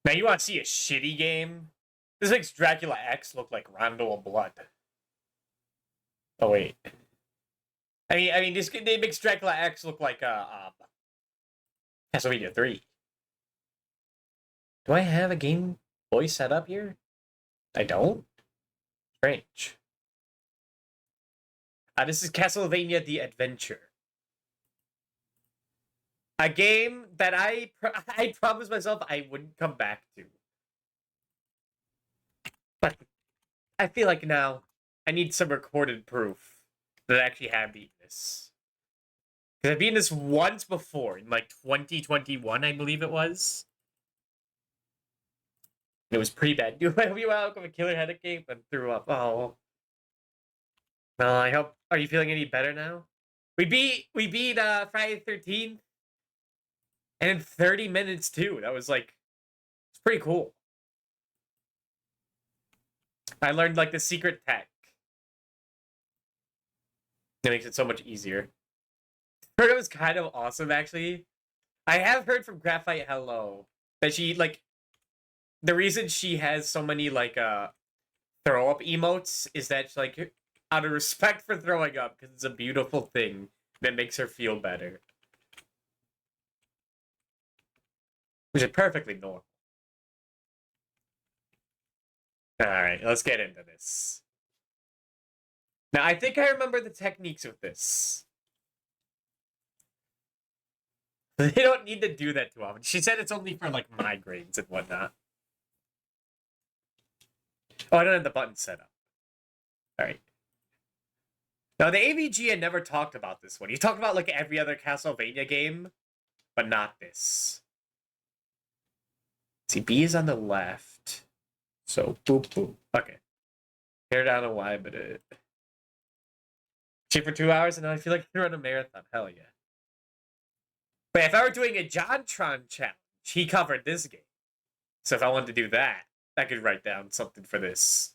Now you want to see a shitty game? This makes Dracula X look like Rondo of Blood. Oh wait. I mean, this it makes Dracula X look like Castlevania 3. Do I have a Game Boy set up here? I don't? Strange. This is Castlevania The Adventure. A game that I promised myself I wouldn't come back to. But I feel like now I need some recorded proof that I actually have beaten this. Because I've beaten this once before, in like 2021, I believe it was. It was pretty bad. Do I hope you out of a killer headache game and threw up? Oh. Well, I hope. Are you feeling any better now? We beat Friday the 13th. And in 30 minutes too. That was like, it's pretty cool. I learned like the secret tech. It makes it so much easier. I heard it was kind of awesome actually. I have heard from Graphite Hello that she like the reason she has so many like throw up emotes is that she, like out of respect for throwing up because it's a beautiful thing that makes her feel better. Which is perfectly normal. Alright, let's get into this. Now, I think I remember the techniques with this. They don't need to do that too often. She said it's only for, like, migraines and whatnot. Oh, I don't have the button set up. Alright. Now, the AVG had never talked about this one. He talked about, like, every other Castlevania game, but not this. See, B is on the left. So, boop, boop. Okay. Tear down a Y, but it... Cheap for 2 hours, and now I feel like I can run a marathon. Hell yeah. But if I were doing a JonTron challenge, he covered this game. So if I wanted to do that, I could write down something for this.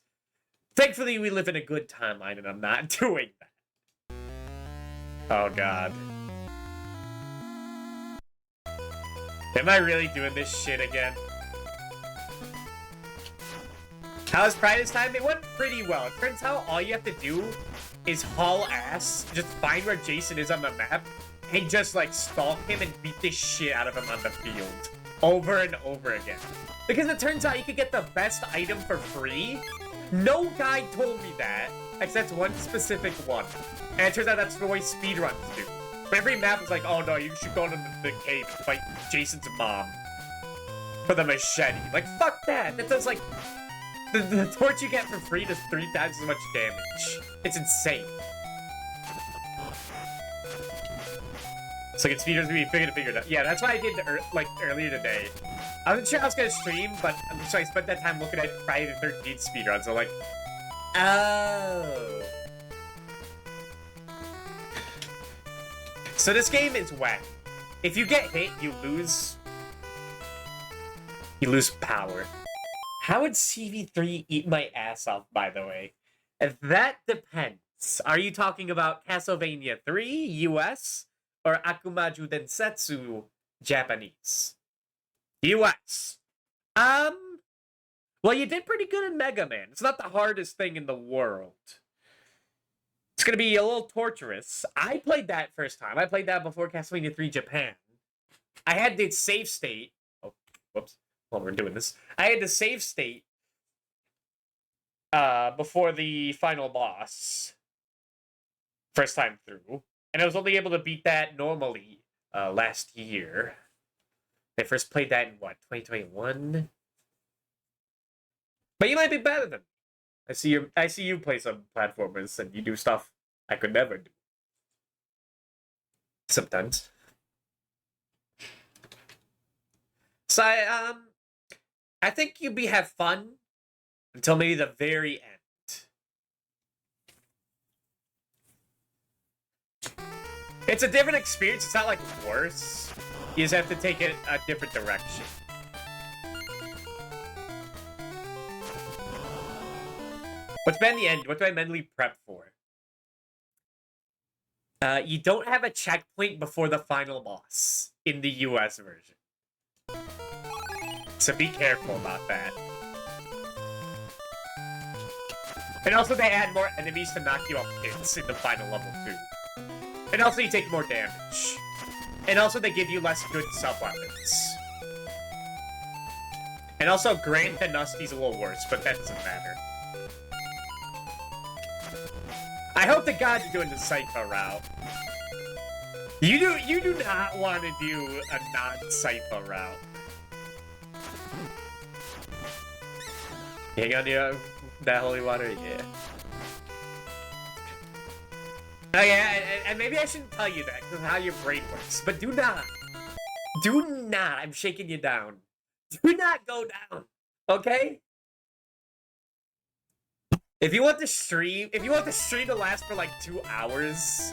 Thankfully, we live in a good timeline, and I'm not doing that. Oh, God. Am I really doing this shit again? How was Pride's time? It went pretty well. It turns out all you have to do is haul ass, just find where Jason is on the map, and just like stalk him and beat the shit out of him on the field. Over and over again. Because it turns out you could get the best item for free. No guy told me that, except one specific one. And it turns out that's the way speedruns do. But every map is like, oh no, you should go to the cave and fight Jason's mom. For the machete. Like, fuck that. That does like... The torch you get for free does 3 times as much damage. It's insane. So like, speedruns gonna be figured out. Yeah, that's why I did like earlier today. I wasn't sure I was gonna stream, but so I spent that time looking at Friday the 13th speedruns. I'm like, oh. So this game is whack. If you get hit, you lose. You lose power. How would CV3 eat my ass off, by the way? And that depends. Are you talking about Castlevania 3 US or Akumaju Densetsu Japanese? US. Well, you did pretty good in Mega Man. It's not the hardest thing in the world. It's gonna be a little torturous. I played that first time. I played that before Castlevania 3 Japan. I had the save state. Oh, whoops. While we're doing this, I had the save state before the final boss. First time through. And I was only able to beat that normally last year. I first played that in, what, 2021? But you might be better than me. I see you play some platformers and you do stuff I could never do. Sometimes. So I think you'd have fun until maybe the very end. It's a different experience. It's not like worse. You just have to take it a different direction. What's been the end? What do I mentally prep for? You don't have a checkpoint before the final boss in the US version. So be careful about that. And also they add more enemies to knock you off hits in the final level too. And also you take more damage. And also they give you less good sub-weapons. And also Grand Dusty's a little worse, but that doesn't matter. I hope to God you're doing the Sypha route. You do not want to do a non-Sypha route. Hang on to that holy water? Yeah. Oh yeah, and maybe I shouldn't tell you that, because of how your brain works. But do not. Do not. I'm shaking you down. Do not go down. Okay? If you want the stream to last for like 2 hours.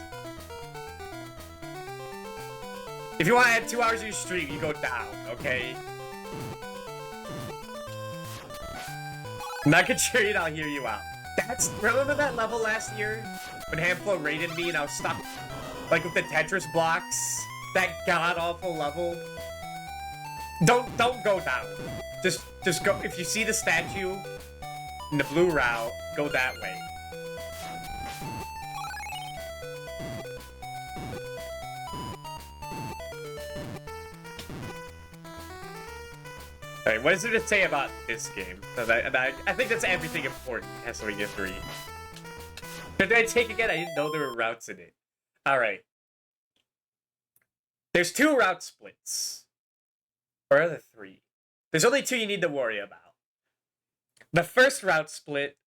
If you want to add 2 hours of your stream, you go down, okay? I'm not gonna cheer you, I'll hear you out. Remember that level last year? When Hamflo raided me and I was stuck, like, with the Tetris blocks? That god-awful level? Don't go down. Just go, if you see the statue in the blue route, go that way. Alright, what is there to say about this game? I think that's everything important in Castlevania 3. Did I take again? I didn't know there were routes in it. Alright. There's 2 route splits. Or are there 3? There's only 2 you need to worry about. The first route split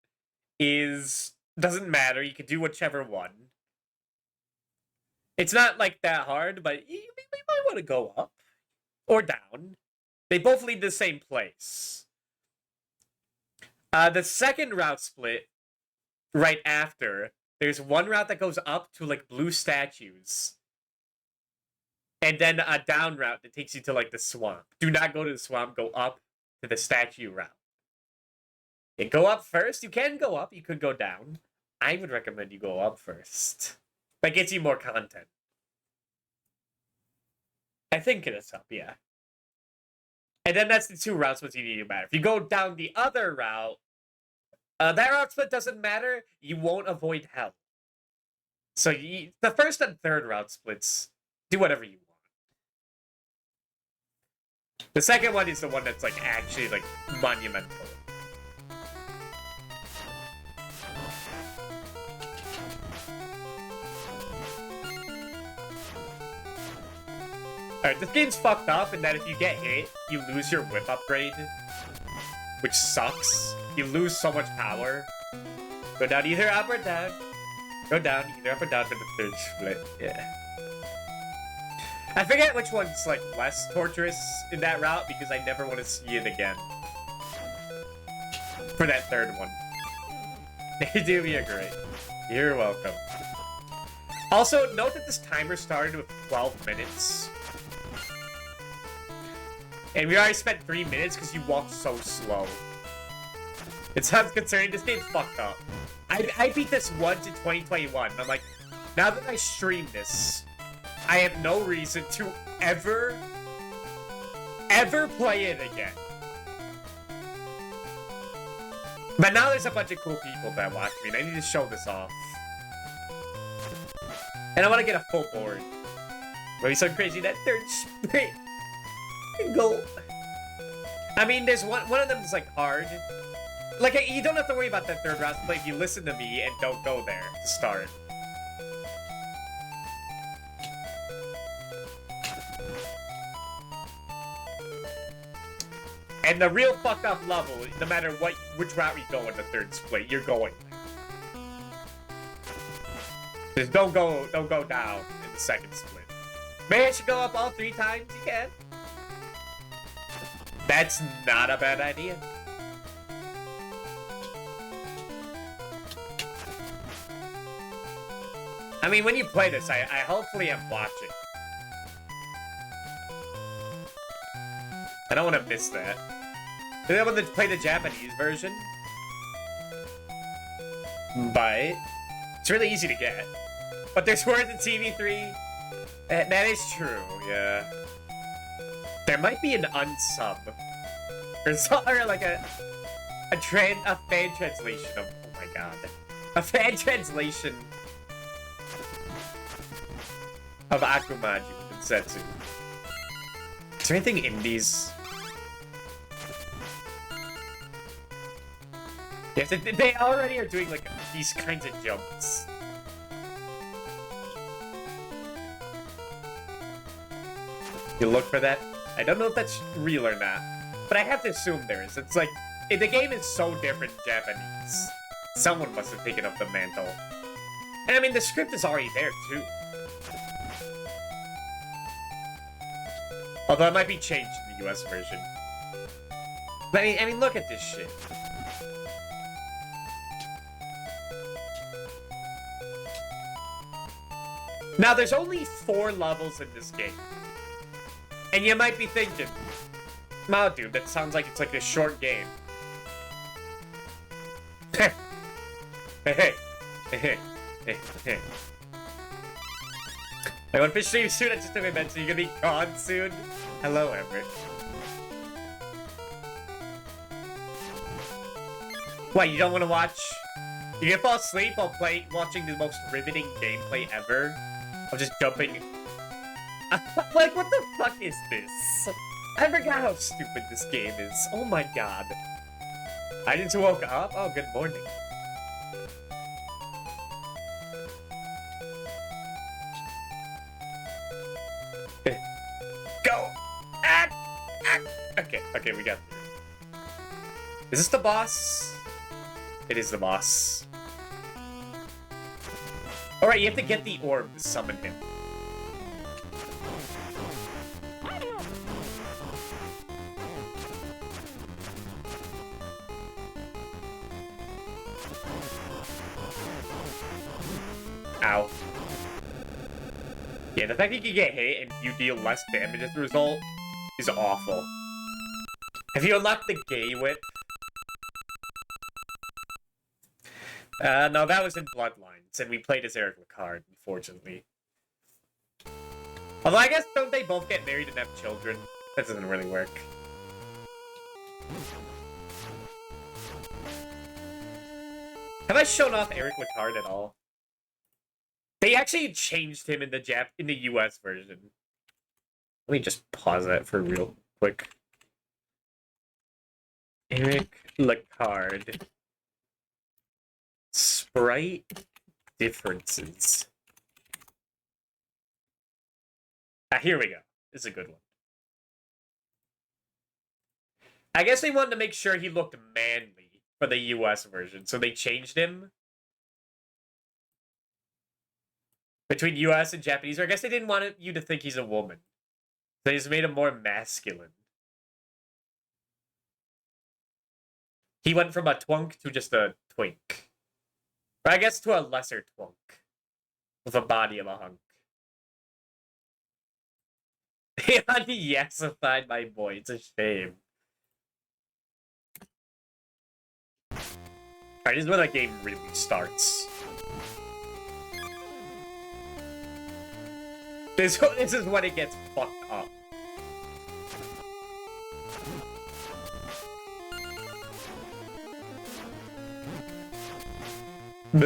doesn't matter. You can do whichever one. It's not like that hard, but you might want to go up. Or down. They both lead to the same place. The second route split, right after, there's one route that goes up to, like, blue statues. And then a down route that takes you to, like, the swamp. Do not go to the swamp, go up to the statue route. And go up first. You can go up, you could go down. I would recommend you go up first. That gets you more content. I think it's up, yeah. And then that's the 2 route splits you need to matter. If you go down the other route, that route split doesn't matter. You won't avoid hell. So the first and third route splits, do whatever you want. The second one is the one that's, like, actually, like, monumental. Alright, this game's fucked up in that if you get hit, you lose your whip upgrade. Which sucks. You lose so much power. Go down either up or down. Go down either up or down for the third split. Yeah. I forget which one's, like, less torturous in that route because I never want to see it again. For that third one. They do me a great. You're welcome. Also, note that this timer started with 12 minutes. And we already spent 3 minutes because you walked so slow. It sounds concerning. This game's fucked up. I beat this once in 2021. I'm like, now that I stream this, I have no reason to ever play it again. But now there's a bunch of cool people that watch me, and I need to show this off. And I want to get a full board. It'll be so crazy that third sprint. Go. I mean, there's one of them is, like, hard. Like, you don't have to worry about that third route split if you listen to me and don't go there to start. And the real fucked up level, no matter which route we go in the third split, you're going there. Just don't go down in the second split. Maybe I should go up all 3 times? You can. That's not a bad idea. I mean, when you play this, I hopefully am watching. I don't want to miss that. Be able to play the Japanese version. But it's really easy to get. But there's words in TV3. That is true, yeah. There might be an unsub. or like a fan translation of, oh my god, a fan translation of Akumaju and Setsu. Is there anything in these? Yes, they already are doing like these kinds of jumps. You look for that? I don't know if that's real or not, but I have to assume there is. It's like, the game is so different in Japanese. Someone must have taken up the mantle. And I mean, the script is already there, too. Although it might be changed in the US version. But I mean, look at this shit. Now, there's only 4 levels in this game. And you might be thinking, wow, dude, that sounds like it's like a short game. Hey. I want to stream soon. I just didn't mention you're gonna be gone soon. Hello, Everett. What, you don't want to watch? You're gonna fall asleep while watching the most riveting gameplay ever of just jumping. Like, what the fuck is this? I forgot how stupid this game is. Oh my god. I just woke up? Oh, good morning. Go! Okay, we got through. Is this the boss? It is the boss. Alright, you have to get the orb to summon him. Ow. Yeah, the fact that you can get hit and you deal less damage as a result is awful. Have you unlocked the gay whip? No, that was in Bloodlines, and we played as Eric Lecard, unfortunately. Although I guess don't they both get married and have children? That doesn't really work. Have I shown off Eric Lecard at all? They actually changed him in the US version. Let me just pause that for real quick. Eric Lecard. Sprite differences. Here we go. This is a good one. I guess they wanted to make sure he looked manly for the US version, so they changed him. Between US and Japanese, or I guess they didn't want you to think he's a woman. They just made him more masculine. He went from a twunk to just a twink. Or I guess to a lesser twunk. With a body of a hunk. He yes-ified my boy. It's a shame. Alright, this is where the game really starts. This is when it gets fucked up. I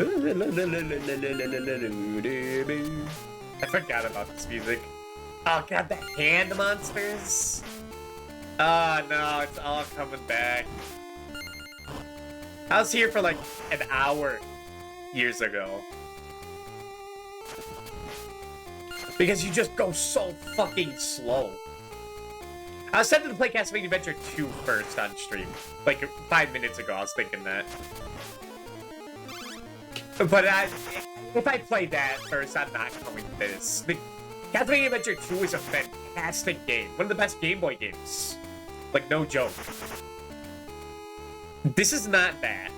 forgot about this music. Oh god, the hand monsters! Oh no, it's all coming back. I was here for like an hour years ago. Because you just go so fucking slow. I was tempted to play Castlevania Adventure 2 first on stream. Like 5 minutes ago, I was thinking that. But if I play that first, I'm not going to this. The Castlevania Adventure 2 is a fantastic game. One of the best Game Boy games. Like, no joke. This is not that.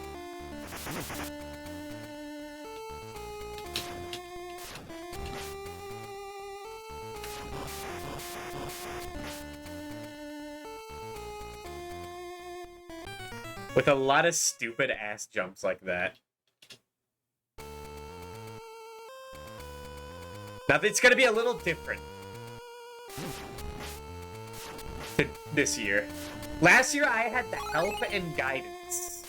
With a lot of stupid ass jumps like that. Now it's gonna be a little different this year. Last year, I had the help and guidance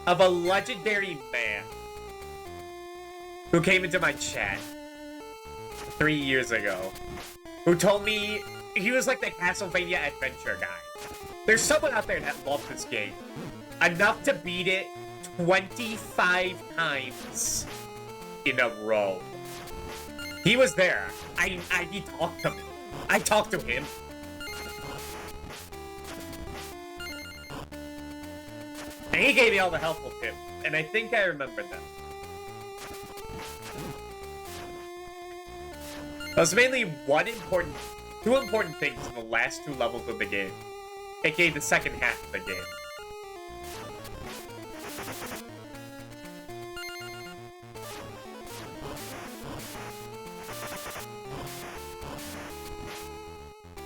of a legendary man who came into my chat 3 years ago, who told me he was like the Castlevania adventure guy. There's someone out there that loves this game enough to beat it 25 times in a row. He was there. He talked to me. I talked to him. And he gave me all the helpful tips, and I think I remembered them. There's mainly two important things in the last 2 levels of the game, aka the second half of the game.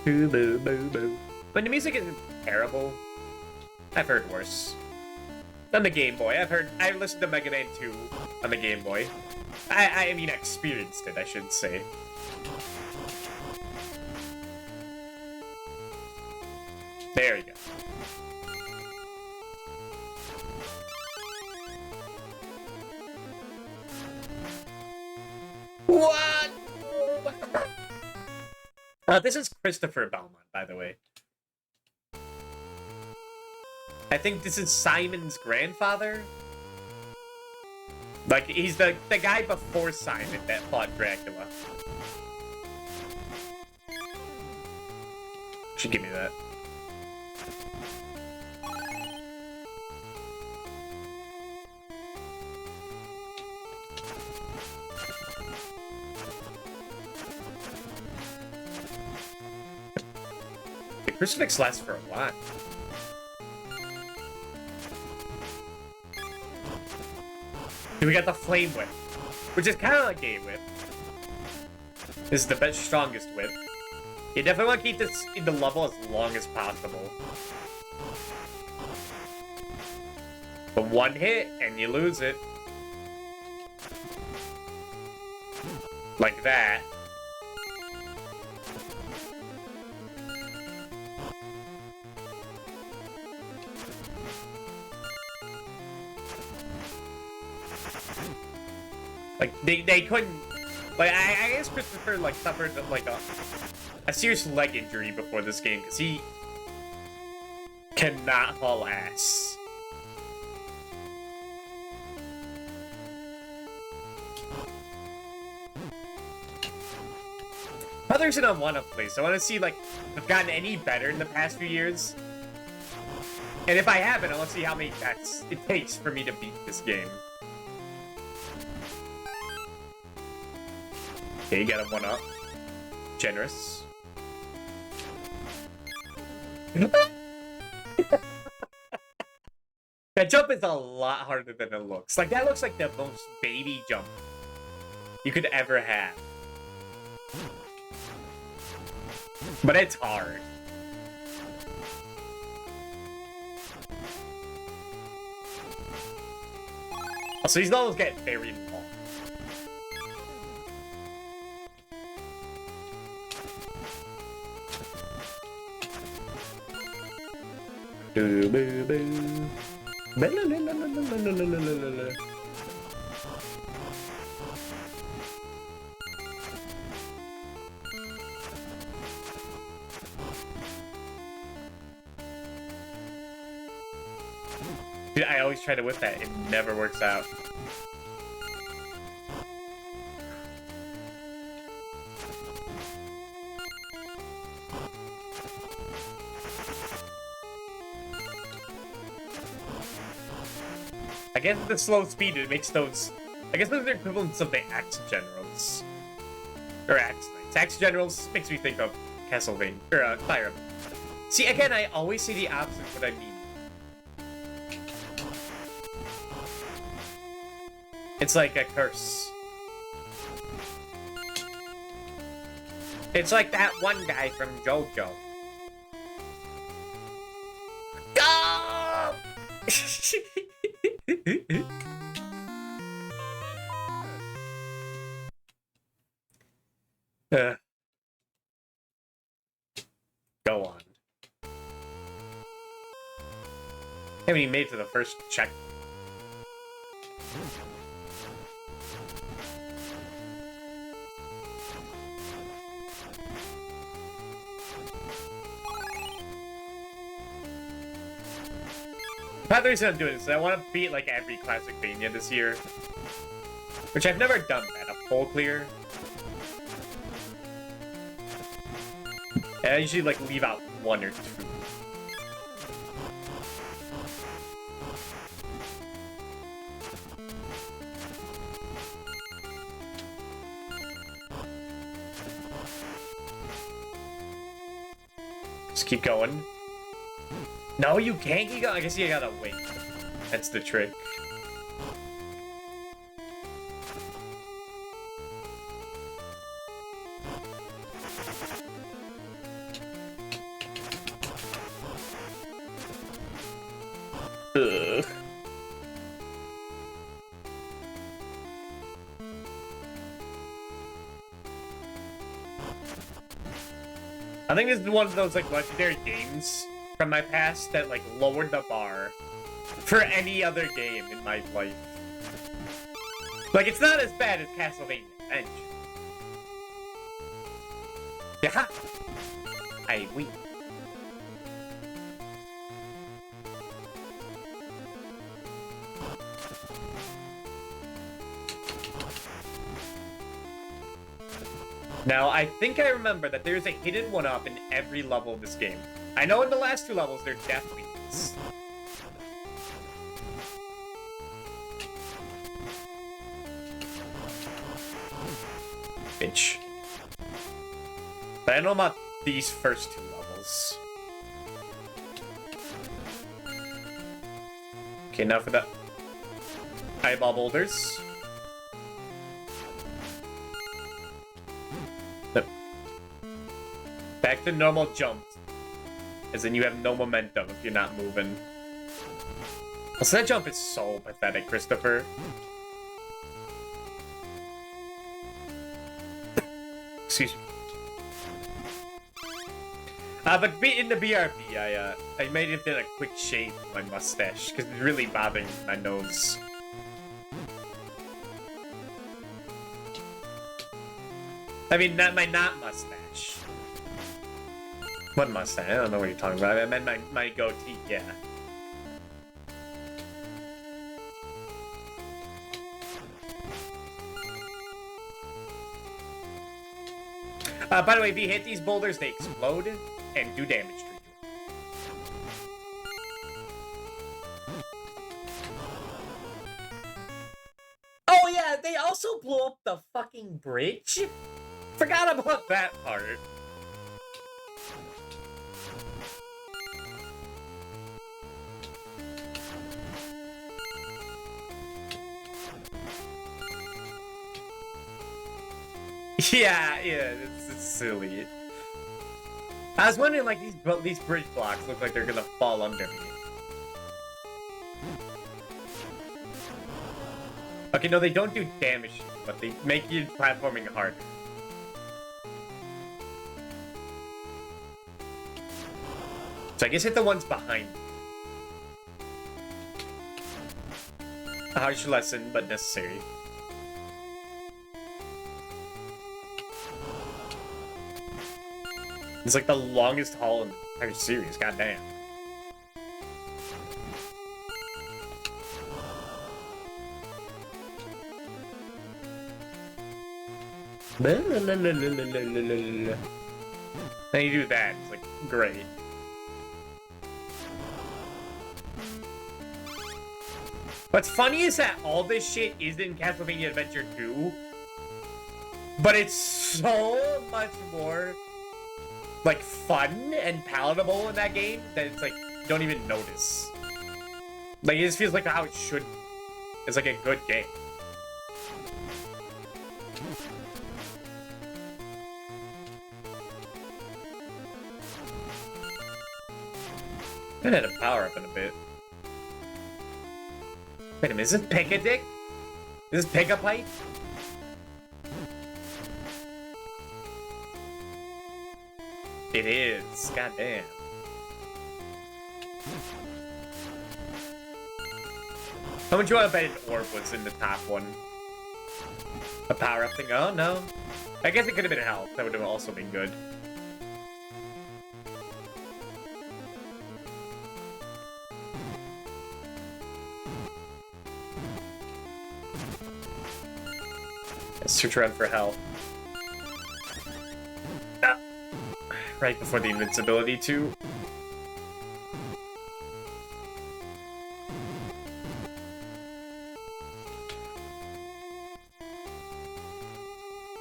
Boo, boo, boo, boo. When the music isn't terrible, I've heard worse. On the Game Boy, I listened to Mega Man 2 on the Game Boy. I mean, experienced it, I should say. There you go. What? This is Christopher Belmont, by the way. I think this is Simon's grandfather. Like, he's the guy before Simon that fought Dracula. Should give me that. The crucifix lasts for a while. We got the flame whip, which is kind of like a whip. This is the best, strongest whip. You definitely want to keep this in the level as long as possible. But one hit and you lose it. Like that. Like, they couldn't... Like, I guess Christopher, like, suffered, like, a serious leg injury before this game, because he cannot haul ass. Others in a one-up place. I want to see, like, if I've gotten any better in the past few years. And if I haven't, I want to see how many deaths it takes for me to beat this game. Okay, you got a one-up. Generous. That jump is a lot harder than it looks. Like, that looks like the most baby jump you could ever have. But it's hard. So these levels get very long. Boo boo boo. Dude, I always try to whip that. It never works out. I guess with the slow speed, it makes those... I guess those are the equivalents of the Axe Generals. Or Axe Knights. Axe Generals makes me think of Castlevania. Or, Fire Emblem. See, again, I always say the opposite of what I mean. It's like a curse. It's like that one guy from JoJo. Go! Go on. Haven't even made it to the first check. Part of the reason I'm doing this is I want to beat like every Classicvania this year. Which I've never done that, a full clear. I usually like leave out one or two. Just keep going. No, you can't keep going. I guess you gotta wait. That's the trick. Ugh. I think this is one of those like legendary games from my past that like lowered the bar for any other game in my life. Like it's not as bad as Castlevania Revenge. Yeah, I win. Now, I think I remember that there's a hidden one-up in every level of this game. I know in the last two levels, there definitely is. Bitch. But I don't know about these first two levels. Okay, now for the eyeball boulders. Back to normal jumps. As in you have no momentum if you're not moving. Also, that jump is so pathetic, Christopher. Excuse me. But in the BRB, I made it a quick shave of my mustache because it's really bothering my nose. I mean, not my mustache. What mustache? I don't know what you're talking about. I meant my goatee, yeah. By the way, if you hit these boulders, they explode and do damage to you. Oh yeah, they also blew up the fucking bridge? Forgot about that part. Yeah, it's silly. I was wondering, like, these bridge blocks look like they're gonna fall under me. Okay, no, they don't do damage, but they make you platforming harder. So I guess hit the ones behind me. A harsh lesson, but necessary. It's like the longest haul in the entire series, goddamn. Then you do that, it's like, great. What's funny is that all this shit is in Castlevania Adventure 2, but it's so much more like fun and palatable in that game that it's like you don't even notice. Like it just feels like how it should be. It's like a good game. I'm gonna have to power up in a bit. Wait a minute, is this Pick-a-Dick? Is this Pick-a-Pipe? It is. Goddamn. How much you want to bet an orb was in the top one? A power-up thing? Oh, no. I guess it could have been health. That would have also been good. Let's search around for health. Ah. Right before the invincibility, too.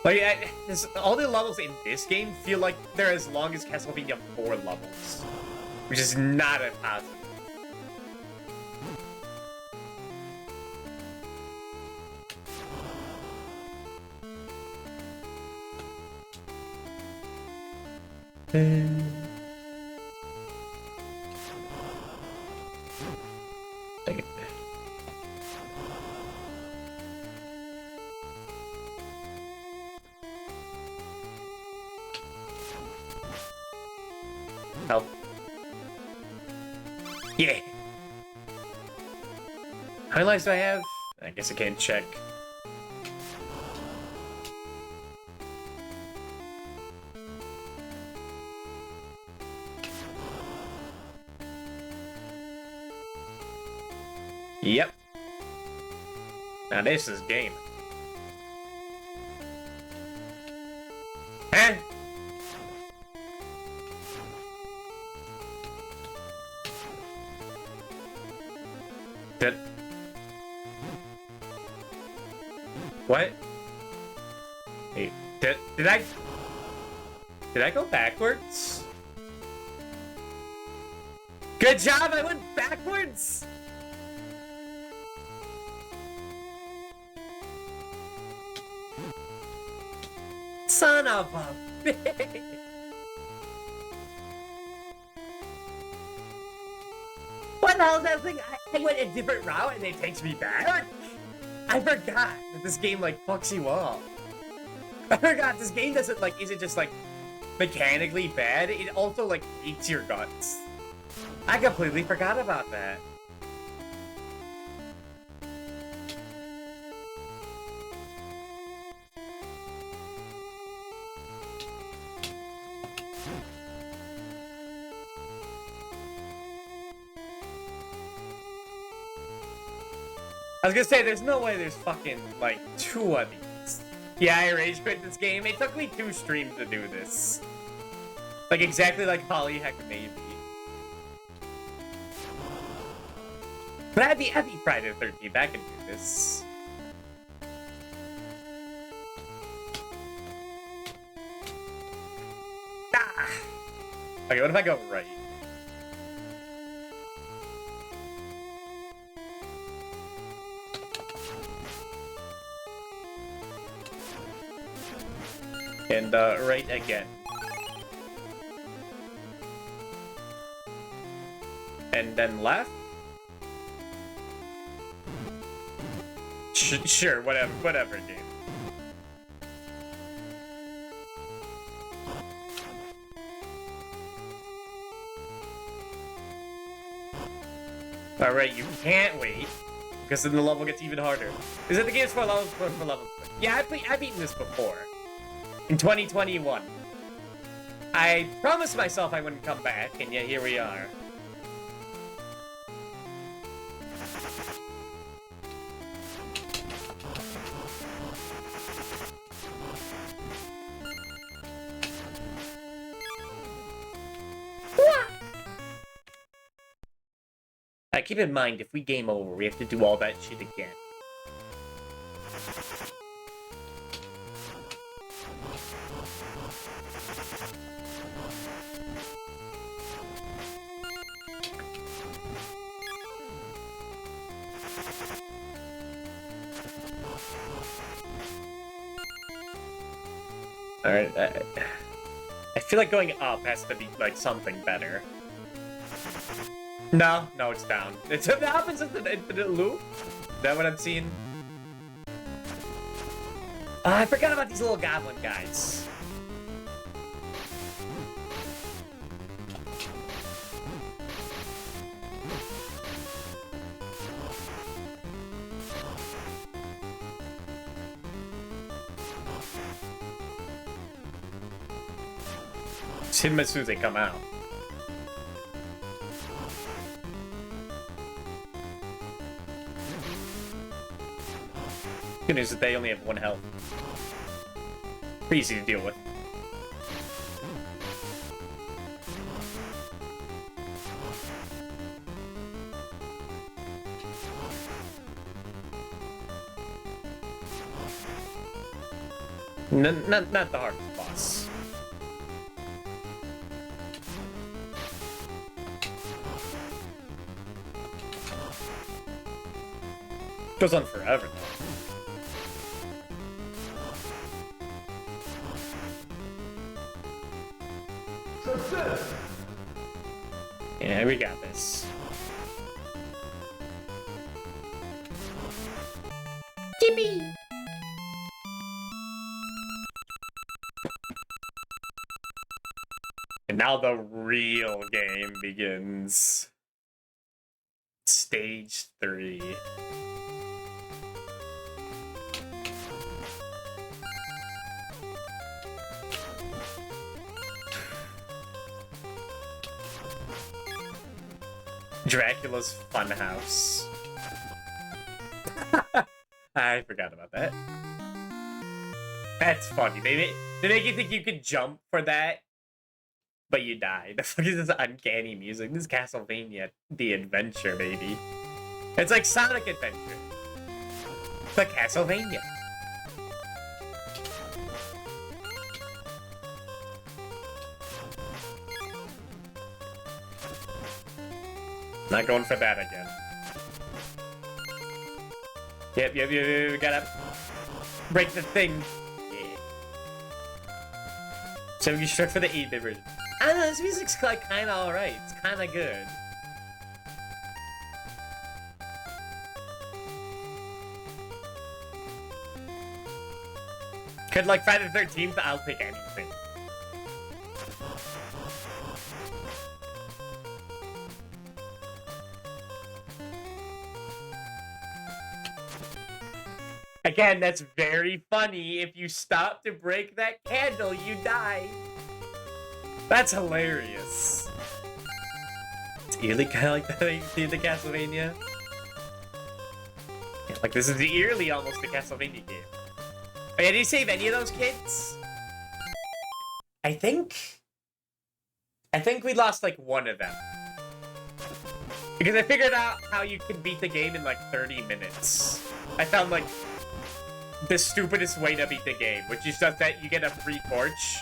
Like, all the levels in this game feel like they're as long as Castlevania 4 levels. Which is not a positive. Take it. Help. Yeah. How many lives do I have? I guess I can't check. Yep. Now this is game. Huh? What? Hey, did I go backwards? Good job, I went backwards! Son of a bitch! What the hell is that thing? I went a different route and it takes me back? I forgot that this game, like, fucks you up. I forgot this game doesn't, like, isn't just, like, mechanically bad. It also, like, eats your guts. I completely forgot about that. I was gonna say, there's no way there's fucking, like, 2 of these. Yeah, I rage quit this game. It took me 2 streams to do this. Like, exactly like Polyheck maybe. But I'd be Friday the 13th. I can do this. Ah! Okay, what if I go right? And, right again. And then left? Sure, whatever, dude. Alright, you can't wait. Because then the level gets even harder. Is it the game's for levels? For levels? Yeah, I've beaten this before. In 2021. I promised myself I wouldn't come back, and yet here we are. Keep in mind, if we game over, we have to do all that shit again. Alright, I feel like going up has to be, like, something better. No, it's down. It's the opposite of the infinite loop. Is that what I'm seeing? I forgot about these little goblin guys. Just hit them as soon as they come out. Good news is that they only have 1 health. Pretty easy to deal with. Not the hardest boss. Goes on forever though. Success. Yeah, we got this. Yippee! And now the real game begins. Stage 3. Dracula's Funhouse. I forgot about that. That's funny. They make you think you could jump for that, but you die. The fuck is this uncanny music? This is Castlevania, the adventure, baby. It's like Sonic Adventure, but Castlevania. Not going for that again. Yep, we gotta break the thing. Yeah. So we struck for the 8-bit version. I don't know, this music's like kinda alright. It's kinda good. Could like Friday the 13th, I'll pick anything. Again, that's very funny. If you stop to break that candle, you die. That's hilarious. It's eerily kind of like that in the Castlevania. Yeah, like this is eerily almost the Castlevania game. Oh yeah, did you save any of those kids? I think we lost like one of them. Because I figured out how you can beat the game in like 30 minutes. I found like the stupidest way to beat the game, which is just that you get a free torch.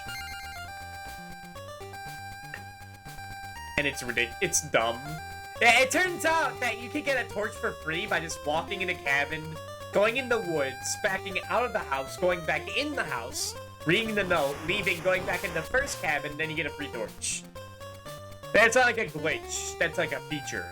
And it's ridiculous. It's dumb. It turns out that you can get a torch for free by just walking in a cabin, going in the woods, backing out of the house, going back in the house, reading the note, leaving, going back in the first cabin, then you get a free torch. That's not like a glitch. That's like a feature.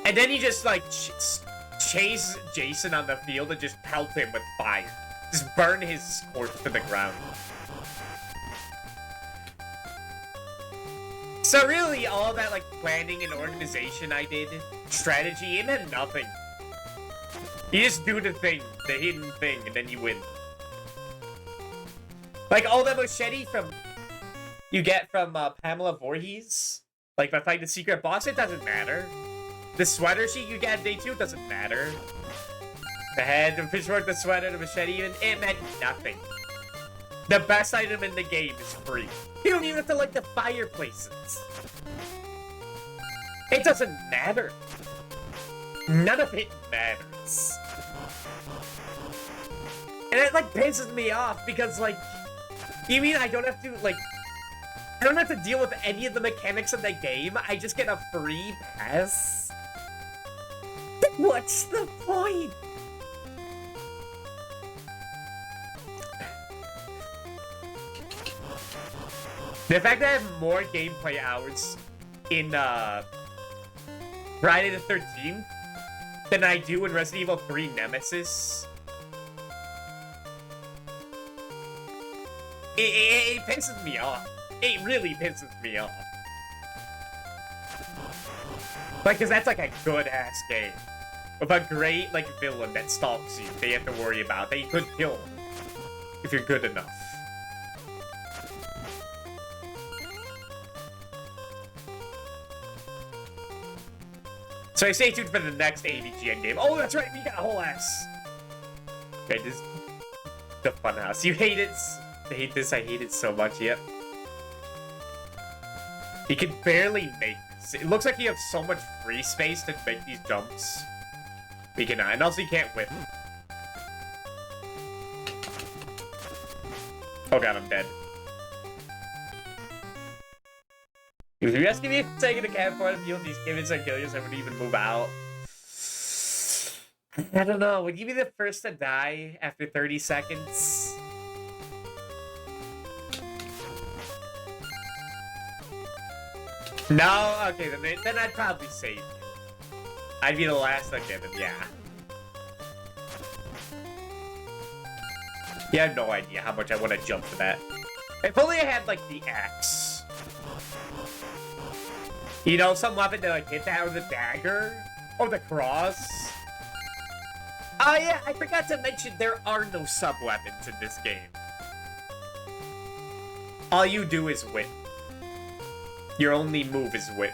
And then you just, like, chase Jason on the field and just pelt him with fire. Just burn his corpse to the ground. So really, all that, like, planning and organization I did, strategy, it meant nothing. You just do the thing, the hidden thing, and then you win. Like, all the machete you get from Pamela Voorhees, like, by fighting the secret boss, it doesn't matter. The sweater sheet you get day 2 doesn't matter. The head, the pitchfork, the sweater, the machete, even it meant nothing. The best item in the game is free. You don't even have to light the fireplaces. It doesn't matter. None of it matters. And it like pisses me off because like, you mean I don't have to like, I don't have to deal with any of the mechanics of the game? I just get a free pass? What's the point? The fact that I have more gameplay hours in Friday the 13th than I do in Resident Evil 3 Nemesis. It pisses me off. It really pisses me off. Like, cause that's like a good ass game. with a great, like, villain that stalks you, they have to worry about, that you could kill if you're good enough. So stay tuned for the next AVG endgame. Oh, that's right, we got a whole ass. Okay, this is the funhouse. You hate it. I hate this. I hate it so much. Yep. He can barely make this. It looks like you have so much free space to make these jumps. We cannot. And also, you can't whip. Oh god, I'm dead. If you ask me if taking a cat for it, you'll just give it some killers, I wouldn't even move out. I don't know. Would you be the first to die after 30 seconds? No? Okay, then I'd probably save you. I'd be the last to get him, yeah. You have no idea how much I want to jump to that. If only I had, like, the axe. You know, some weapon to, like, hit that with a dagger? Or the cross? Oh, yeah, I forgot to mention there are no sub-weapons in this game. All you do is whip. Your only move is whip.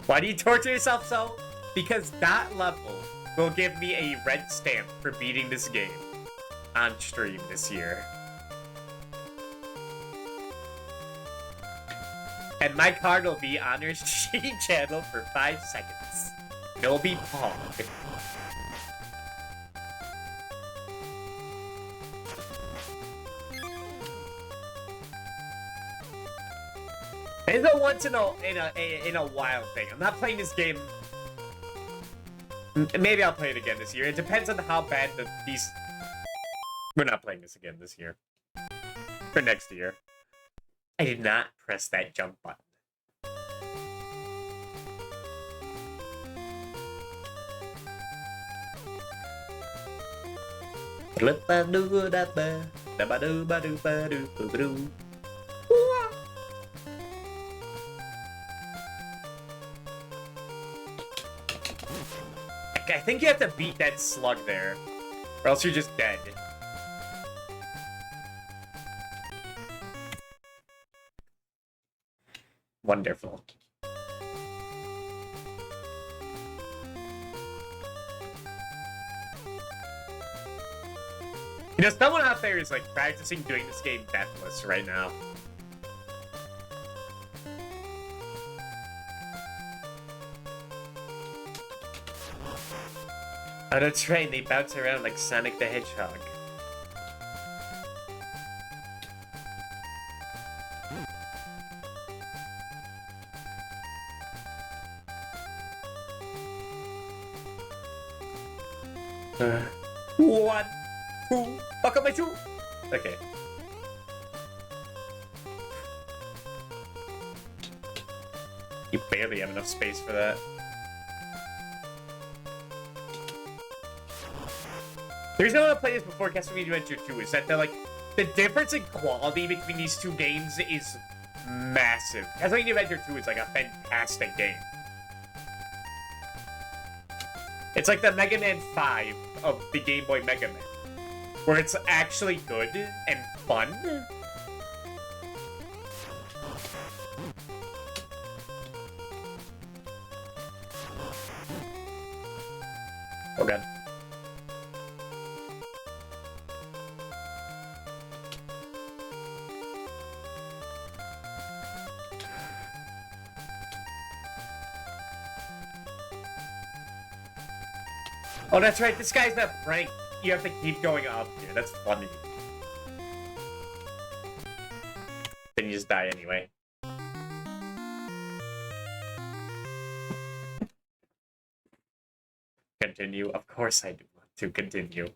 Why do you torture yourself so? Because that level will give me a red stamp for beating this game on stream this year. And my card will be on your stream channel for 5 seconds. It'll be Pog. It's a once in a while thing. I'm not playing this game. Maybe I'll play it again this year. It depends on how bad these. We're not playing this again this year. For next year. I did not press that jump button. I think you have to beat that slug there, or else you're just dead. Wonderful. You know, someone out there is like practicing doing this game deathless right now. On a train, they bounce around like Sonic the Hedgehog. One, two, buck up my two. Okay. You barely have enough space for that. The reason I want to play this before Castlevania Adventure 2 is that the difference in quality between these two games is massive. Castlevania Adventure 2 is like a fantastic game. It's like the Mega Man 5 of the Game Boy Mega Man, where it's actually good and fun. Oh god. Oh, that's right. This guy's not ranked. You have to keep going up here. That's funny. Then you just die anyway. Continue. Of course I do want to continue.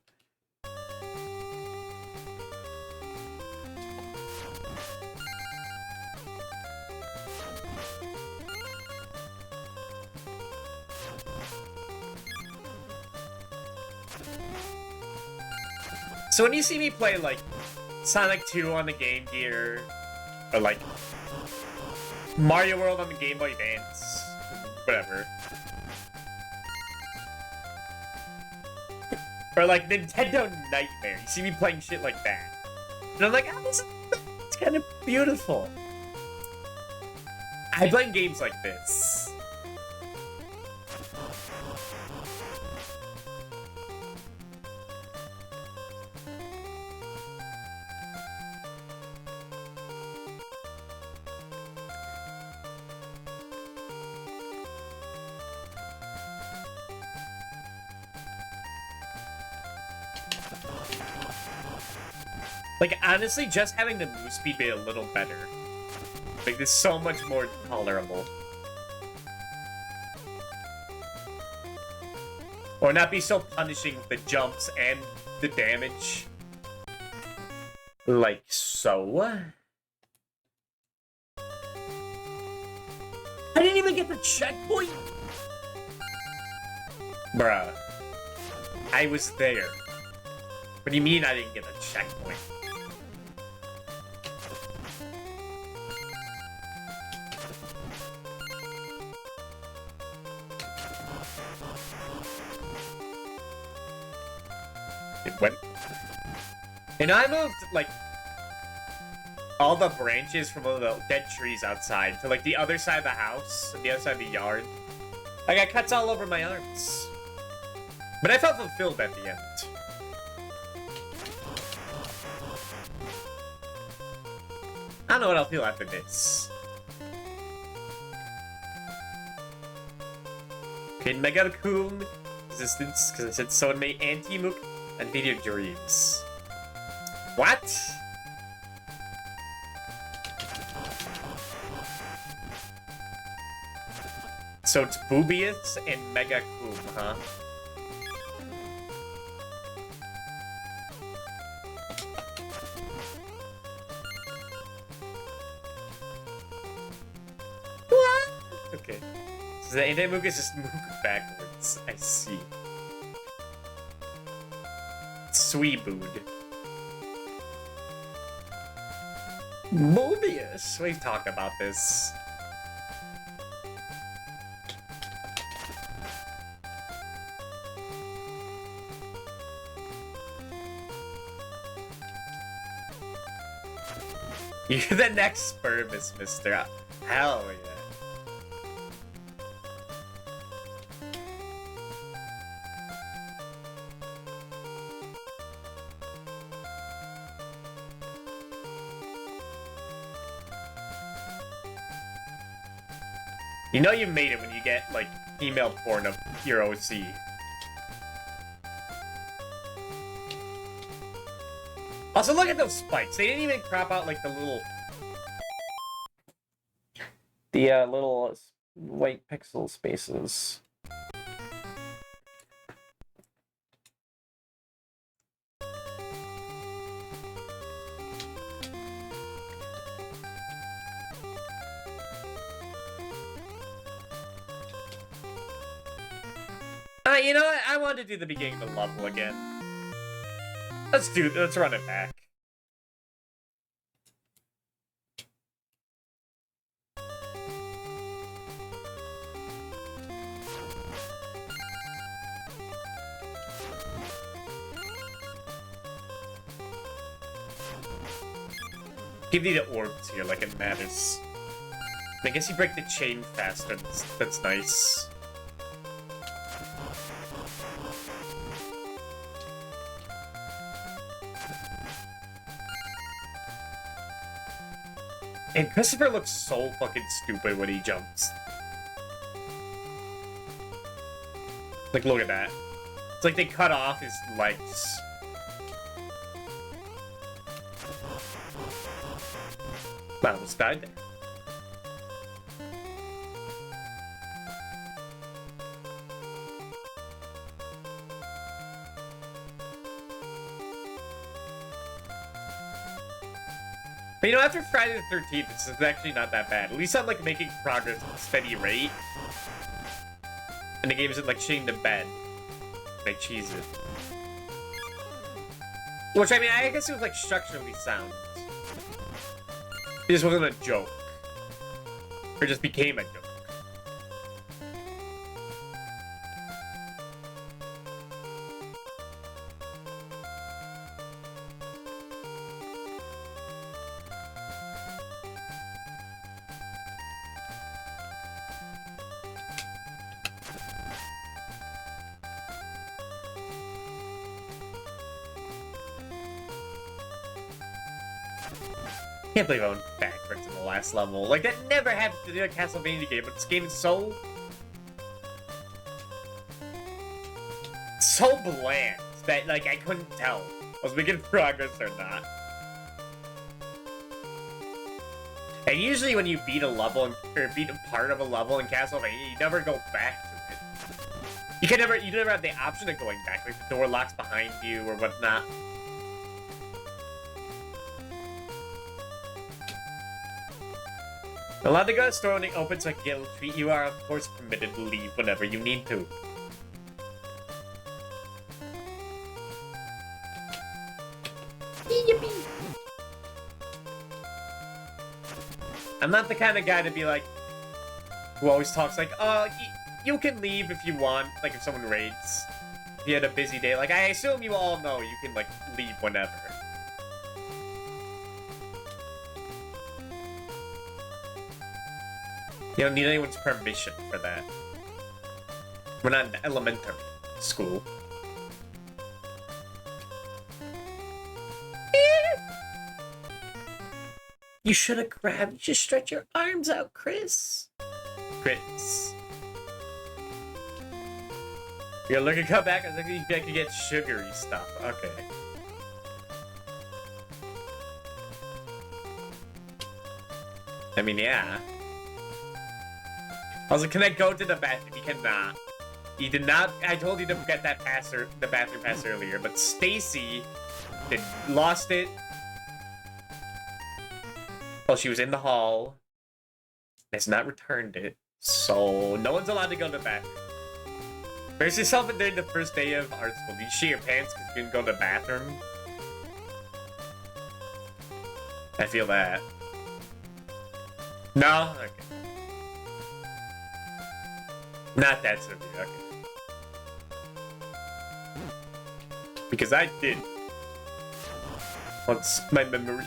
So when you see me play, like, Sonic 2 on the Game Gear, or, like, Mario World on the Game Boy Advance. Whatever. Or like Nintendo Nightmare. You see me playing shit like that. And I'm like, oh, it's kind of beautiful. I play games like this. Like, honestly, just having the move speed be a little better. Like, this is so much more tolerable. Or not be so punishing with the jumps and the damage. Like so. I didn't even get the checkpoint! Bruh. I was there. What do you mean I didn't get a checkpoint? It went. And I moved, like, all the branches from all the dead trees outside to, like, the other side of the house, and the other side of the yard. I got cuts all over my arms. But I felt fulfilled at the end. I don't know what I'll feel after this. Kid Mega Coon Resistance, because I said so in my anti-mook and video dreams. What? So it's Boobius and Mega Coon, huh? What? Okay. So the anti-mook is just move backwards. I see. Sweebood. Mobius! We've talked about this. You're the next Spermus, mister. Hell yeah. You know you made it when you get, like, female porn of your OC. Also, look at those spikes. They didn't even crop out, like, the little... little white pixel spaces. You know what? I want to do the beginning of the level again. Let's run it back. Give me the orbs here like it matters. I guess you break the chain faster. That's nice. And Christopher looks so fucking stupid when he jumps. Like, look at that. It's like they cut off his legs. I almost died there. But, you know, after Friday the 13th, this is actually not that bad. At least I'm, like, making progress at a steady rate. And the game isn't, like, shitting the bed. I cheese it. Which, I mean, I guess it was, like, structurally sound. It just wasn't a joke. Or just became a joke. I can't believe I went backwards in the last level. Like, that never happened to the Castlevania game, but this game is so bland that, like, I couldn't tell was we making progress or not. And usually when you beat a level, or beat a part of a level in Castlevania, you never go back to it. You never have the option of going back, like the door locks behind you or whatnot. Allowed to go to the store when it opens so I can get a little treat. You are, of course, permitted to leave whenever you need to. Yippee! I'm not the kind of guy to be like, who always talks like, oh, you can leave if you want, like if someone raids. If you had a busy day. Like, I assume you all know you can, like, leave whenever. You don't need anyone's permission for that. We're not in elementary school. You should have grabbed. You should stretch your arms out, Chris. Chris. You're gonna look and come back. I think you can get sugary stuff. Okay. I mean, yeah. Also, can I go to the bathroom? You cannot. You did not. I told you to get that the bathroom pass earlier, but Stacy lost it. Well, she was in the hall. Has not returned it, so no one's allowed to go to the bathroom. Brace yourself during the first day of art school. Did you shit your pants because you didn't go to the bathroom? I feel that. No? Okay. Not that severe, okay. Because I did. What's my memory?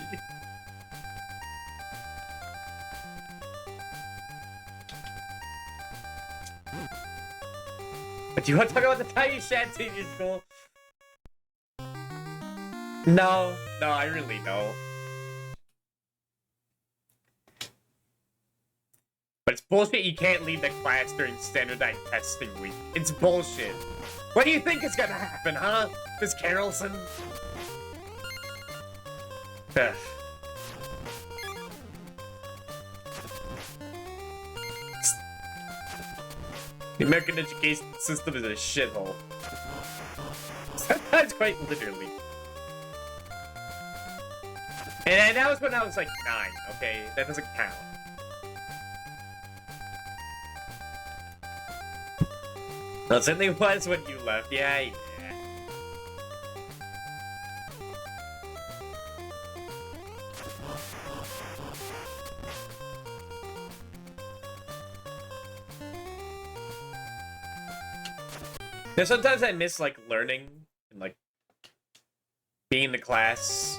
But do you want to talk about the time you shat in your school? No, I really don't. But it's bullshit you can't leave the class during standardized testing week. It's bullshit. What do you think is gonna happen, huh, Miss Carolson? Ugh. The American education system is a shithole. Sometimes quite literally. And that was when I was like 9, okay? That doesn't count. Well, it certainly was when you left. Yeah. Now, sometimes I miss, like, learning and, like, being in the class.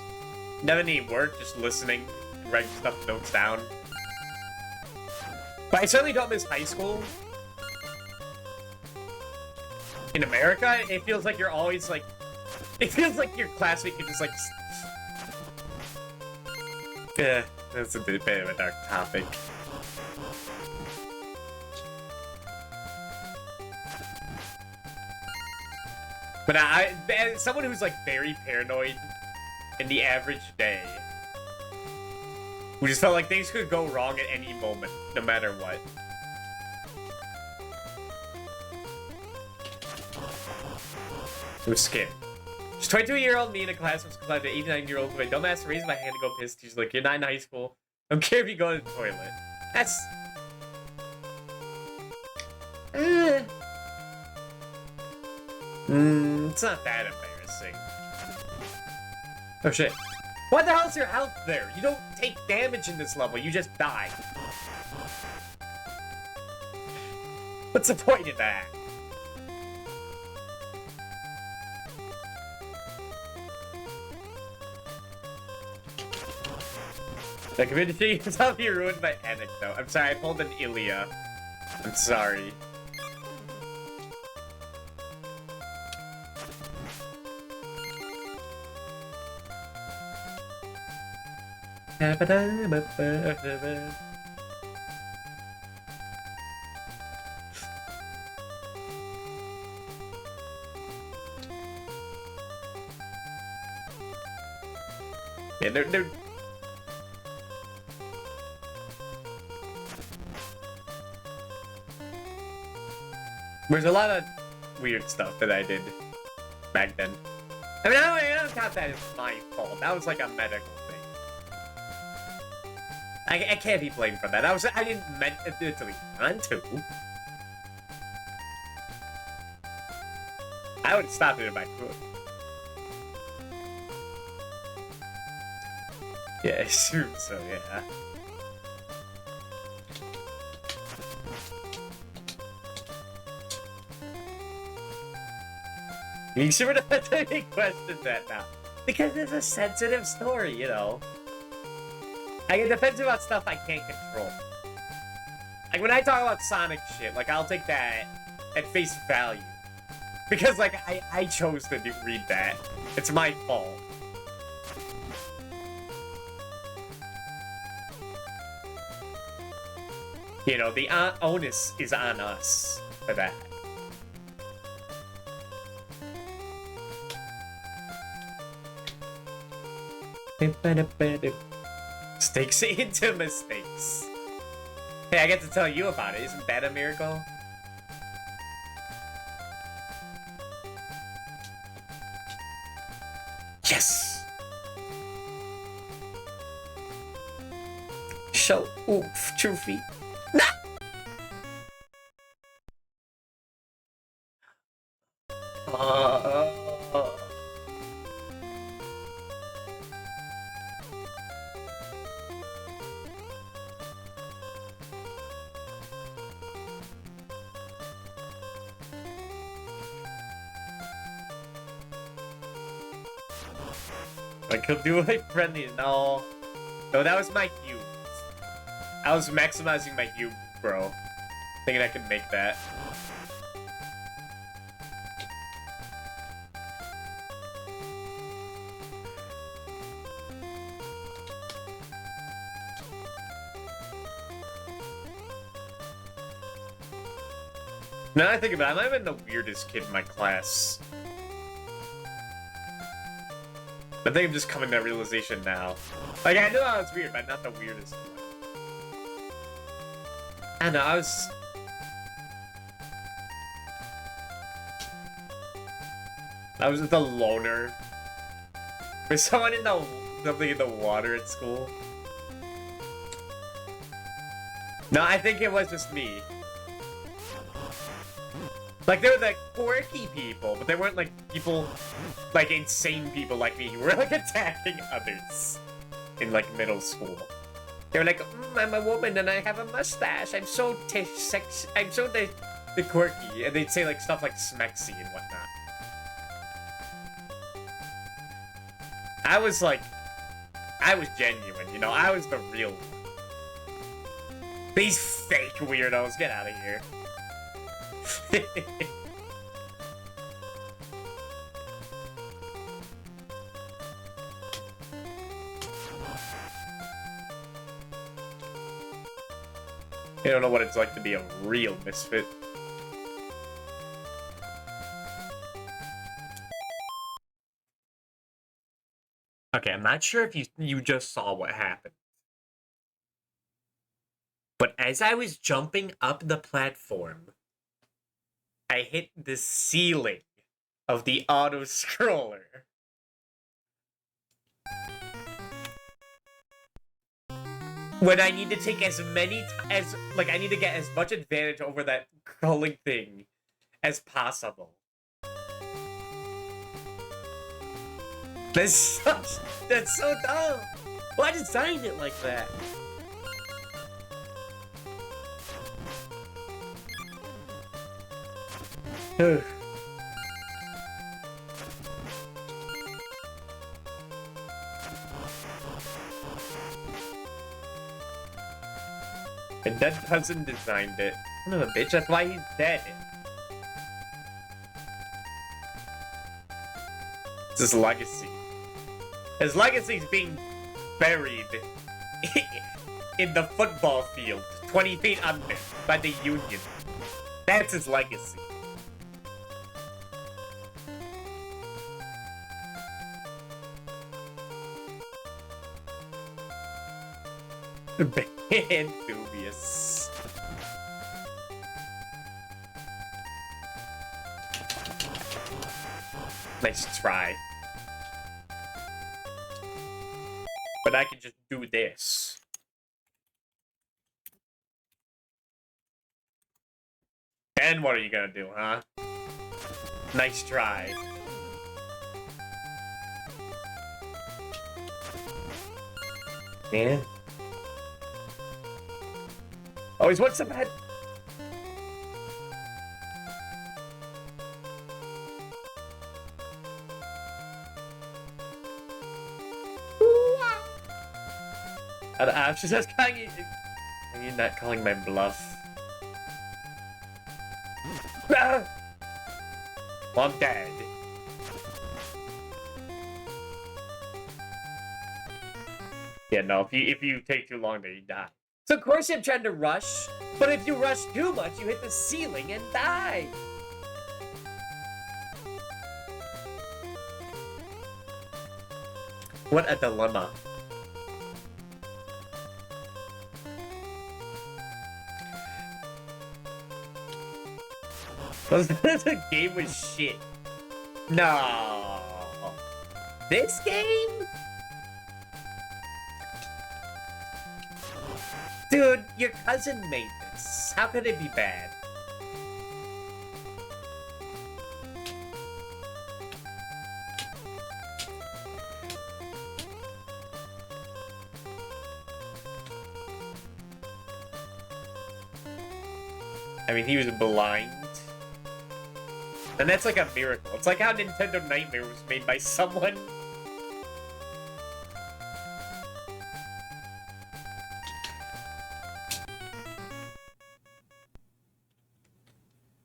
Never need work, just listening, writing notes down. But I certainly don't miss high school. In America, it feels like you're always, like... It feels like your classmate can just, like... Yeah, that's a bit of a dark topic. But as someone who's, like, very paranoid in the average day, who just felt like things could go wrong at any moment, no matter what. It was scary. Just 22-year-old me in a class was clapped at 89-year-old with a dumbass raised my hand to go piss. She's like, you're not in high school. Don't care if you go to the toilet. That's... it's not that embarrassing. Oh shit. What the hell's your health there? You don't take damage in this level, you just die. What's the point of that? The community is how be ruined by anecdote. I'm sorry, I pulled an Ilya. I'm sorry. Yeah, they're there's a lot of weird stuff that I did back then. I mean, I don't count that as my fault. That was like a medical thing. I can't be blamed for that. I didn't mentally want to. I would stop it if I could. Yeah, I assume so, yeah. You sure don't have to question that now. Because it's a sensitive story, you know. I get defensive about stuff I can't control. Like, when I talk about Sonic shit, like, I'll take that at face value. Because, like, I chose to read that. It's my fault. You know, the onus is on us for that. Mistakes into mistakes. Hey, I get to tell you about it. Isn't that a miracle? Yes! Show oof, trophy. Nah! Like, he'll do like friendly. No, that was my cube. I was maximizing my cube, bro. Thinking I could make that. Now that I think about it, I might have been the weirdest kid in my class. I think I'm just coming to that realization now. Like, I knew I was weird, but not the weirdest one. I know, I was the loner. Was someone in something in the water at school? No, I think it was just me. Like, they were the quirky people, but they weren't, like, people, like, insane people like me who were, like, attacking others in, like, middle school. They were like, I'm a woman and I have a mustache. I'm so sexy. I'm so the quirky. And they'd say, like, stuff like smexy and whatnot. I was genuine, you know? I was the real one. These fake weirdos, get out of here. I don't know what it's like to be a real misfit. Okay, I'm not sure if you just saw what happened. But as I was jumping up the platform, I hit the ceiling of the auto-scroller. When I need to take as many I need to get as much advantage over that crawling thing as possible. That's so dumb. Why design it like that? And that cousin designed it. Son of a bitch, that's why he's dead. It's his legacy. His legacy's being buried in the football field, 20 feet under, by the Union. That's his legacy. Band dubious. Nice try. But I can just do this. And what are you gonna do, huh? Nice try. Yeah. Always wants some head. I was just calling. Are you not calling my bluff? Ah! Well, I'm dead. Yeah, no. If you take too long, then you die. So of course I'm trying to rush, but if you rush too much, you hit the ceiling and die. What a dilemma. The game was shit. No. This game? Dude, your cousin made this. How could it be bad? I mean, he was blind. And that's like a miracle. It's like how Nintendo Nightmare was made by someone.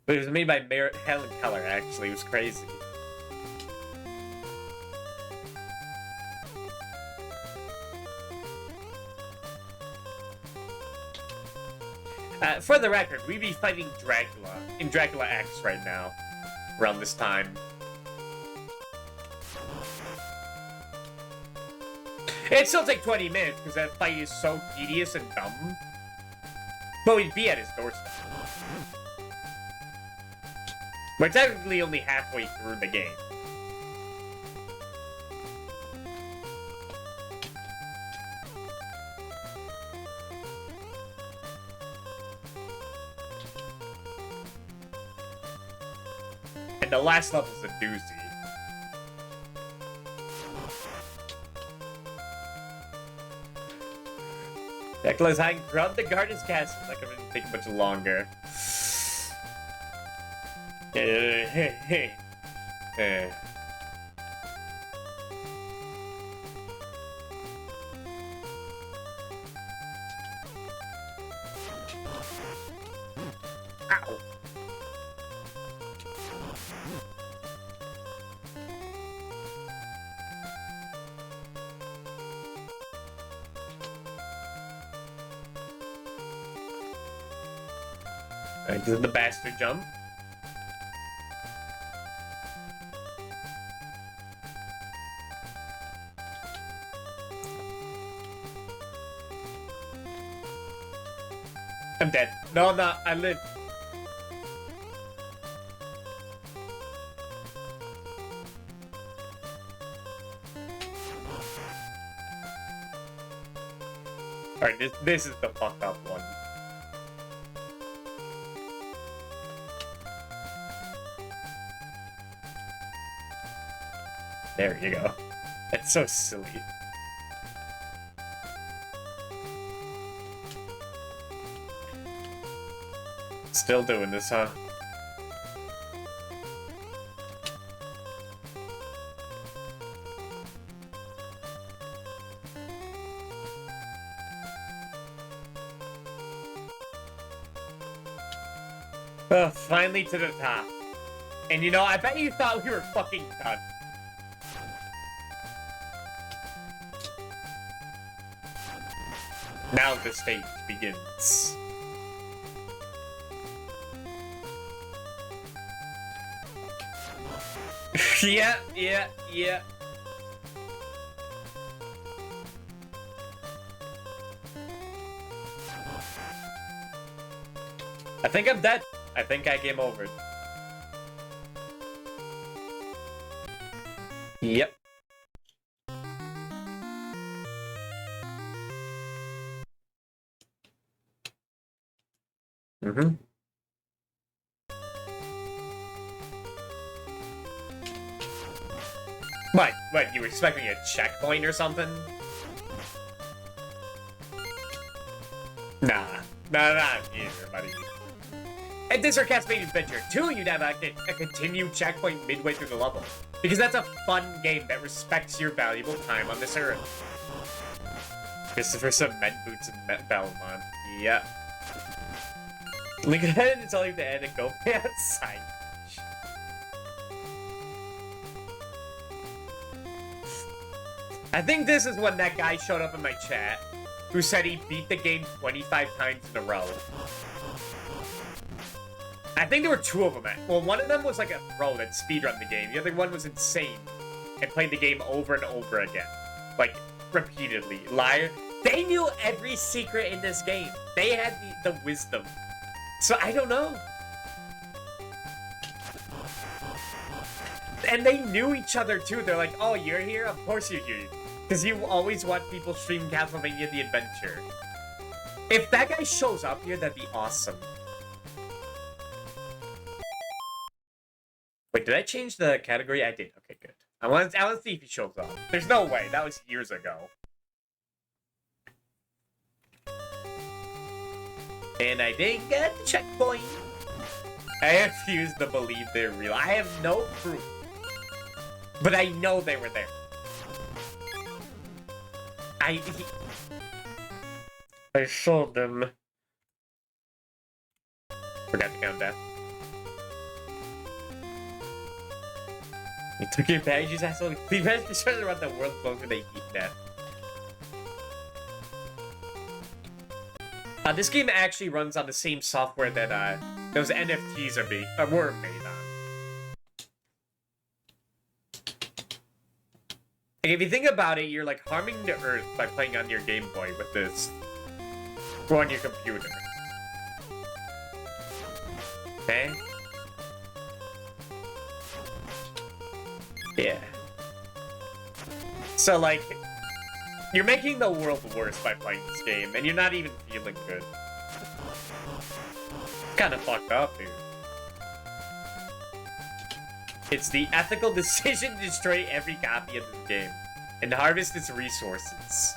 But it was made by Helen Keller, actually. It was crazy. For the record, we'd be fighting Dracula in Dracula X right now. Around this time. It'd still take 20 minutes, because that fight is so tedious and dumb. But we'd be at his doorstep. We're technically only halfway through the game. And the last level's a doozy. Dracula's hiding around the garden's castle. Not gonna take much longer. Ow. Alright, this is the bastard jump. I'm dead. No, I'm not. I live. Alright, this is the fucked up one. There you go. That's so silly. Still doing this, huh? Finally to the top. And you know, I bet you thought we were fucking done. Now the stage begins. Yeah. I think I'm dead. I think I game over. Yep. Mm-hmm. What, you were expecting a checkpoint or something? Nah, not either, buddy. At this or Castlevania Adventure 2, you'd have a continued checkpoint midway through the level. Because that's a fun game that respects your valuable time on this earth. Christopher Cement Boots and Belmont. Yep. Link ahead and tell you to end and go outside. I think this is when that guy showed up in my chat who said he beat the game 25 times in a row. I think there were two of them. Well, one of them was like a pro that speedrun the game. The other one was insane and played the game over and over again. Like, repeatedly. Liar. They knew every secret in this game. They had the wisdom. So, I don't know. And they knew each other, too. They're like, oh, you're here? Of course you're here. Because you always watch people stream Castlevania The Adventure. If that guy shows up here, that'd be awesome. Wait, did I change the category? I did. Okay, good. I want to see if he shows up. There's no way. That was years ago. And I didn't get the checkpoint. I refuse to believe they're real. I have no proof. But I know they were there. I saw them. Forgot to count that. You took your baggages, asshole. The best is trying to run the world closer to heat death. This game actually runs on the same software that those NFTs were made on. Like, if you think about it, you're like harming the Earth by playing on your Game Boy with this, or on your computer. Okay. Yeah. So, like, you're making the world worse by playing this game, and you're not even feeling good. It's kind of fucked up, dude. It's the ethical decision to destroy every copy of this game and harvest its resources.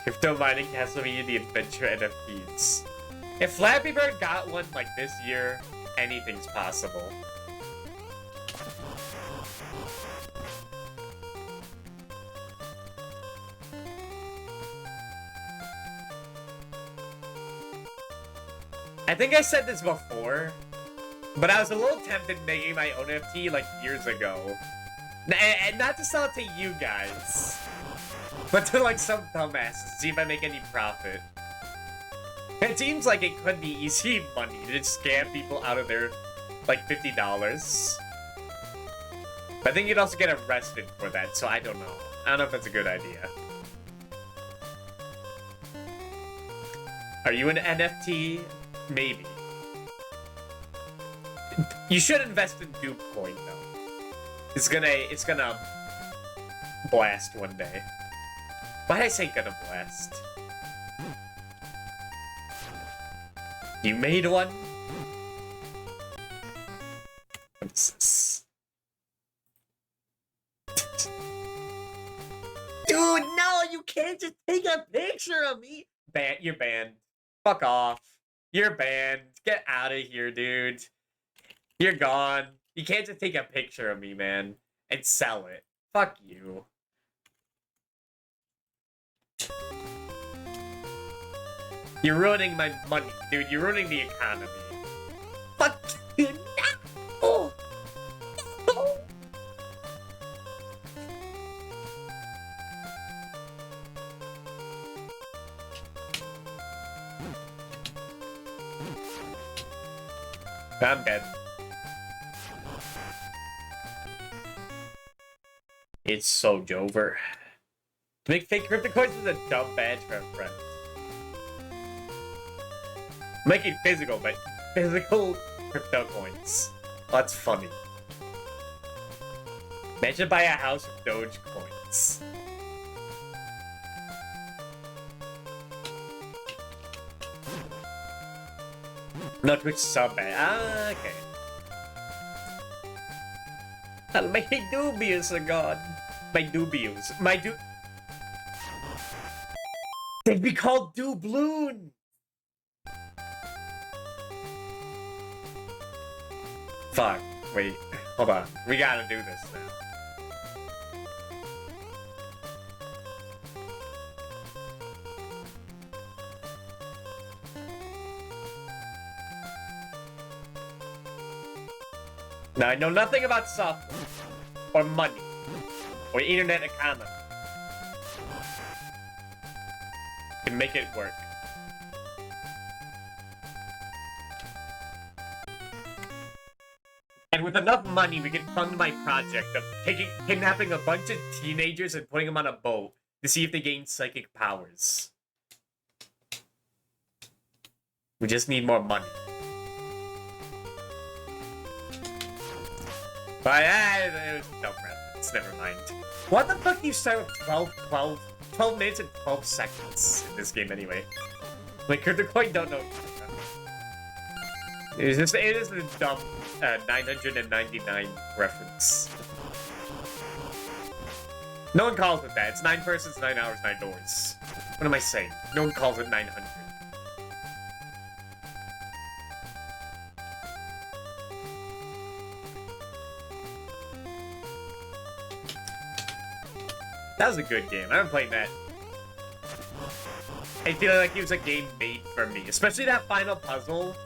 Crypto mining Castlevania The Adventure NFTs. If Flappy Bird got one like this year, anything's possible. I think I said this before, but I was a little tempted making my own NFT like years ago. And not to sell it to you guys, but to like some dumbasses, see if I make any profit. It seems like it could be easy money to just scam people out of their like $50. But I think you'd also get arrested for that, so I don't know. I don't know if that's a good idea. Are you an NFT? Maybe. You should invest in Dupe Coin though. It's gonna blast one day. Why did I say gonna blast? You made one? What is this? Dude, no, you can't just take a picture of me. You're banned. Fuck off. You're banned. Get out of here, dude. You're gone. You can't just take a picture of me, man, and sell it. Fuck you. You're ruining my money, dude. You're ruining the economy. Fuck I'm dead. It's so Jover. To make fake crypto coins is a dumb badge for a friend. Make it physical, but physical crypto coins. That's funny. Imagine buy a house with Doge coins. No Twitch sub ban. Ah, okay. I'll make it dubious, a god. My dubious. My du. They'd be called Dubloon. Fuck. Wait. Hold on. We gotta do this now. Now, I know nothing about software, or money, or internet economy. To make it work. And with enough money, we can fund my project of kidnapping a bunch of teenagers and putting them on a boat to see if they gain psychic powers. We just need more money. But it was a dumb reference, never mind. What the fuck do you start with 12 minutes and 12 seconds in this game anyway? Like, the coin don't know. It is a dumb 999 reference. No one calls it that. It's 9 persons, 9 hours, 9 doors. What am I saying? No one calls it 900. That was a good game. I haven't played that. I feel like it was a game made for me. Especially that final puzzle.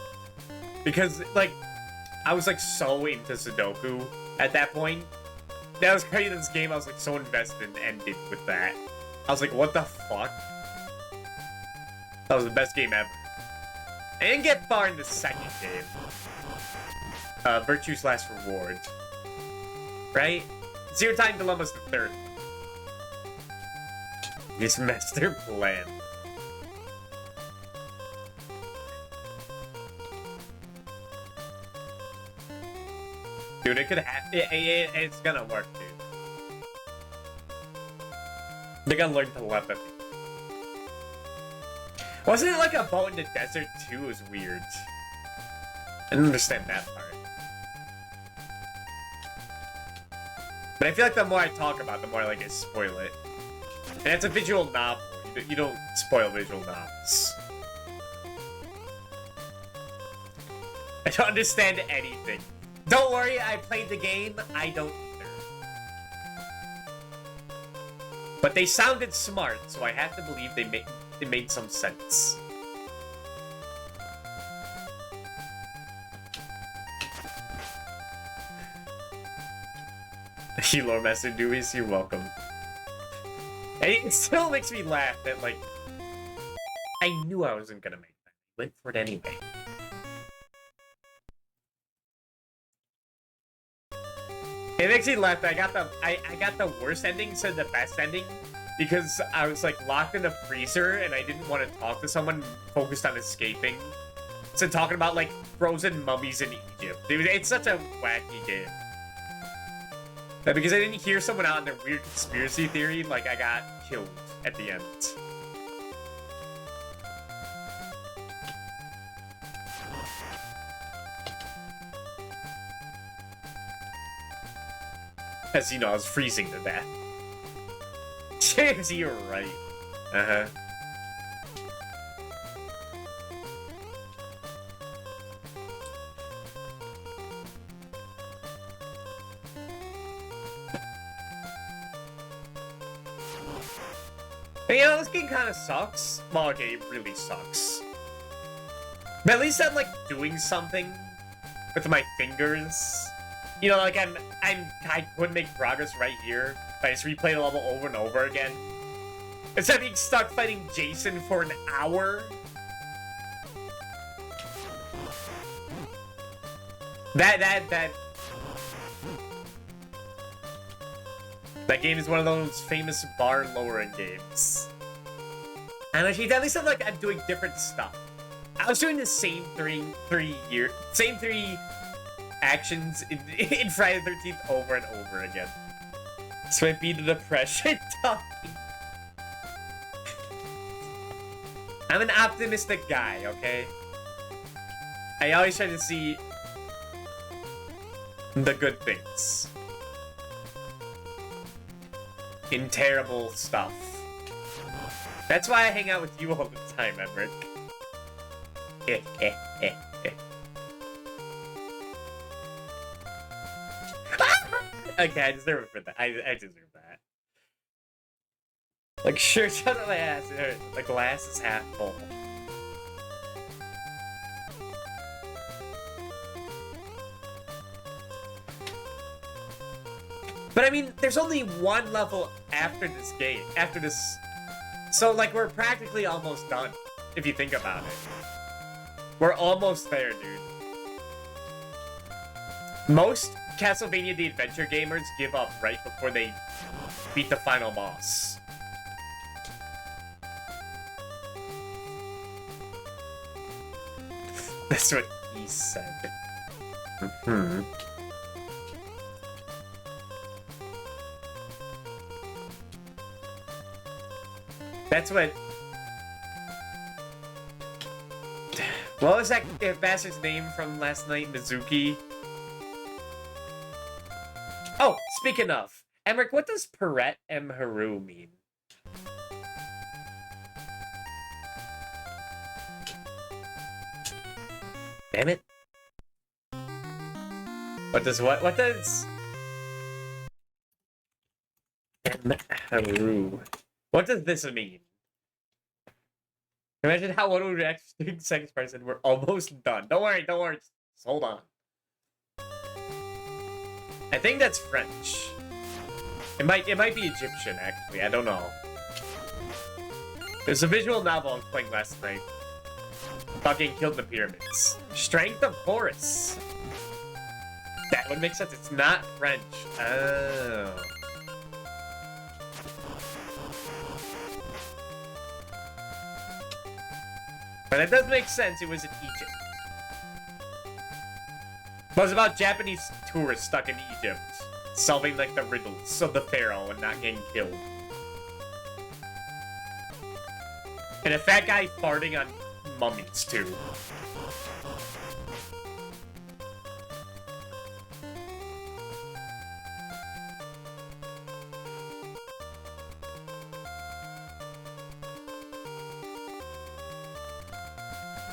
Because, like, I was, like, so into Sudoku at that point. That was crazy in this game. I was, like, so invested and ended with that. I was like, what the fuck? That was the best game ever. I didn't get far in the second game. Virtue's Last Reward. Right? Zero Time Dilemma's the third. His master plan. Dude, it could it's gonna work, dude. They're gonna learn telepathy. Wasn't it like a boat in the desert too? It was weird. I didn't understand that part. But I feel like the more I talk about it, the more like I spoil it. And it's a visual novel. You don't spoil visual novels. I don't understand anything. Don't worry, I played the game. I don't either. But they sounded smart, so I have to believe they made some sense. You Lord Master Dewey's, you're welcome. And it still makes me laugh that, like, I knew I wasn't gonna make that. I went for it anyway. It makes me laugh that I got the worst ending instead of the best ending because I was like locked in a freezer and I didn't want to talk to someone focused on escaping. So talking about like frozen mummies in Egypt. Dude, it's such a wacky game. But because I didn't hear someone out in their weird conspiracy theory, like I got killed at the end. As you know, I was freezing to death. James, you're right. Uh-huh. But, you know, this game kind of sucks. Well, okay, it really sucks. But at least I'm, like, doing something with my fingers. You know, like, I couldn't make progress right here. I just replay the level over and over again. Instead of being stuck fighting Jason for an hour. That game is one of those famous bar lowering games. And actually, at least I'm doing different stuff. I was doing the same three actions in Friday the 13th over and over again. So I beat the depression. I'm an optimistic guy, okay? I always try to see the good things in terrible stuff. That's why I hang out with you all the time, Emmerich. Okay, I deserve it for that. I deserve that. Like, sure, shut up my ass. The glass is half full. But I mean, there's only one level after this game. After this... So, like, we're practically almost done, if you think about it. We're almost there, dude. Most Castlevania the Adventure gamers give up right before they beat the final boss. That's what he said. Mm-hmm. That's what... What was that bastard's name from last night, Mizuki? Oh, speaking of, Emmerich, what does Perret M. Haru mean? Damn it. What does what? What does... M. Haru. What does this mean? Imagine how one would react to 30 seconds per second. We're almost done. Don't worry, don't worry. Just hold on. I think that's French. It might be Egyptian, actually. I don't know. There's a visual novel I was playing last night about getting killed in the pyramids. Strength of Horus. That would make sense. It's not French. Oh. But that does make sense. It was in Egypt. It was about Japanese tourists stuck in Egypt, solving like the riddles of the pharaoh and not getting killed. And a fat guy farting on mummies too.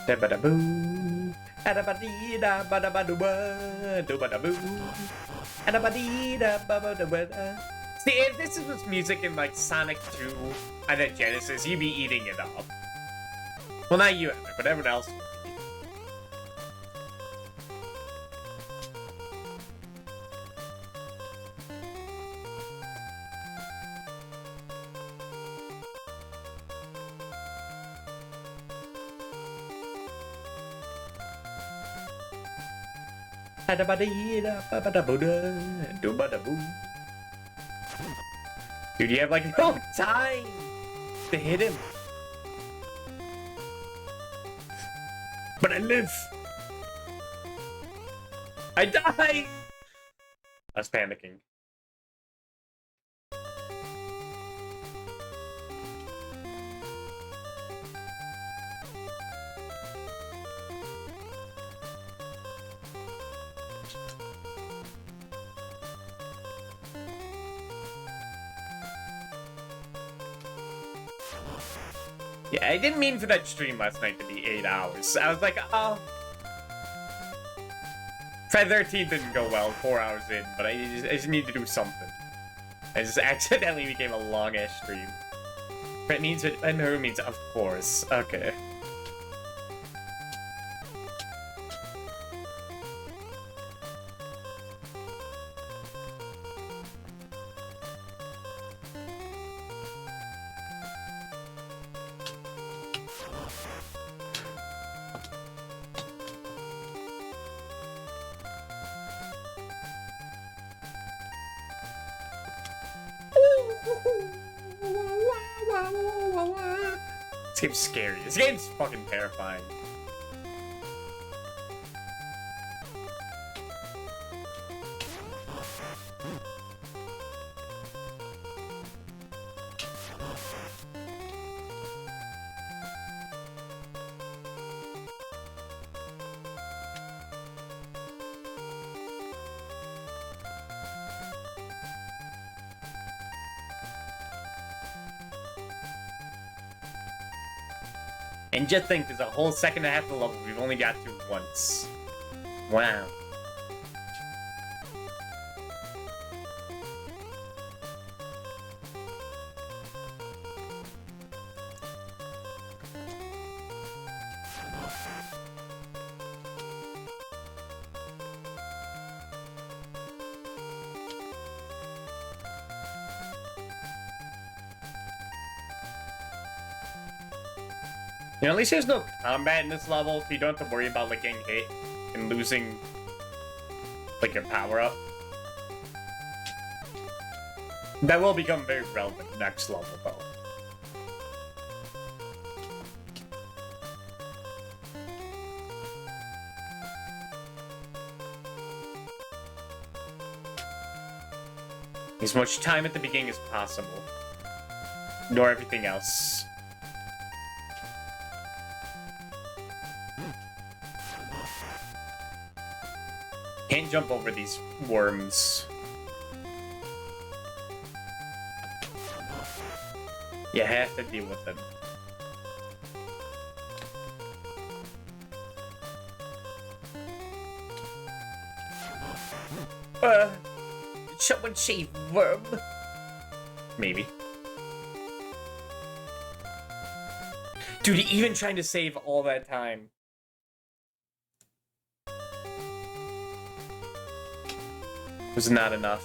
Da-ba-da-boo. See, if this was music in like Sonic 2 and then Genesis, you'd be eating it up. Well, not you, but everyone else. Dude, you have like no time to hit him. But I live. I die. I was panicking. Yeah, I didn't mean for that stream last night to be 8 hours. I was like, oh. Friday 13th didn't go well 4 hours in, but I just need to do something. I just accidentally became a long-ass stream. It means what Haru means, of course. Okay. This game's scary. This game's fucking terrifying. And just think, there's a whole second and a half of the level we've only got to once. Wow. You know, at least there's no combat in this level, so you don't have to worry about, like, getting hit and losing, like, your power-up. That will become very relevant next level, though. As much time at the beginning as possible. Ignore everything else. Can't jump over these worms. You have to deal with them. Someone save worm? Maybe. Dude, even trying to save all that time. Was not enough.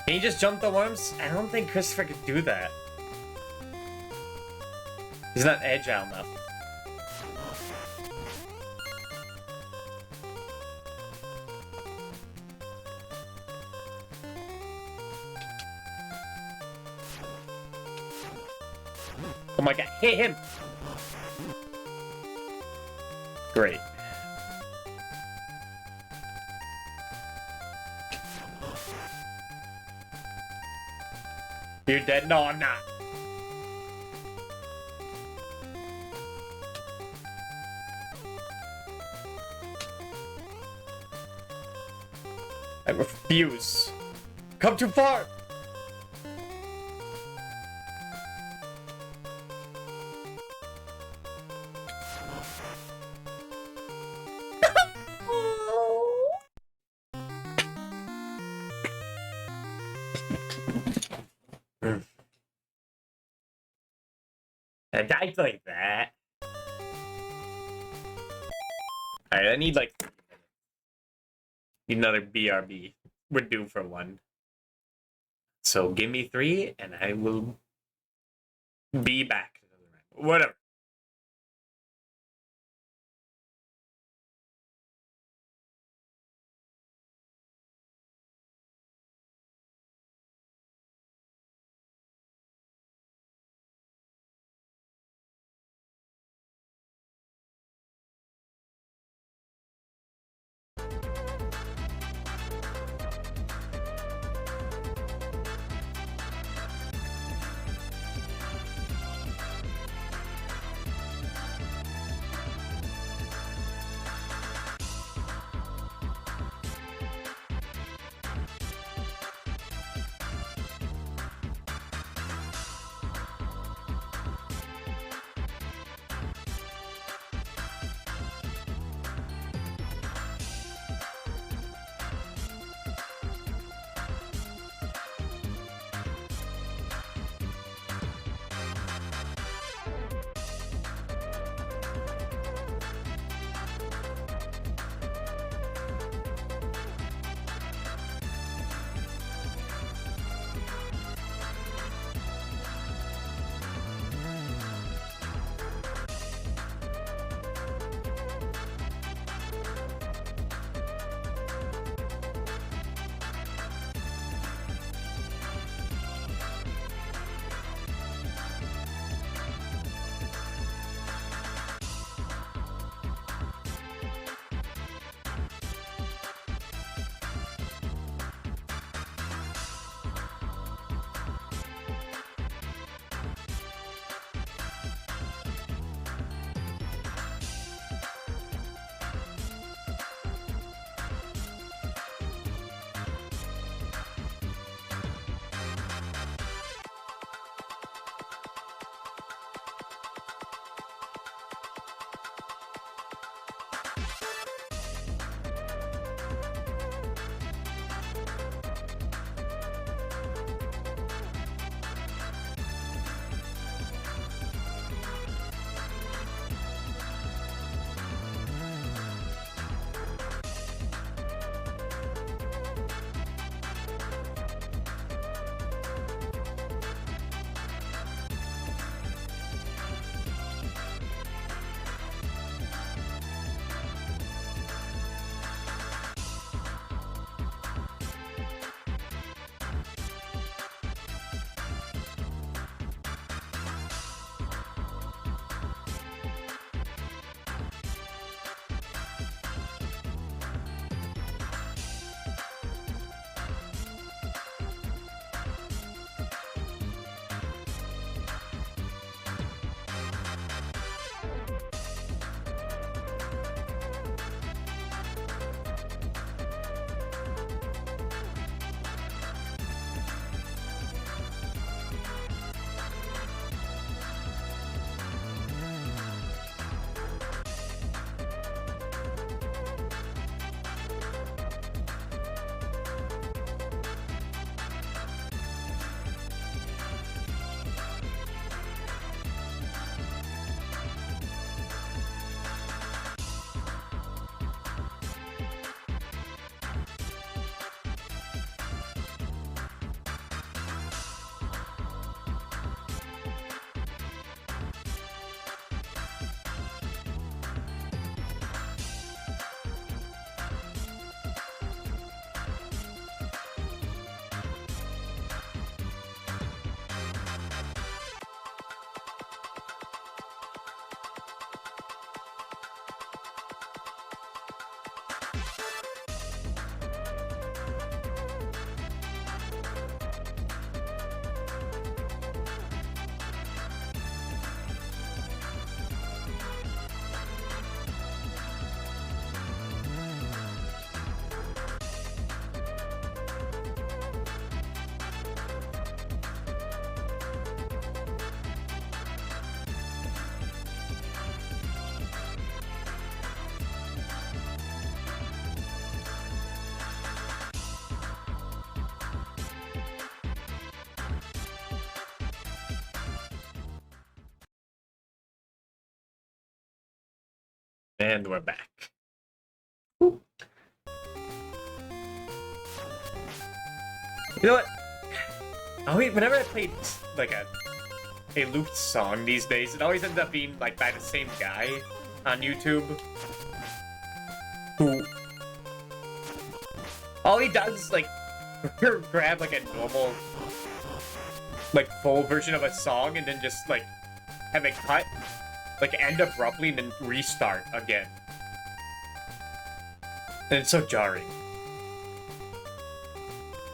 Can you just jump the worms? I don't think Christopher could do that. He's not agile enough. Oh my god, hit him! Great. You're dead? No, I'm not. I refuse. Come too far! I died like that. Alright, I need like... Need another BRB. We're due for one. So give me 3 and I will be back. Whatever. And we're back. You know what? Whenever I played like a looped song these days, it always ends up being like by the same guy on YouTube who all he does is like grab like a normal like full version of a song and then just like have it cut, like end abruptly and then restart again. And it's so jarring.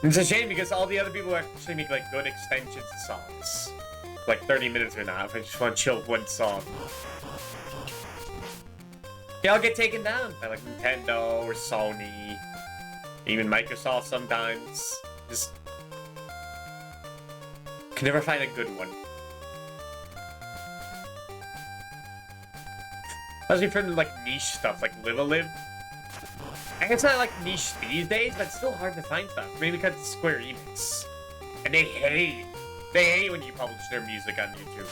It's a shame because all the other people actually make like good extensions of songs. Like 30 minutes or not, if I just want to chill with one song. Yeah, I'll get taken down by like Nintendo or Sony, even Microsoft sometimes. Just can never find a good one. Especially for like niche stuff like Live a Live. I guess not like niche these days, but it's still hard to find stuff. Maybe because it's Square Enix. And they hate when you publish their music on YouTube.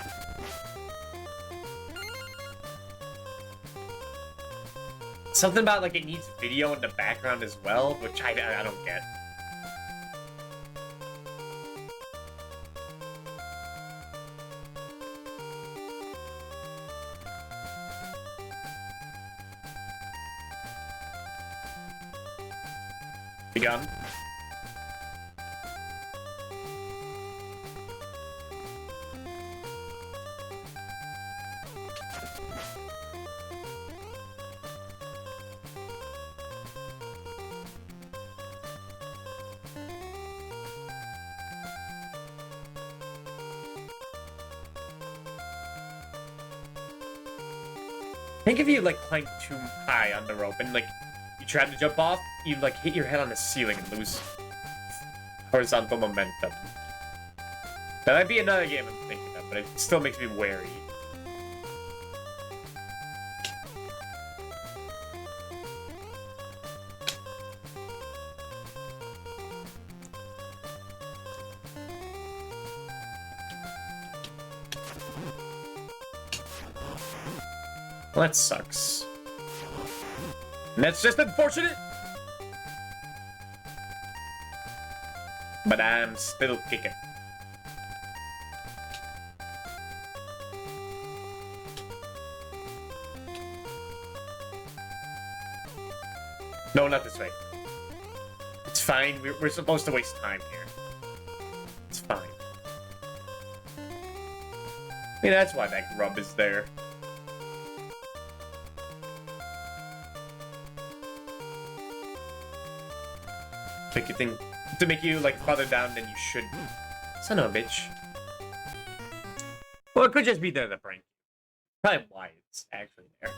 Something about like it needs video in the background as well, which I don't get. Begun. I think if you like climb too high on the rope and like you try to jump off, you like hit your head on the ceiling and lose horizontal momentum. That might be another game I'm thinking of, but it still makes me wary. Well, that sucks. And that's just unfortunate. But I'm still kicking. No, not this way. It's fine. We're supposed to waste time here. It's fine. I mean, that's why that grub is there. Make you think to make you like farther down than you should be. Son of a bitch. Well, it could just be there to prank. Probably why it's actually there.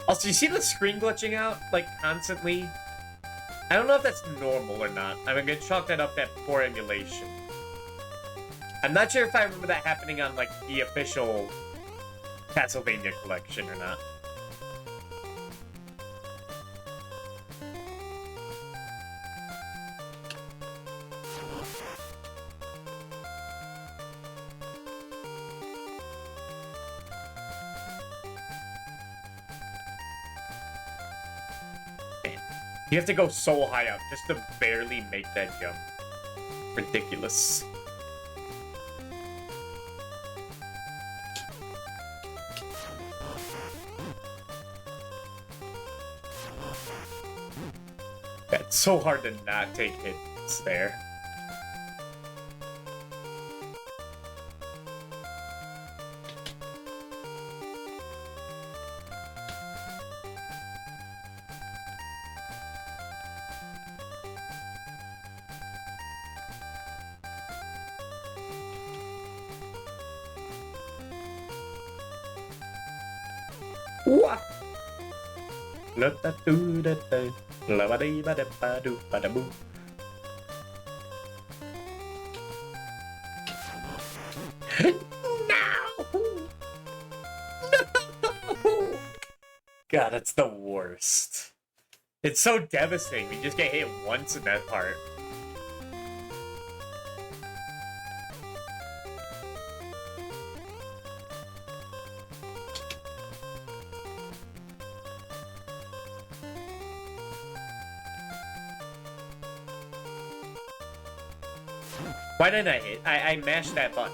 Also, you see the screen glitching out, like, constantly? I don't know if that's normal or not. I'm gonna chalk that up to poor emulation. I'm not sure if I remember that happening on, like, the official Castlevania collection or not. You have to go so high up just to barely make that jump. Ridiculous. That's so hard to not take hits there. What? Let that do that thing. La-ba-dee-ba-da-ba-doo-ba-da-boo. No! No! God, that's the worst. It's so devastating. We just get hit once in that part. Why didn't I hit? I mashed that button.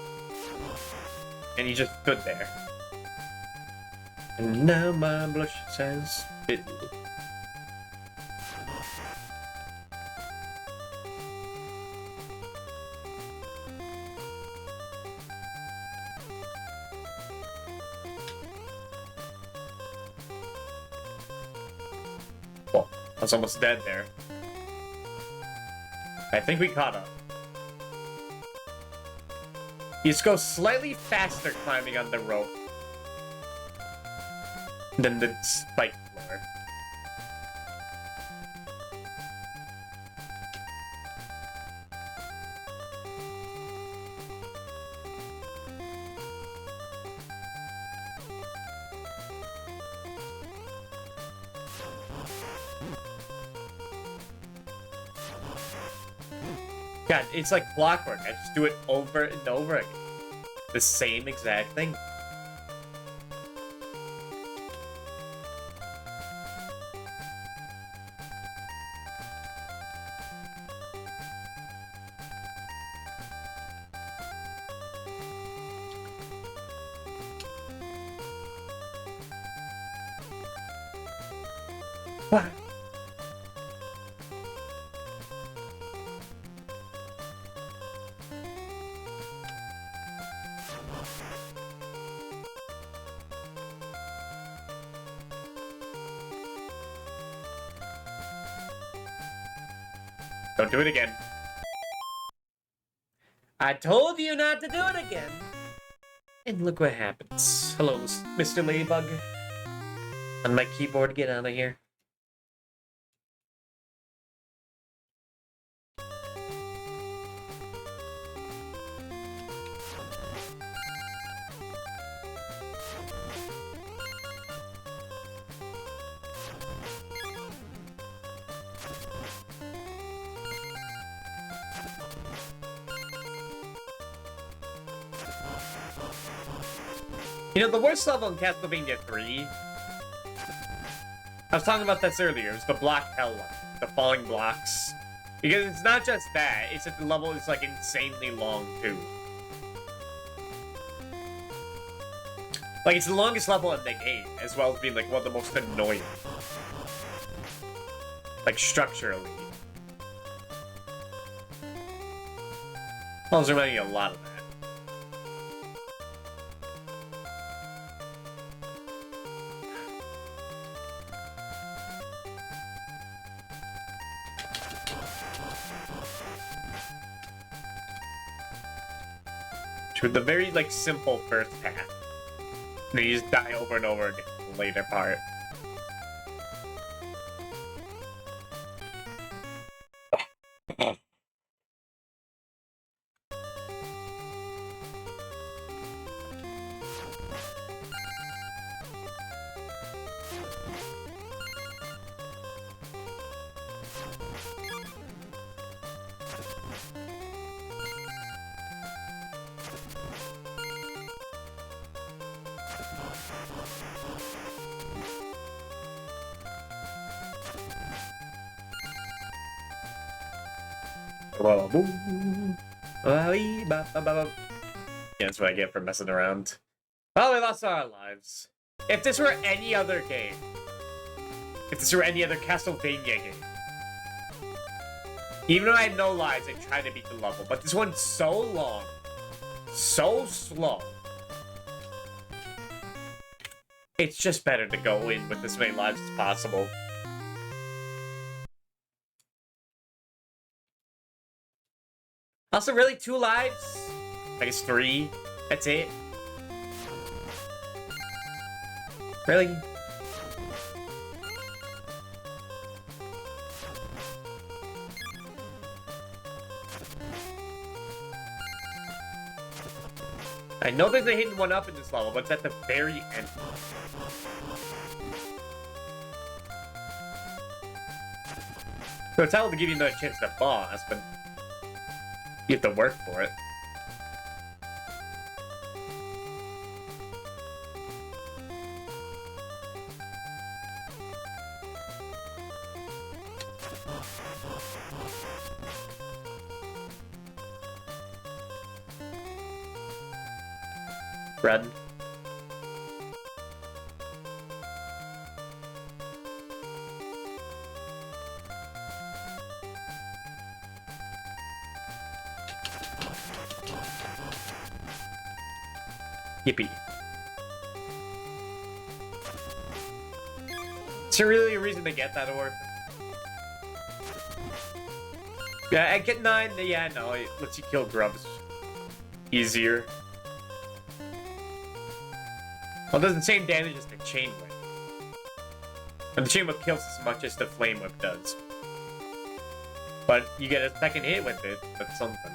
And he just stood there. And now my blush says it. Well, I was almost dead there. I think we caught up. You just go slightly faster climbing on the rope than the spike floor. God, it's like clockwork. I just do it over and over again. The same exact thing. What? Don't do it again. I told you not to do it again. And look what happens. Hello, Mr. Ladybug. On my keyboard, get out of here. You know, the worst level in Castlevania 3... I was talking about this earlier. It was the block hell level. The falling blocks. Because it's not just that. It's that the level is, like, insanely long, too. Like, it's the longest level in the game, as well as being, like, one of the most annoying. Like, structurally. Well, it's reminding me a lot of that. With the very, like, simple first path. And then you just die over and over again in the later part. Yeah, that's what I get for messing around. Well, we lost our lives. If this were any other game, if this were any other Castlevania game, even though I had no lives, I tried to beat the level. But this one's so long, so slow. It's just better to go in with as many lives as possible. Also, really, 2 lives? I guess 3. That's it. Really? I know there's a hidden one up in this level, but it's at the very end. So it's how to give you another chance to boss, but you have to work for it. Red. Yippee. Is there really a reason to get that orb? Yeah, I get 9. Yeah, no, it lets you kill grubs easier. Well, it does the same damage as the chain whip. And the chain whip kills as much as the flame whip does. But you get a second hit with it, that's something.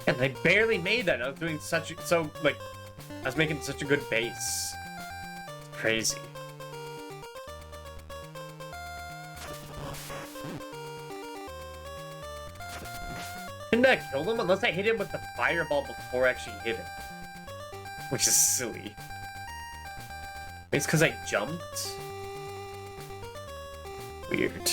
And I barely made that. I was doing I was making such a good base. It's crazy. Didn't that kill him? Unless I hit him with the fireball before I actually hit him. Which is silly. It's because I jumped? Weird.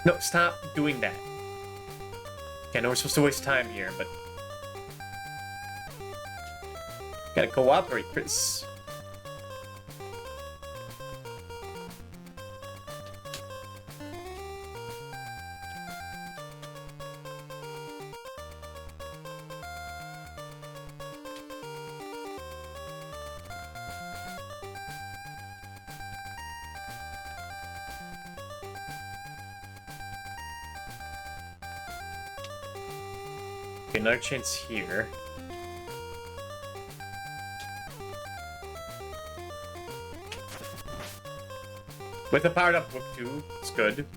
No, stop doing that. Okay, I know we're supposed to waste time here, but... Gotta cooperate, Chris. Okay, another chance here. With a powered up whip too, it's good.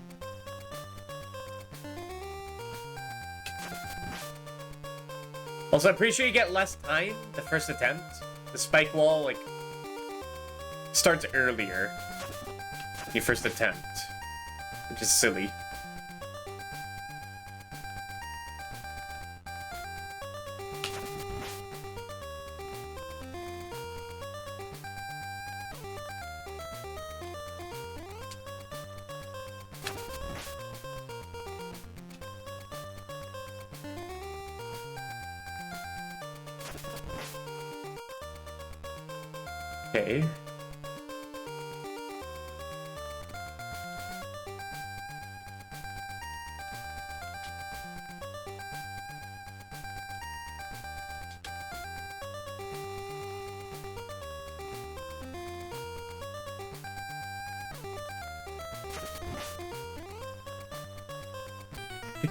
Also, I'm pretty sure you get less time the first attempt. The spike wall, like, starts earlier than your first attempt, which is silly. Okay.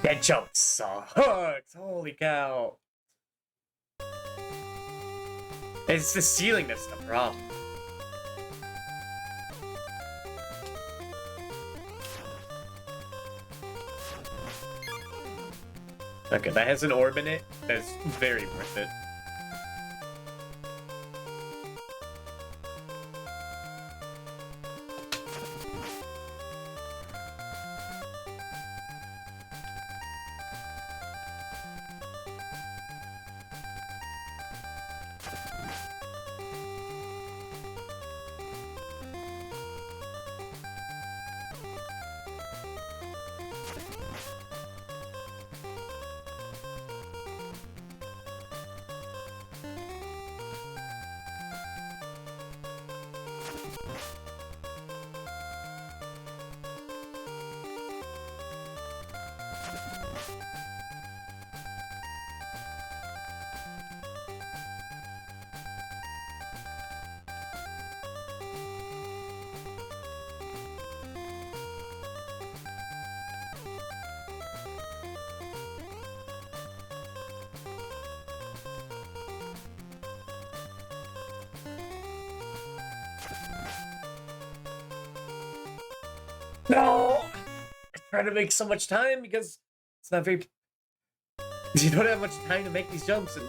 That jump sucks. Holy cow. It's the ceiling that's the problem. Okay, that has an orb in it. That's very worth it. No! I try to make so much time because it's not very... You don't have much time to make these jumps, and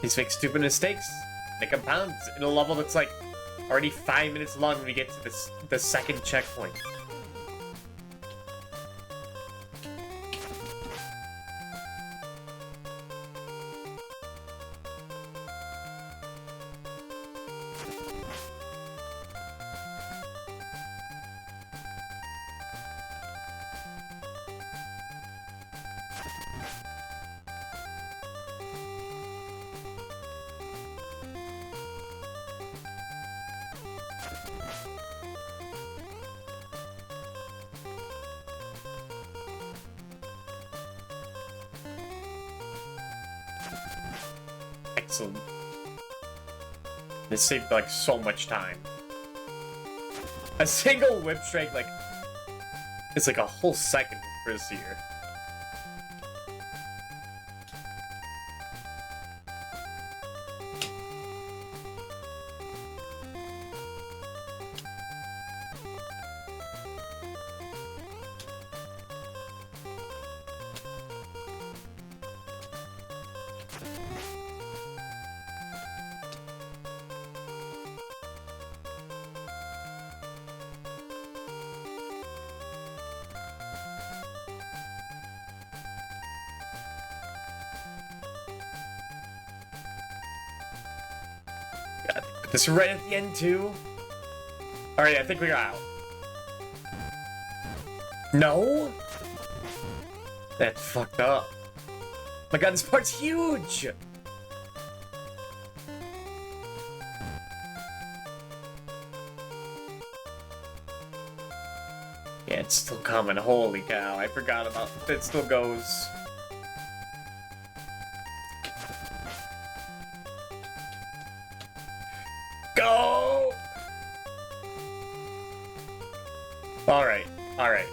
these make stupid mistakes. They compound in a level that's like already 5 minutes long when we get to the second checkpoint. Excellent. This saved like so much time. A single whip strike, like, it's like a whole second for this year. This right at the end, too? Alright, I think we're out. No? That's fucked up. My god, this part's huge! Yeah, it's still coming. Holy cow, I forgot about it. It still goes. Go! Alright, alright.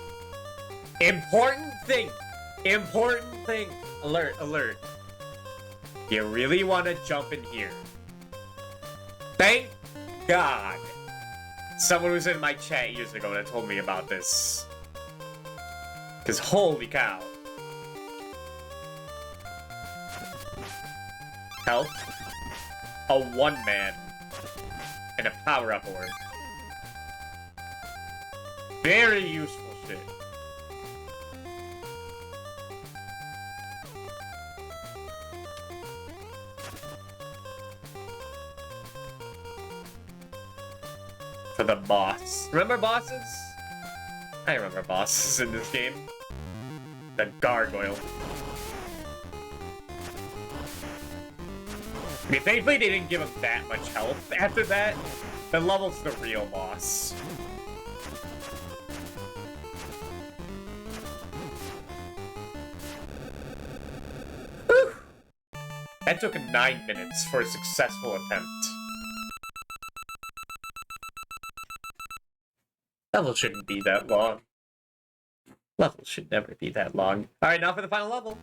Important thing! Important thing! Alert, alert. You really want to jump in here. Thank God. Someone was in my chat years ago that told me about this. Because holy cow. Health. A one-man. And a power-up orb. Very useful shit. For the boss. Remember bosses? I remember bosses in this game. The gargoyle. I mean, thankfully they didn't give him that much health after that. The level's the real boss. Whew. That took 9 minutes for a successful attempt. Level shouldn't be that long. Level should never be that long. Alright, now for the final level.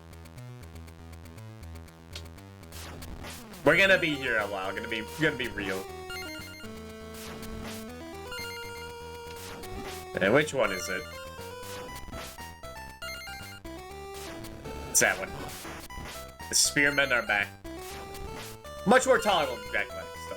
We're gonna be here a while, gonna be real. And which one is it? It's that one. The spearmen are back. Much more tolerable than Jack Legs, though.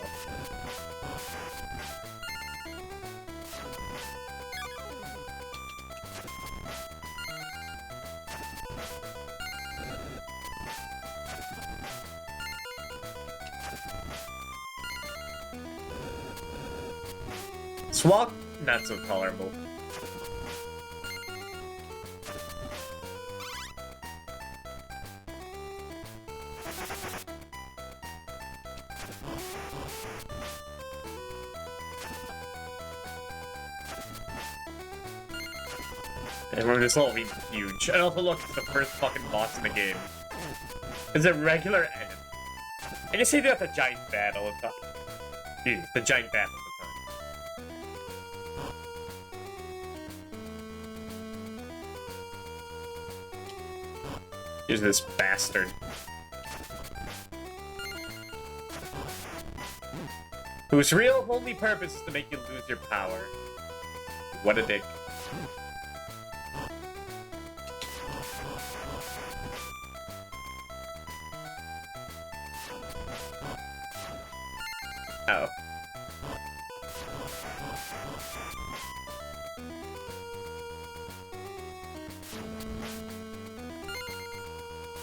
Swap, not so tolerable. And remember, this level will be huge. And also look, it's the first fucking boss in the game. It's a regular end. And you see that the giant bat all the time. Dude, the giant bat all the time. Here's this bastard. Whose real only purpose is to make you lose your power. What a dick. Oh.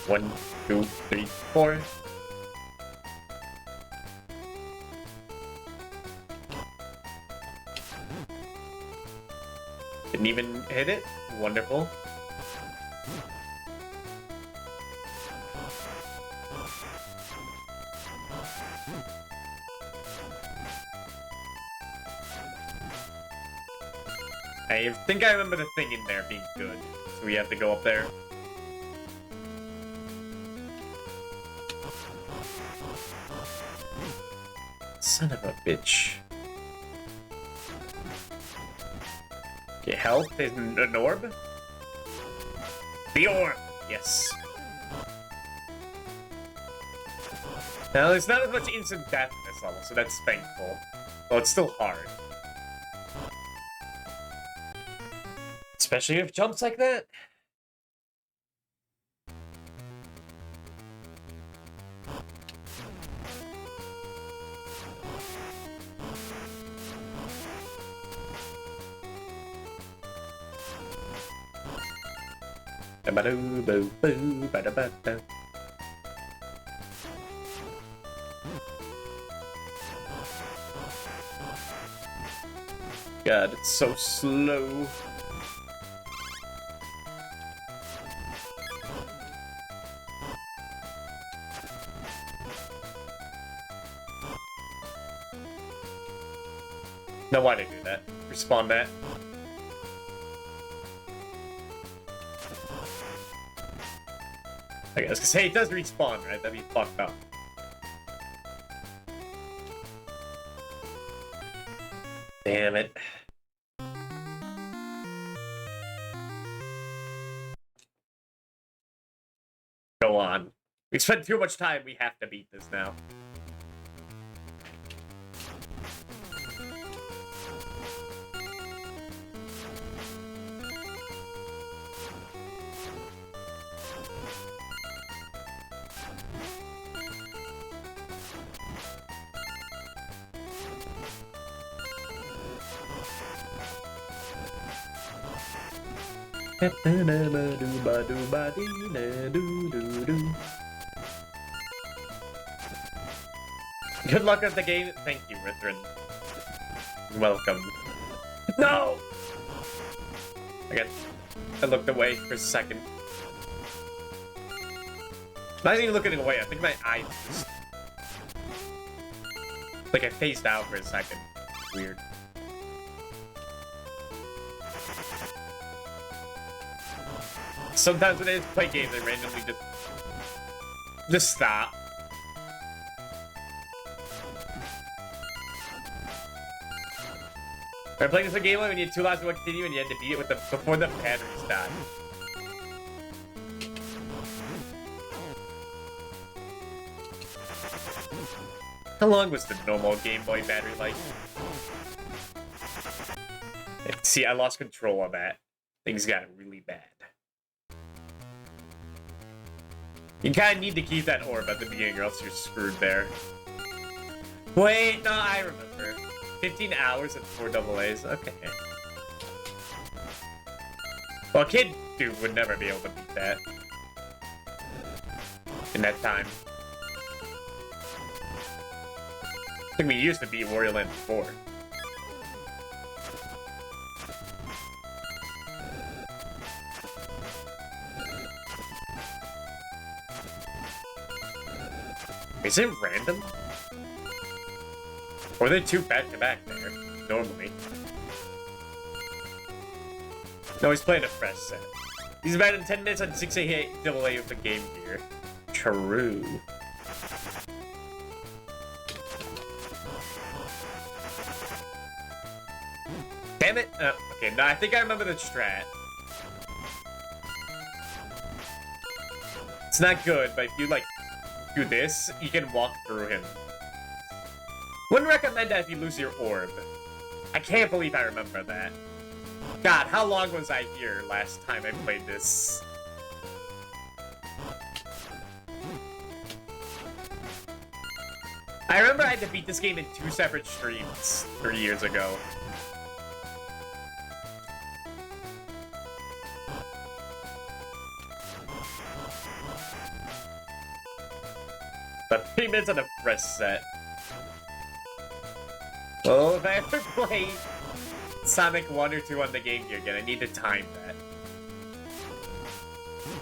One, two, three, four. Didn't even hit it. Wonderful. I think I remember the thing in there being good. So we have to go up there. Son of a bitch. Okay, health is an orb? The orb! Yes. Now, there's not as much instant death in this level, so that's thankful. Well, it's still hard. Especially with jumps like that. God, it's so slow. No, why did I do that? Respawn that. I guess, because hey, it does respawn, right? That'd be fucked up. Damn it. Go on. We spent too much time, we have to beat this now. Good luck with the game. Thank you, Rithrin. Welcome. No! I looked away for a second. Not even looking away, I think my eyes just... Like I phased out for a second. Weird. Sometimes when I just play games, I randomly just stop. I'm playing this game when you had 2 lives to continue and you had to beat it with before the batteries died. How long was the normal Game Boy battery life? See, I lost control of that. Things got really bad. You kind of need to keep that orb at the beginning or else you're screwed there. Wait, no, I remember. 15 hours and 4 AAs, okay. Well, Kid Dude would never be able to beat that. In that time. I think we used to beat Wario Land before. Is it random? Or are they 2 back-to-back there, normally? No, he's playing a fresh set. He's about in 10 minutes on 688 AA with the Game Gear. True. Damn it! Okay, no, I think I remember the strat. It's not good, but if you, like, do this, you can walk through him. Wouldn't recommend that if you lose your orb. I can't believe I remember that. God, how long was I here last time I played this? I remember I had to beat this game in 2 separate streams 3 years ago. But 3 minutes on the press set. Well, if I ever play Sonic 1 or 2 on the Game Gear again, I need to time that.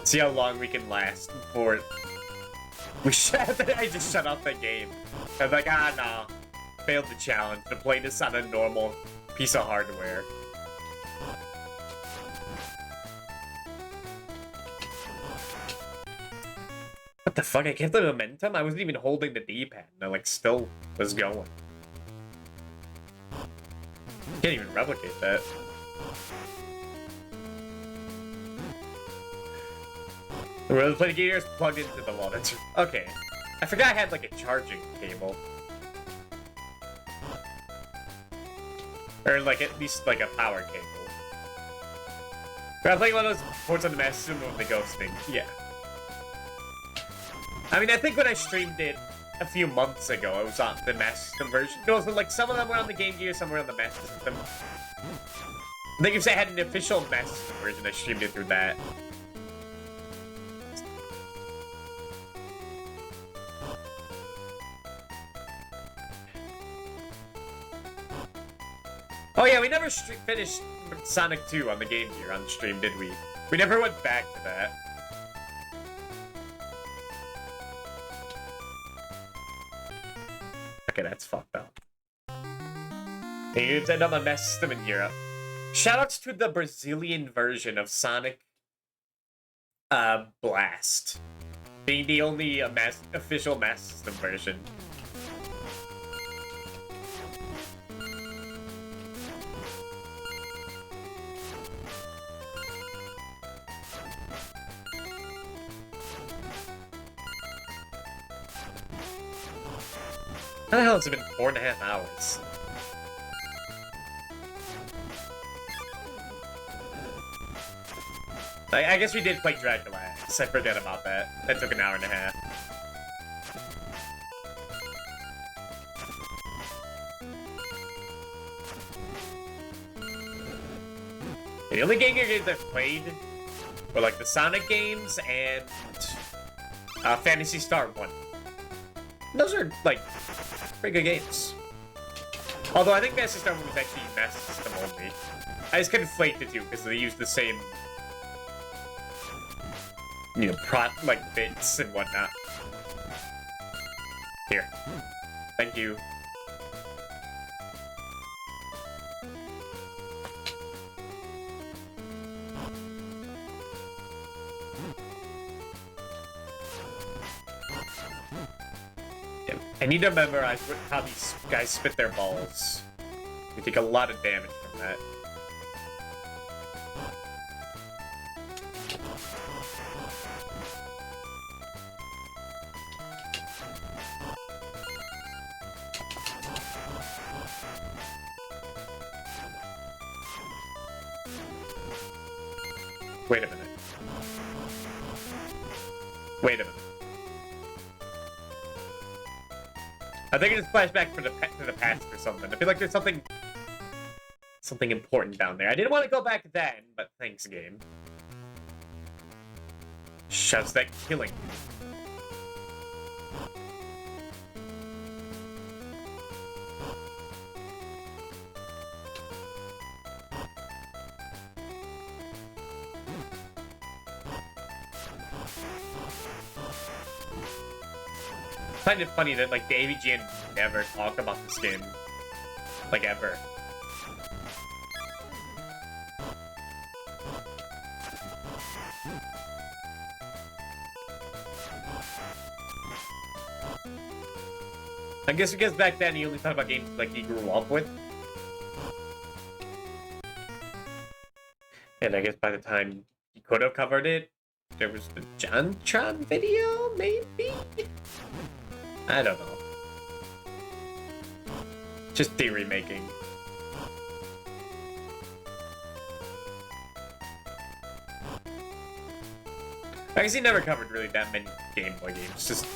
See how long we can last before we I just shut off the game. I was like, nah. Failed the challenge to play this on a normal piece of hardware. What the fuck? I kept the momentum? I wasn't even holding the D-pad, and I like still was going. Can't even replicate that. The play gear is plugged into the wall. That's okay. I forgot I had like a charging cable. Or like at least like a power cable. But I'm playing one of those ports on the Master System with the ghosting. Yeah. I mean, I think when I streamed it a few months ago, it was on the Master System version. No, so like some of them were on the Game Gear, some were on the Master System. I think if I had an official Master System version, I streamed it through that. Oh yeah, we never finished Sonic 2 on the Game Gear on stream, did we? We never went back to that. Okay, that's fucked up. It's end up a mess system in Europe. Shoutouts to the Brazilian version of Sonic Blast. Being the only official Master System version. How the hell has it been 4.5 hours? I guess we did play Dracula X. I forget about that. That took 1.5 hours. The only Game Gear games I've played were like the Sonic games and Phantasy Star 1. Those are like pretty good games. Although I think Master System was actually Master System only. I just conflate the two because they use the same, you know, like bits and whatnot. Here. Thank you. I need to memorize how these guys spit their balls. We take a lot of damage from that. Wait a minute. Wait a minute. I think it just flashed back to the past or something. I feel like there's something important down there. I didn't want to go back then, but thanks, game. Shoves that killing. I find it funny that, like, the AVGN never talk about this game. Like, ever. I guess because back then he only talked about games, like, he grew up with. And I guess by the time he could have covered it, there was the JonTron video, maybe? I don't know. Just theory making. I guess he never covered really that many Game Boy games. Just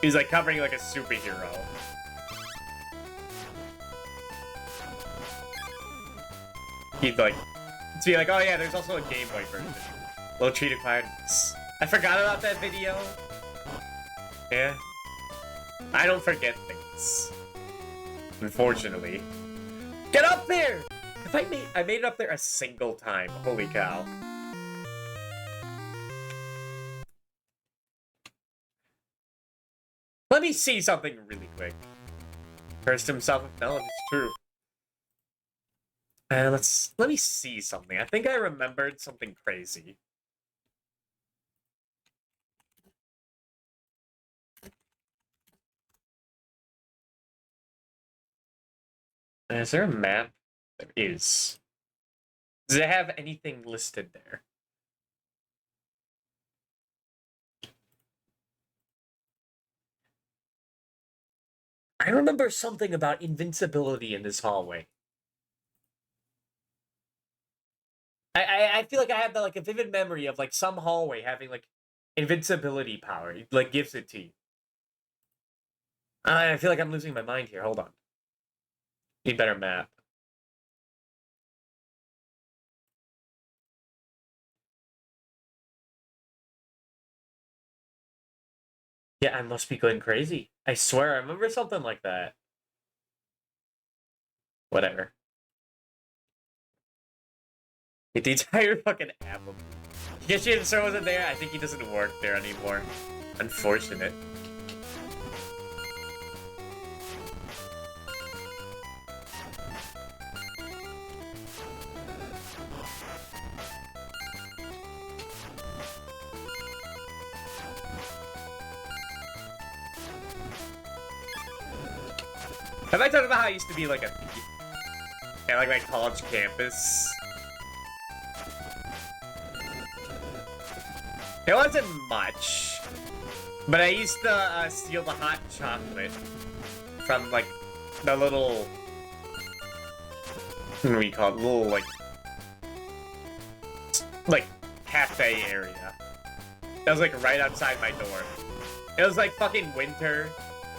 he's like covering like a superhero. He'd like be like, oh yeah, there's also a Game Boy version. Little treat acquired. I forgot about that video. Yeah. I don't forget things. Unfortunately. Get up there! If I made it up there a single time. Holy cow. Let me see something really quick. Cursed himself with knowledge, it's true. Let me see something. I think I remembered something crazy. Is there a map? There is. Does it have anything listed there? I remember something about invincibility in this hallway. I feel like I have like a vivid memory of like some hallway having like invincibility power. It, like gives it to you. I feel like I'm losing my mind here. Hold on. Need better map. Yeah, I must be going crazy. I swear, I remember something like that. Whatever. Get the entire fucking album. Guess your sir wasn't there. I think he doesn't work there anymore. Unfortunate. Have I talked about how I used to be like a thief? At like my college campus? It wasn't much, but I used to steal the hot chocolate from like the little, what do we call it, little like cafe area. That was like right outside my door. It was like fucking winter.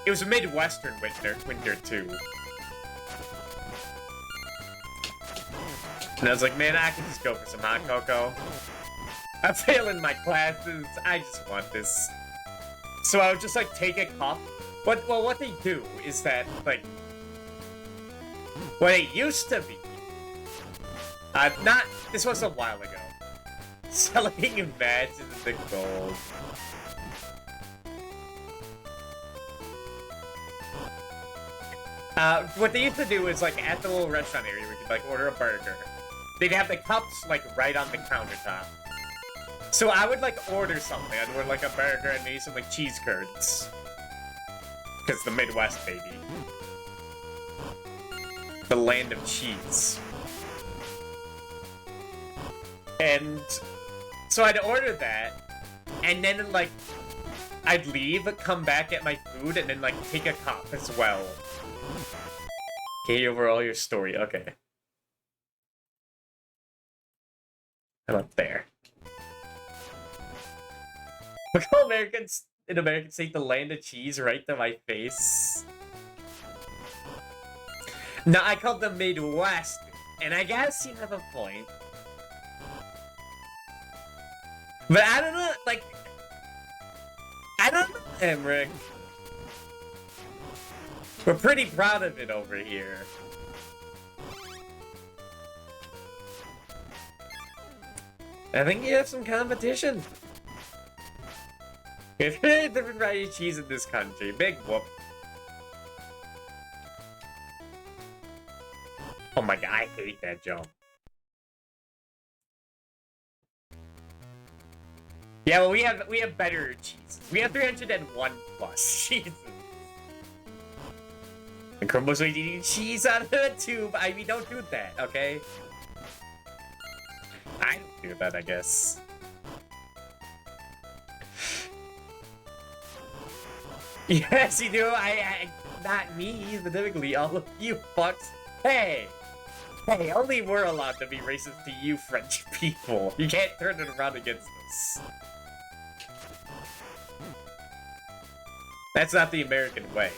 It was Midwestern winter too. And I was like, man, I can just go for some hot cocoa. I'm failing my classes. I just want this. So I would just like take a cup. What they do is that like what it used to be. This was a while ago. Selling Imagine the Gold. What they used to do is like at the little restaurant area where you could like order a burger. They'd have the cups like right on the countertop. So I would like order something. I'd order like a burger and maybe some like cheese curds. Because the Midwest, baby. The land of cheese. And so I'd order that, and then like I'd leave, come back, get my food, and then like take a cup as well. Okay, overall your story. Okay. How about there? Look how Americans in America say the land of cheese right to my face. No, I called the Midwest, and I guess you have a point. But I don't know, like, I don't know, Emmerich. We're pretty proud of it over here. I think you have some competition. If you're different variety of cheese in this country, big whoop. Oh my god, I hate that jump. Yeah, well, we have better cheese. We have 301 plus. Jesus. And Crumble's eating cheese out of a tube. I mean, don't do that, okay? I don't do that, I guess. Yes, you do. I not me specifically. All of you fucks. Hey, Hey, only we're allowed to be racist to you French people. You can't turn it around against us. That's not the American way.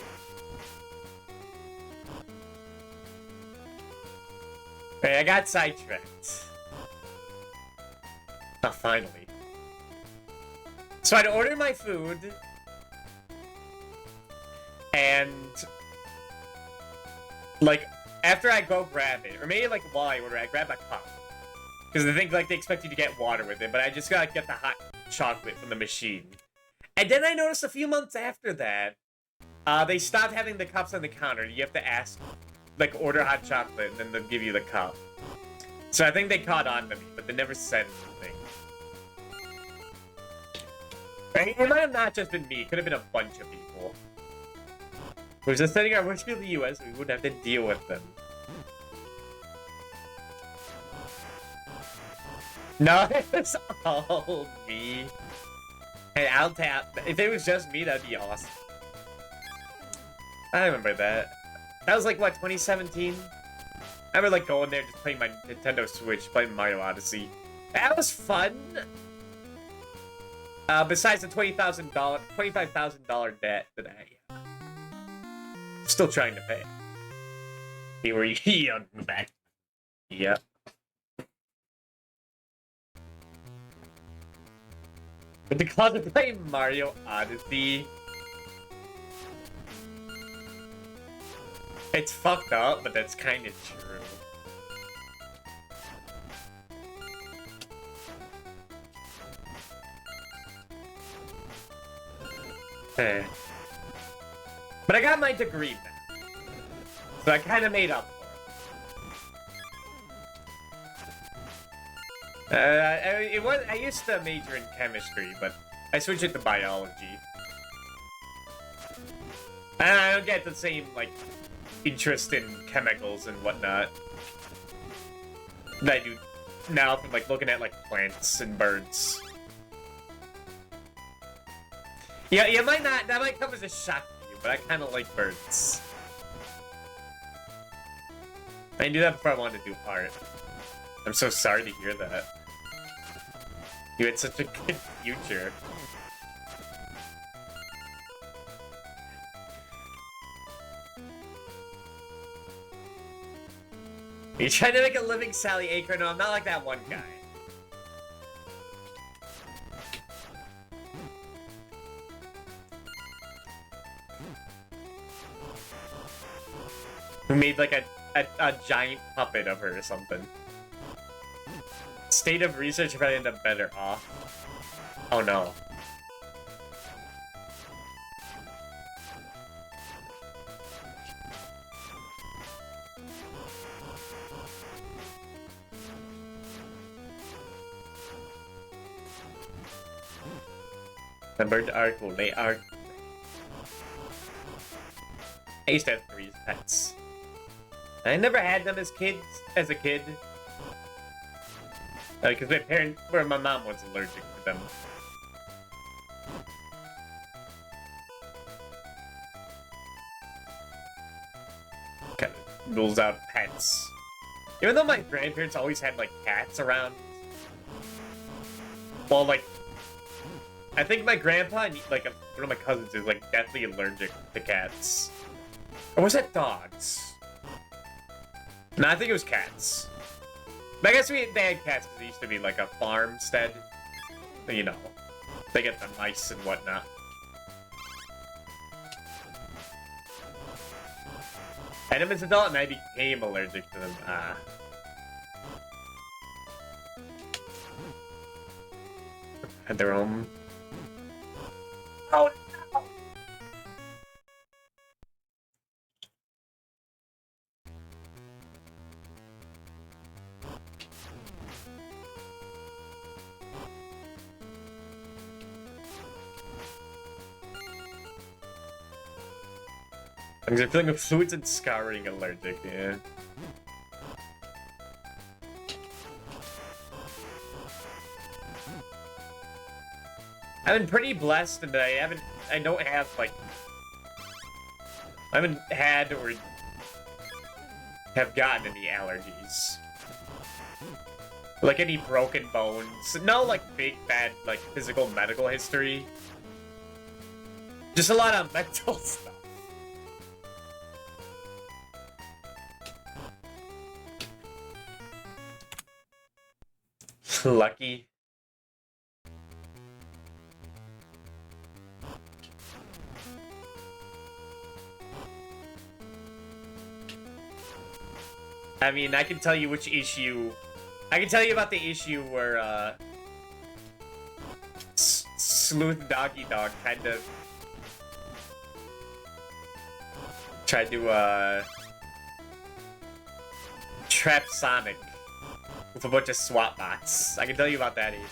Hey, I got sidetracked. Oh, finally. So I'd order my food, and like after I go grab it, or maybe like while I order, I grab a cup because they think like they expect you to get water with it, but I just gotta get the hot chocolate from the machine. And then I noticed a few months after that, they stopped having the cups on the counter. You have to ask, like, order hot chocolate, and then they'll give you the cup. So I think they caught on to me, but they never said anything. It might have not just been me. It could have been a bunch of people. If we were just sending our work to the US, we wouldn't have to deal with them. No, it was all me. Hey, I'll tap. If it was just me, that'd be awesome. I remember that. That was like, what, 2017? I remember like going there, just playing my Nintendo Switch, playing Mario Odyssey. That was fun. Besides the $25,000 debt that I still trying to pay. You were on the back. Yep. But the cause of playing Mario Odyssey, it's fucked up, but that's kind of true. But I got my degree now, so I kind of made up for it. I used to major in chemistry, but I switched it to biology. And I don't get the same, like, interest in chemicals and whatnot that I do now from, like, looking at, like, plants and birds. Yeah, you might not, that might come as a shock to you, but I kind of like birds. I knew that before I wanted to do art. I'm so sorry to hear that. You had such a good future. Are you trying to make a living, Sally Aker? No, I'm not like that one guy. Who made like a giant puppet of her or something. State of research, if I end up better off. Oh no. The birds are cool, they are. I used to have 3 pets. I never had them as a kid. Because my mom was allergic to them. Kind of rules out pets. Even though my grandparents always had, like, cats around. Well, like, I think my grandpa and, like, one of my cousins is, like, deathly allergic to cats. Or was that dogs? No, I think it was cats. But I guess they had cats because it used to be like a farmstead. You know, they get the mice and whatnot. I had them as an adult and I became allergic to them. Had their own. Oh no! I'm feeling of fluids and scouring allergic, yeah. I've been pretty blessed in that I don't have, like, I haven't had or have gotten any allergies. Like any broken bones. No, like, big, bad, like, physical medical history. Just a lot of mental stuff. Lucky. I mean, I can tell you which issue... I can tell you about the issue where, Sleuth Doggy Dog kind of... tried to, trap Sonic with a bunch of SWAT bots. I can tell you about that issue.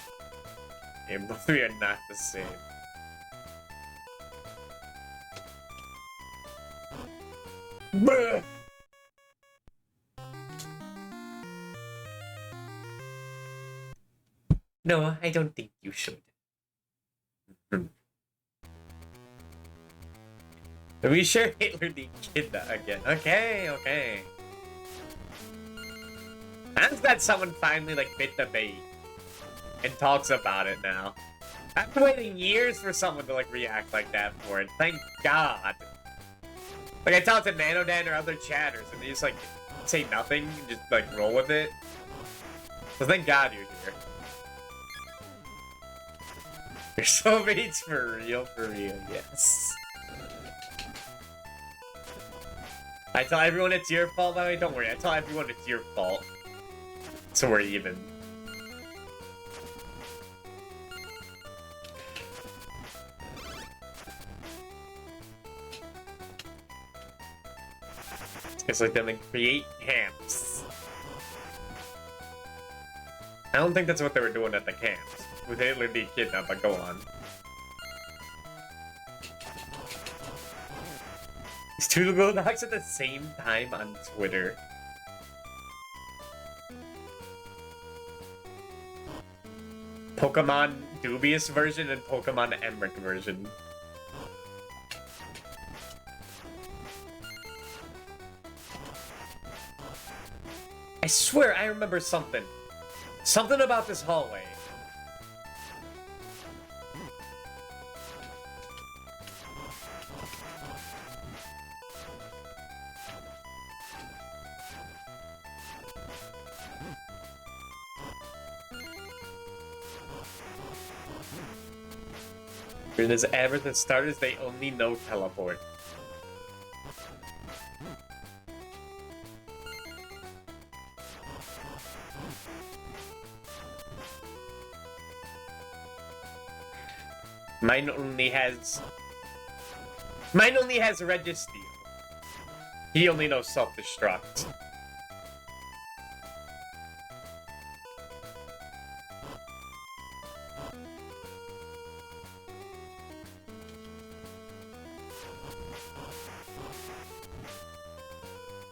And we are not the same. Bruh. No, I don't think you should. Are we sure Hitler the kid again? Okay, okay. I'm glad someone finally, like, bit the bait and talks about it now. I've been waiting years for someone to, like, react like that for it. Thank God. Like, I talked to Nanodan or other chatters, and they just, like, say nothing and just, like, roll with it. So thank God you're here. Your soulmates for real, yes. I tell everyone it's your fault, by the way. Don't worry, I tell everyone it's your fault. So we're even. It's like them and create camps. I don't think that's what they were doing at the camps. With Hitler being kidnapped, but go on. These two little dogs at the same time on Twitter. Pokemon Dubious version and Pokemon Emmerich version. I swear I remember something. Something about this hallway. As ever the starters, they only know teleport. Mine only has Registeel. He only knows self-destruct.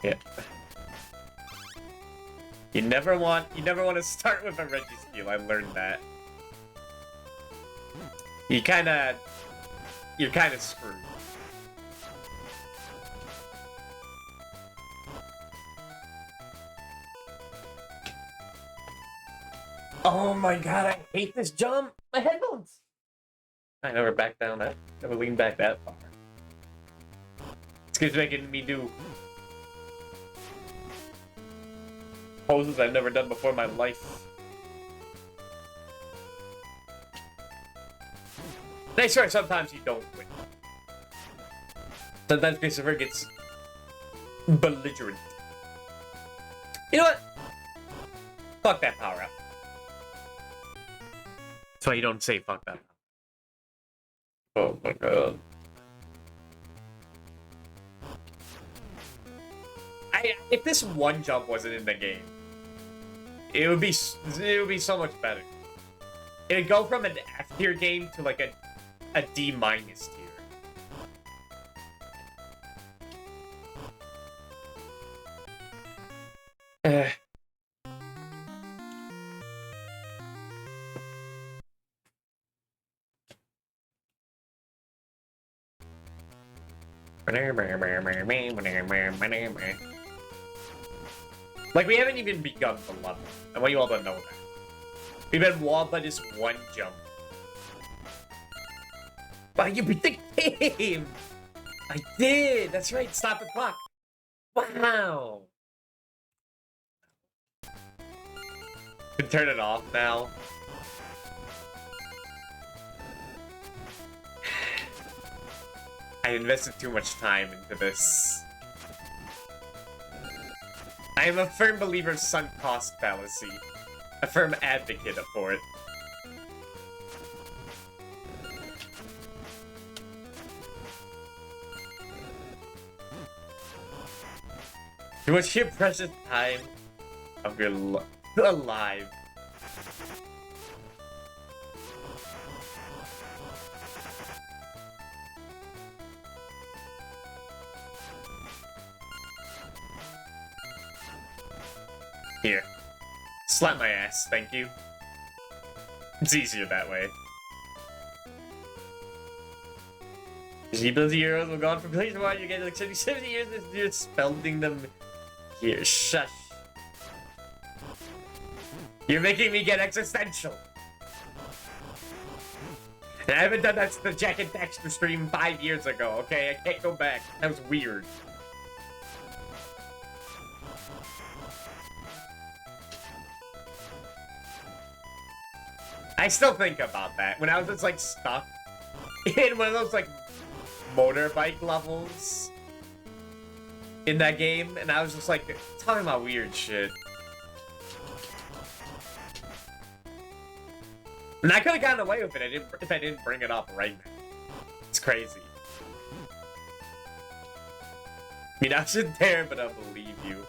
Yeah. You never want to start with a Registeel. I learned that. You're kind of screwed. Oh my god, I hate this jump. My headphones. I never back down. I never lean back that far. This kid's making me do poses I've never done before in my life. And I swear sometimes you don't win. Sometimes Christopher gets belligerent. You know what? Fuck that power up. That's why you don't say fuck that. Oh my god. If this one jump wasn't in the game, it would be so much better. It'd go from an F tier game to like a D minus tier. Like, we haven't even begun the level. I want you all to know that. We've been walled by this one jump. Wow, you beat the game! I did! That's right, stop the clock. Wow! Can turn it off now. I invested too much time into this. I am a firm believer of sunk cost fallacy. A firm advocate for it. Too much your precious time of your alive. Here. Slap my ass, thank you. It's easier that way. Billions of euros were gone from places where you get like 70 years you're spending them here. Shush. You're making me get existential. And I haven't done that since the Jack and Daxter stream 5 years ago, okay? I can't go back. That was weird. I still think about that. When I was just like stuck in one of those like motorbike levels in that game, and I was just like talking about weird shit. And I could have gotten away with it if I didn't bring it up right now. It's crazy. I mean, I wasn't there, but I believe you.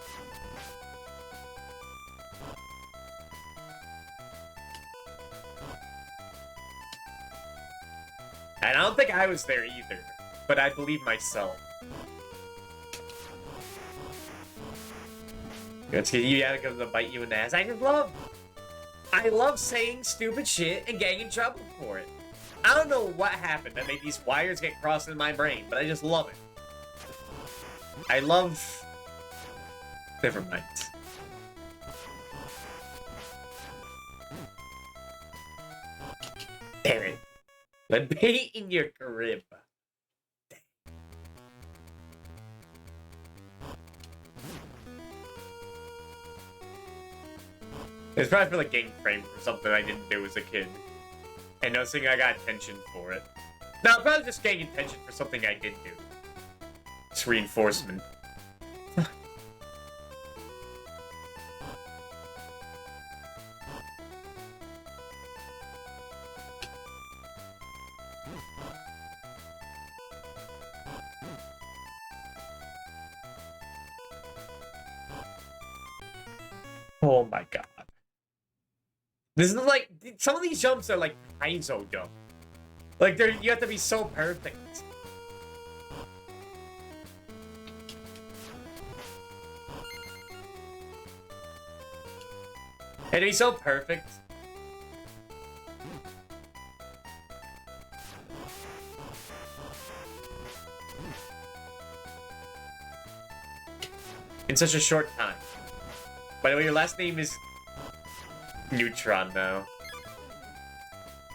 And I don't think I was there either, but I believe myself. Let's get you out of to bite you in the ass. I love saying stupid shit and getting in trouble for it. I don't know what happened that made these wires get crossed in my brain, but I just love it. I love... Never mind. Damn it. The bait in your crib. It's probably for like getting framed for something I didn't do as a kid. And noticing I got attention for it. No, probably just getting attention for something I did do. It's reinforcement. Oh my god. This is like, some of these jumps are like Kaizo jump. Like, you have to be so perfect. And he's so perfect. In such a short time. By the way, your last name is Neutron now.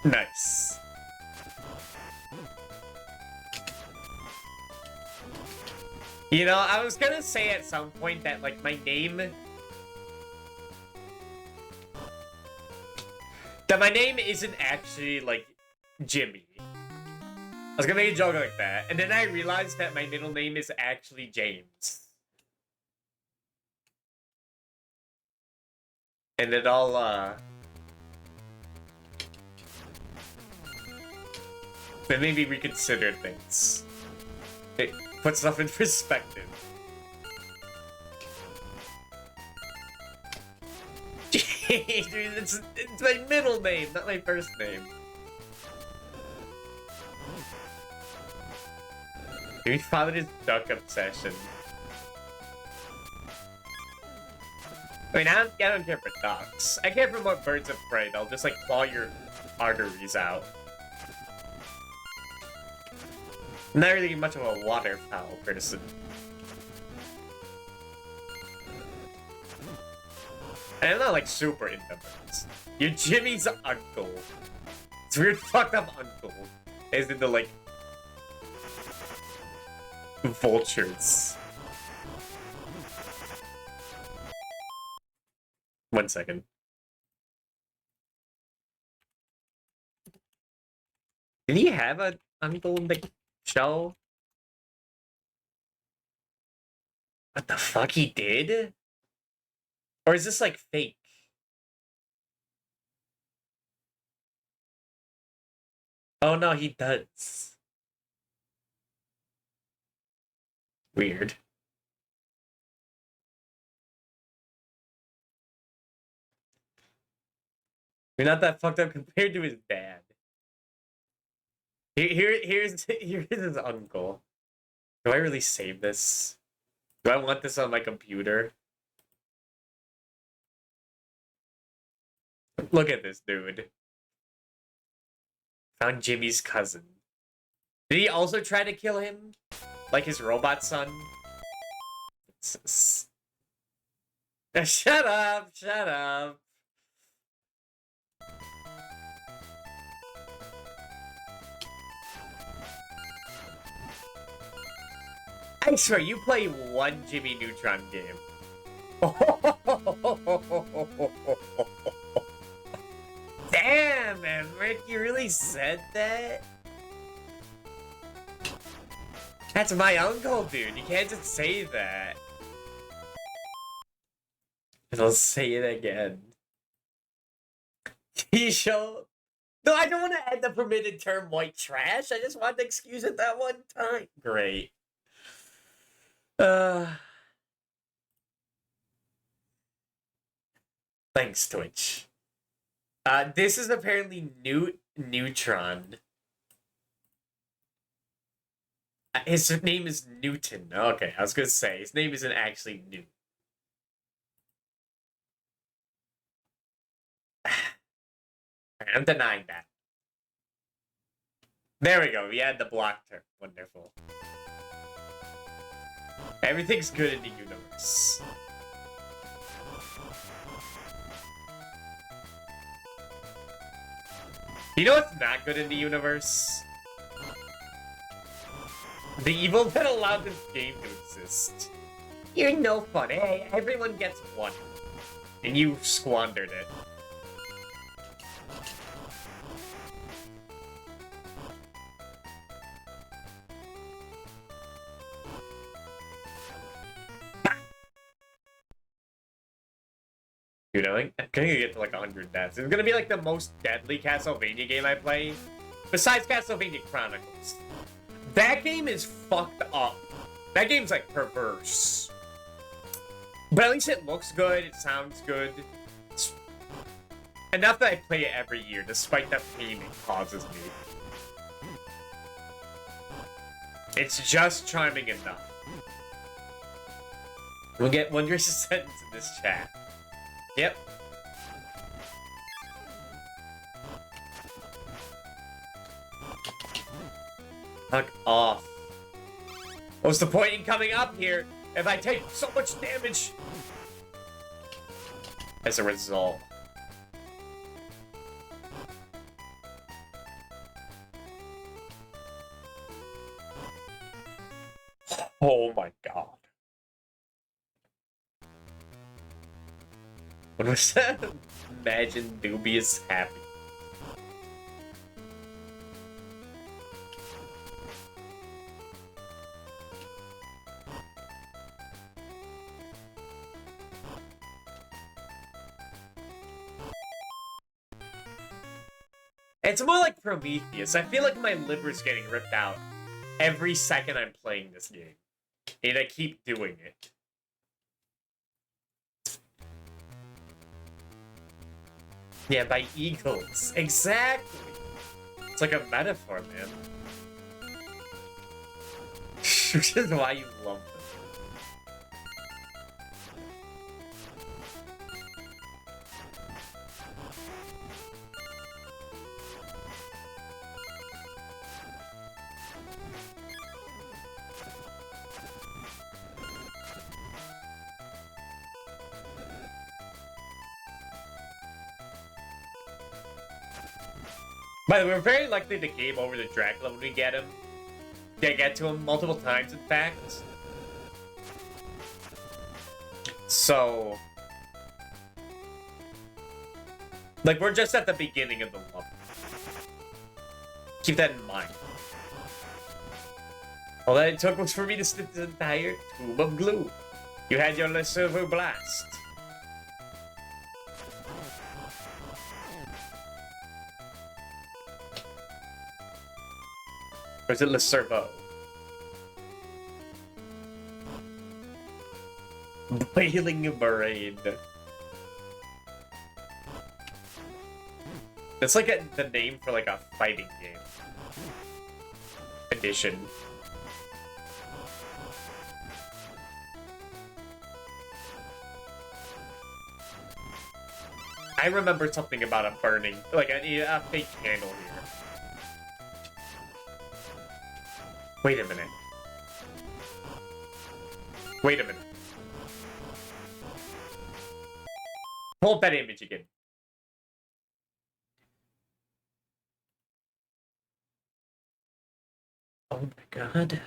Nice. You know, I was gonna say at some point that, like, my name... That my name isn't actually, like, Jimmy. I was gonna make a joke like that, and then I realized that my middle name is actually James. And it all, it made me reconsider things. It puts stuff in perspective. Dude, it's my middle name, not my first name. Maybe follow his duck obsession. I mean, I don't care for ducks. I care for more birds of prey. They'll just, like, claw your arteries out. I'm not really much of a waterfowl person. And I'm not like super into birds. You're Jimmy's uncle. It's weird fucked up uncle. Is into like vultures. 1 second. Did he have an uncle in the show? What the fuck, he did? Or is this like fake? Oh no, he does. Weird. You're not that fucked up compared to his dad. Here's his uncle. Do I really save this? Do I want this on my computer? Look at this dude. Found Jimmy's cousin. Did he also try to kill him? Like his robot son? Shut up! Shut up! I swear, you play one Jimmy Neutron game. Damn, man, Rick, you really said that? That's my uncle, dude. You can't just say that. And I'll say it again. He showed... No, I don't want to add the permitted term white trash. I just want to excuse it that one time. Great. Thanks, Twitch. This is apparently Neutron. His name is Newton. Okay, I was gonna say, his name isn't actually Newton. I'm denying that. There we go, we had the block term. Wonderful. Everything's good in the universe. You know what's not good in the universe? The evil that allowed this game to exist. You're no fun. Hey, everyone gets one. And you squandered it. You know, I'm gonna get to like 100 deaths. It's gonna be like the most deadly Castlevania game I play. Besides Castlevania Chronicles. That game is fucked up. That game's like perverse. But at least it looks good, it sounds good. It's enough that I play it every year, despite the pain it causes me. It's just charming enough. We'll get one gracious sentence in this chat. Yep. Fuck off. What's the point in coming up here if I take so much damage as a result? Oh my god. What was that? Imagine dubious happy. It's more like Prometheus. I feel like my liver's getting ripped out every second I'm playing this game. And I keep doing it. Yeah, by eagles. Exactly. It's like a metaphor, man. Which is why you love them. By the way, we're very likely to game over the Dracula when we get him. Get to him multiple times, in fact. So... like, we're just at the beginning of the level. Keep that in mind. All that it took was for me to snip the entire tube of glue. You had your Le Cerveau blast. Or is it Le Cerveau? Boiling Brain. That's like the name for like a fighting game. Edition. I remember something about a burning, like a fake candle here. Wait a minute. Wait a minute. Hold that image again. Oh my god.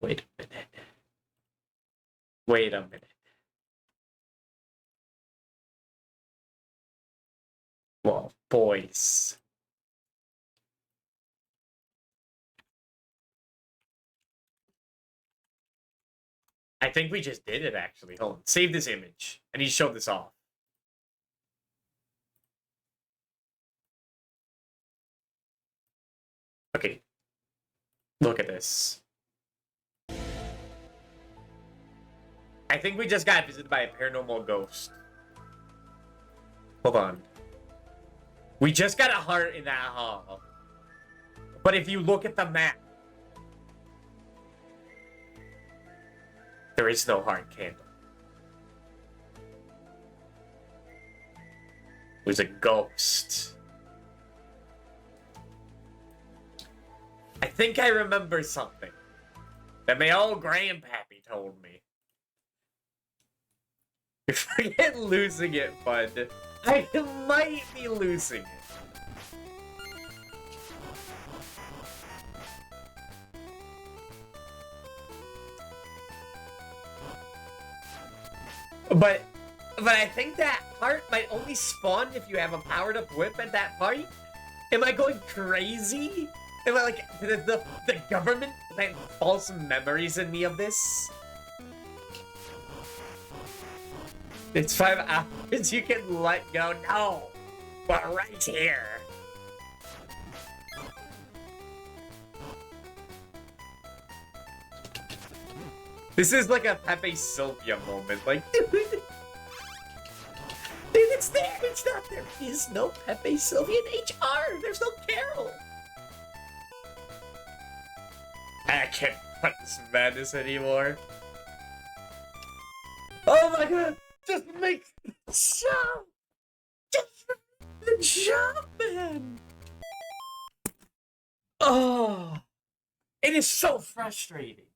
Wait a minute. Wait a minute. Well, boys. I think we just did it, actually. Hold on. Save this image. I need to show this off. Okay. Look at this. I think we just got visited by a paranormal ghost. Hold on. We just got a heart in that hall. But if you look at the map, there is no heart candle. It was a ghost. I think I remember something that my old grandpappy told me. If I get losing it, bud, I might be losing it. But I think that part might only spawn if you have a powered up whip at that point. Am I going crazy? Am I like, the government plant false memories in me of this? It's 5 hours, you can let go. No, but right here. This is like a Pepe Sylvia moment. Like, dude, it's there. It's not there. There is no Pepe Sylvia in HR. There's no Carol. I can't fight this madness anymore. Oh my god! Just make the jump! Just make the jump, man! Oh! It is so frustrating.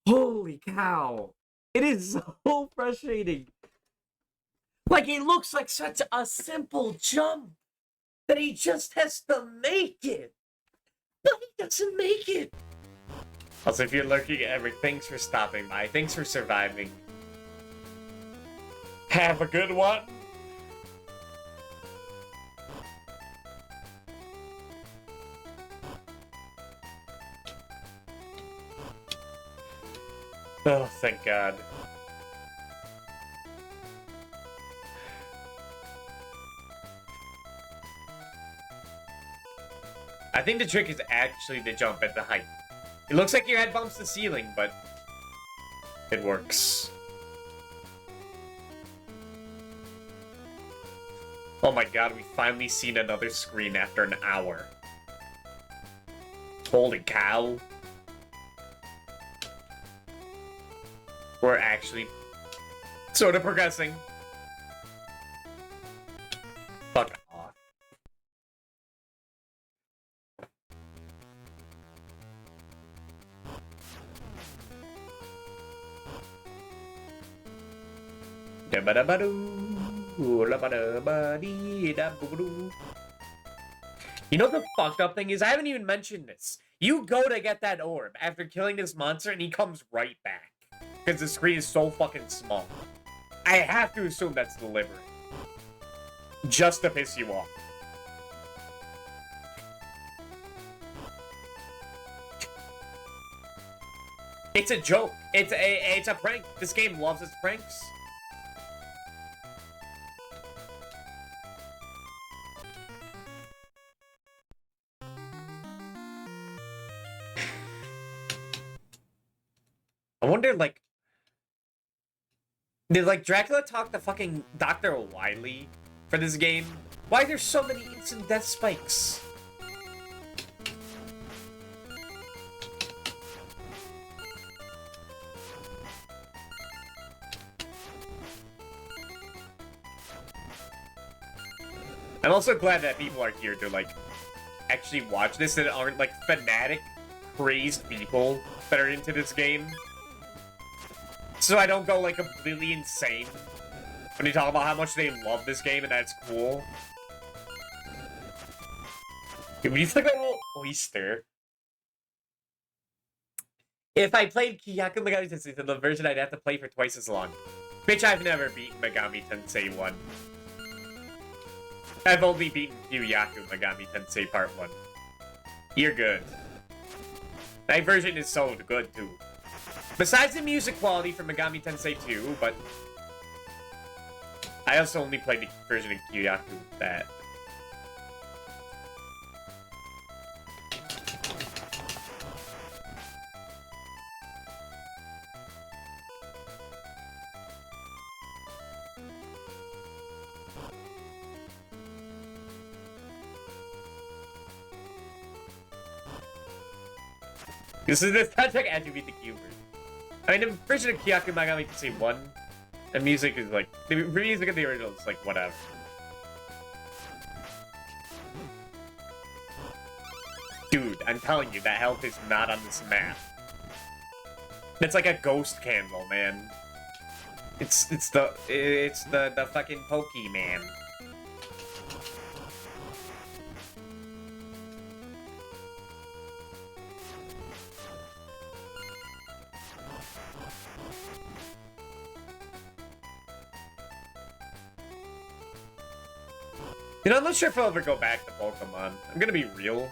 Holy cow. It is so frustrating. Like, it looks like such a simple jump that he just has to make it. But he doesn't make it. Also, if you're lurking ever, thanks for stopping by. Thanks for surviving. Have a good one. Oh, thank God. I think the trick is actually to jump at the height. It looks like your head bumps the ceiling, but it works. Oh my god, we finally seen another screen after an hour. Holy cow. We're actually sort of progressing. Fuck off. Da-ba-da-ba-doo. You know the fucked up thing is, I haven't even mentioned this. You go to get that orb after killing this monster and he comes right back. Because the screen is so fucking small. I have to assume that's deliberate. Just to piss you off. It's a joke. It's a prank. This game loves its pranks. I wonder, like, did, like, Dracula talk to fucking Dr. Wily for this game? Why are there so many instant death spikes? I'm also glad that people are here to, like, actually watch this and aren't, like, fanatic, crazed people that are into this game. So I don't go, like, completely insane when you talk about how much they love this game and that's cool. Dude, when you think about a little oyster. If I played Kyaku Megami Tensei, then the version I'd have to play for twice as long. Bitch, I've never beaten Megami Tensei 1. I've only beaten Kyaku Megami Tensei Part 1. You're good. That version is so good, too. Besides the music quality from Megami Tensei 2, but I also only played the version of Kyaku that. This is the soundtrack as you beat the Cubers. I mean, the version of Kyaku Megami Tensei 1, the music is like, the music of the original is like, whatever. Dude, I'm telling you, that health is not on this map. It's like a ghost candle, man. It's the fucking Pokemon. You know, I'm not sure if I'll ever go back to Pokemon. I'm gonna be real.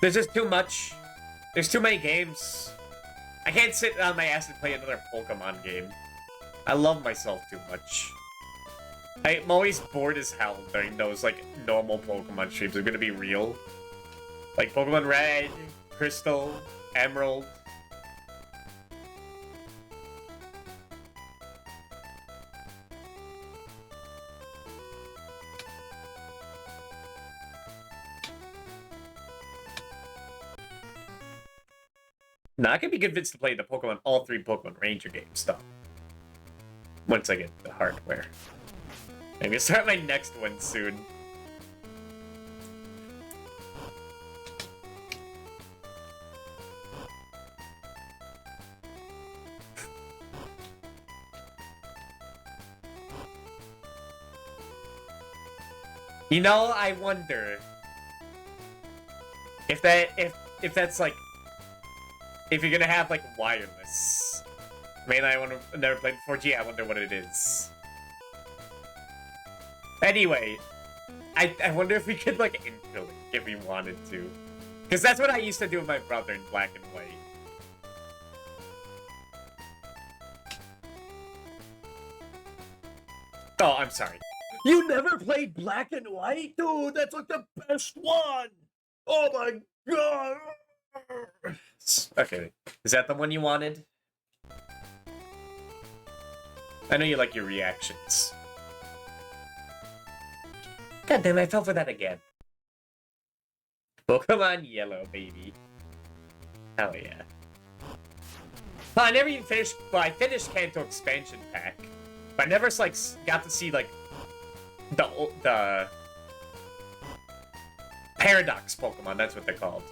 There's just too much. There's too many games. I can't sit on my ass and play another Pokemon game. I love myself too much. I'm always bored as hell during those, like, normal Pokemon streams. I'm gonna be real. Like, Pokemon Red, Crystal, Emerald. Now, I could be convinced to play the Pokemon, all 3 Pokemon Ranger games, though. Once I get the hardware. I'm gonna start my next one soon. You know, I wonder if that's like, if you're gonna have, like, wireless. I mean, I've never played 4G, I wonder what it is. Anyway, I wonder if we could, like, interlink if we wanted to. Because that's what I used to do with my brother in Black and White. Oh, I'm sorry. You never played Black and White? Dude, that's like the best one! Oh my god! Okay, is that the one you wanted? I know you like your reactions. God damn, I fell for that again. Pokemon Yellow, baby. Hell yeah. Well, I never even finished, well, I finished Kanto Expansion Pack, but I never, like, got to see, like, the Paradox Pokemon, that's what they're called.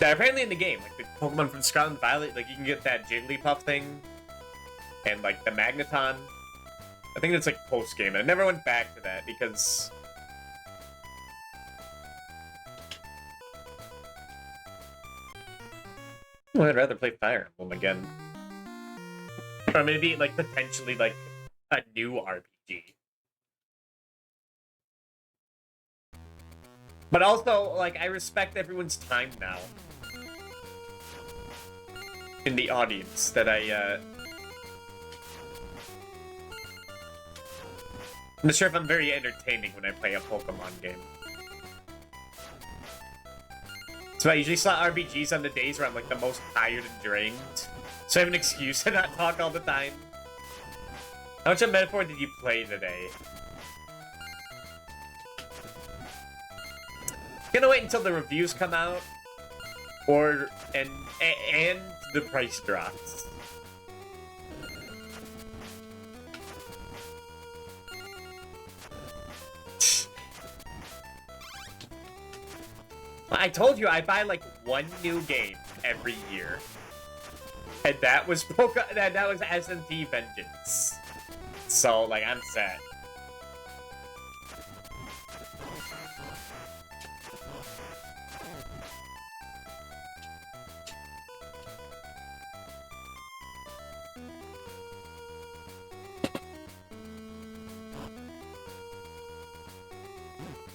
Yeah, apparently in the game, like the Pokemon from Scarlet and Violet, like you can get that Jigglypuff thing, and like the Magneton. I think that's like post game. I never went back to that because well, I'd rather play Fire Emblem again, or maybe like potentially like a new RPG. But also, like, I respect everyone's time now in the audience that I'm not sure if I'm very entertaining when I play a Pokemon game. So I usually slot RPGs on the days where I'm like the most tired and drained. So I have an excuse to not talk all the time. How much of Metaphor did you play today? Gonna wait until the reviews come out, or and the price drops. I told you I buy like one new game every year, and that was that was SMT Vengeance. So like I'm set.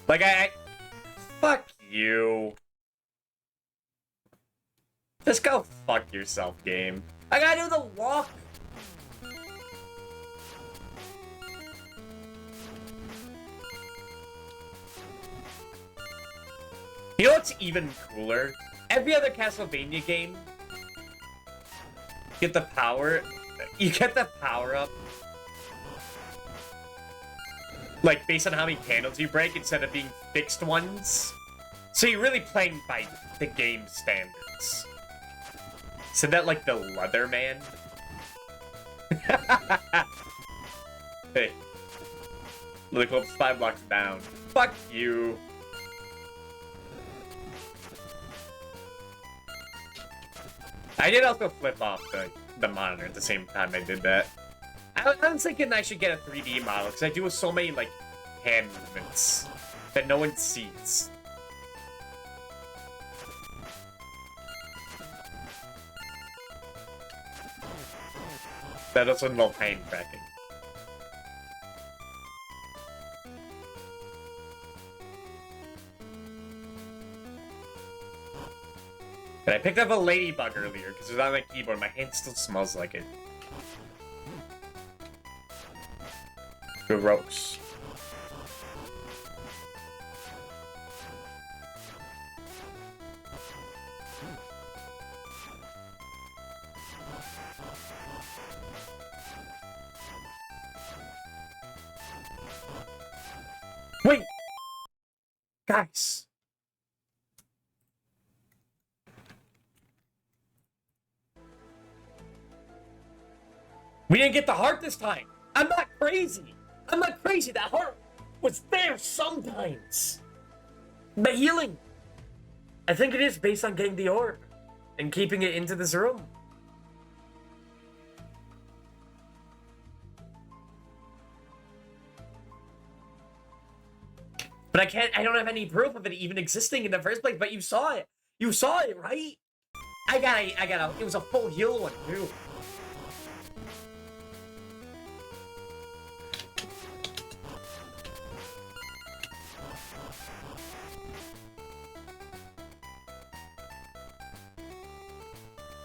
Like fuck you. Just go fuck yourself, game. I gotta do the walk. You know what's even cooler? Every other Castlevania game, you get the power up. Like, based on how many candles you break instead of being fixed ones. So you're really playing by the game standards. Isn't that like the Leatherman? Hey. Look, Club's 5 blocks down. Fuck you. I did also flip off the monitor at the same time I did that. I was thinking I should get a 3D model, because I do so many, like, hand movements that no one sees. That also involves hand tracking. And I picked up a ladybug earlier, because it was on my keyboard. My hand still smells like it. Gross. Wait! Guys! We didn't get the heart this time! I'm not crazy! I'm not crazy, that heart was there sometimes! The healing! I think it is based on getting the orb and keeping it into this room. But I don't have any proof of it even existing in the first place, but you saw it! You saw it, right? it was a full heal one, too.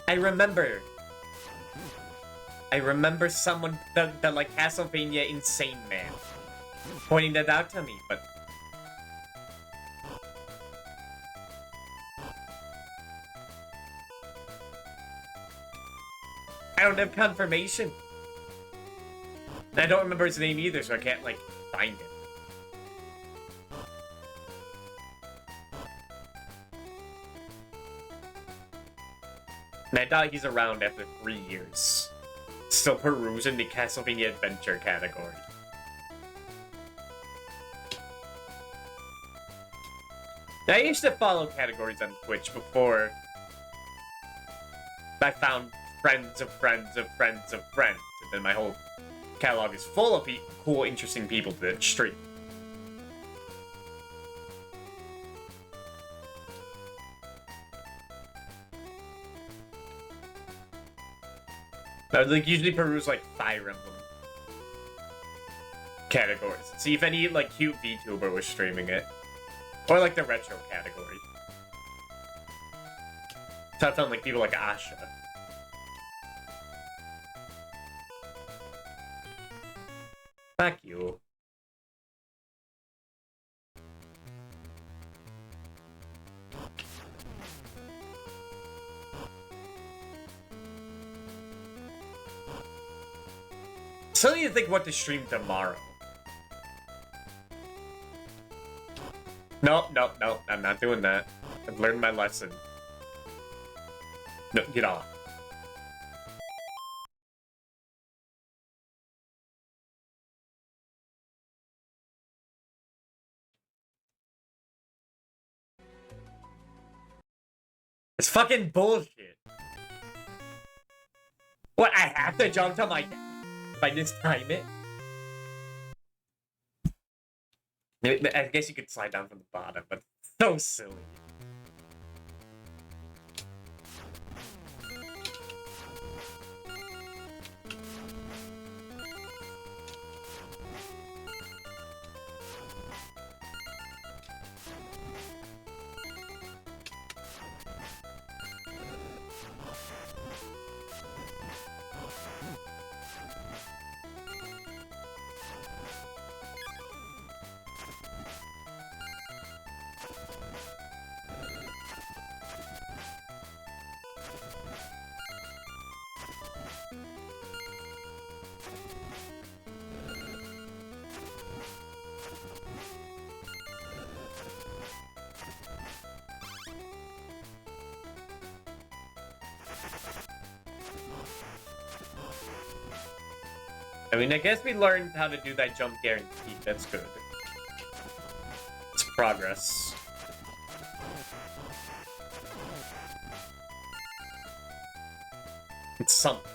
I remember someone, the like Castlevania Insane Man, pointing that out to me, but I don't have confirmation. And I don't remember his name either, so I can't like find it. And I doubt he's around after 3 years. Still perusing the Castlevania Adventure category. I used to follow categories on Twitch before I found friends of friends of friends of friends, and then my whole catalog is full of cool, interesting people to stream. I would like usually peruse like Fire Emblem categories. See if any like cute VTuber was streaming it. Or like the retro category. So I found like people like Asha. Fuck you. Still need to think what to stream tomorrow. Nope, nope, nope. I'm not doing that. I've learned my lesson. No, get off. It's fucking bullshit. What, I have to jump to my death if I just time it? I guess you could slide down from the bottom, but it's so silly. I mean, I guess we learned how to do that jump guarantee. That's good. It's progress. It's something.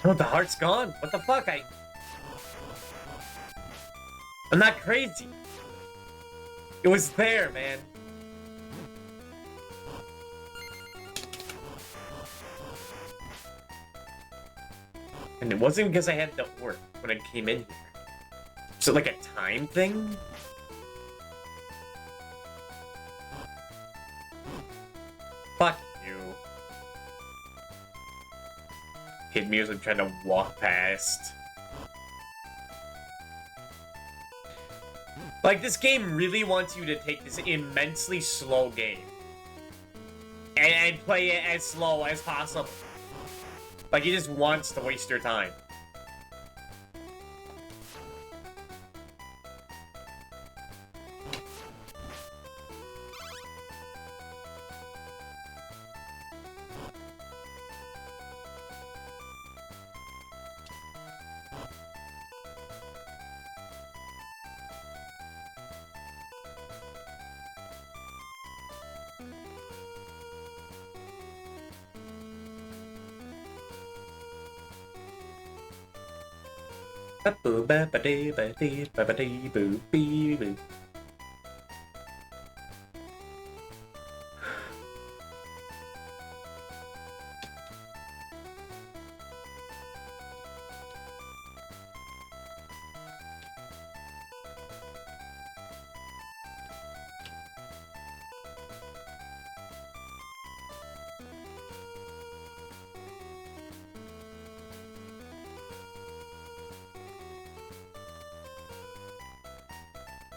Oh, the heart's gone. What the fuck? I'm not crazy. It was there, man. And it wasn't because I had the orc when I came in here. So like a time thing? Fuck you. Hit me as I'm trying to walk past. Like, this game really wants you to take this immensely slow game and play it as slow as possible. Like, it just wants to waste your time.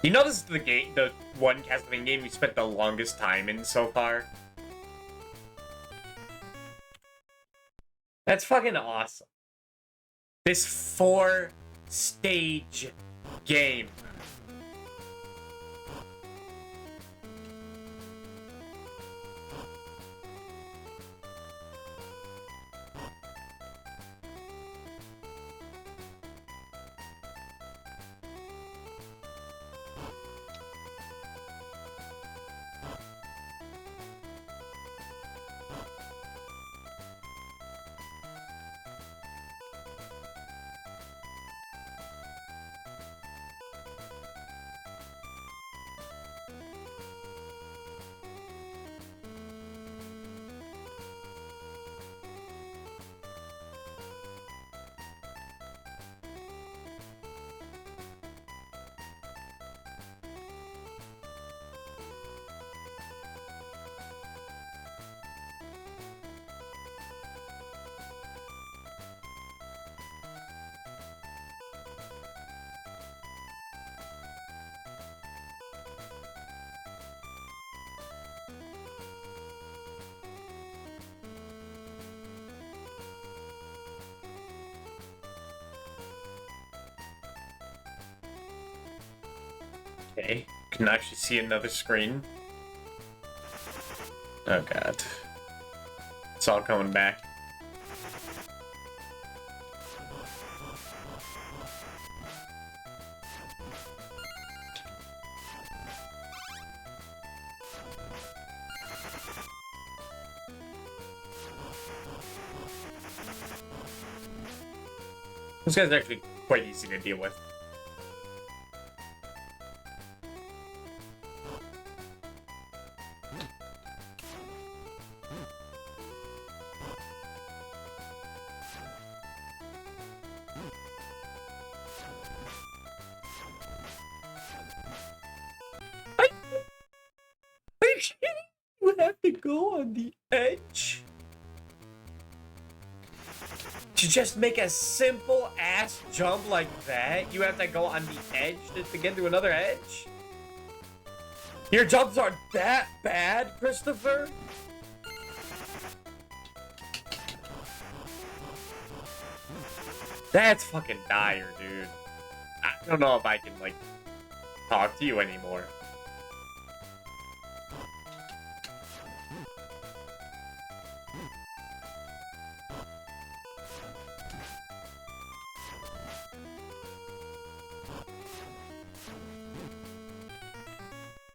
You know this is the one Castlevania game we spent the longest time in so far? That's fucking awesome. This 4-stage game. Okay, can actually see another screen. Oh god. It's all coming back. This guy's actually quite easy to deal with. You have to go on the edge to just make a simple ass jump like that. You have to go on the edge to get to another edge. Your jumps are that bad, Christopher? That's fucking dire, dude. I don't know if I can, like, talk to you anymore.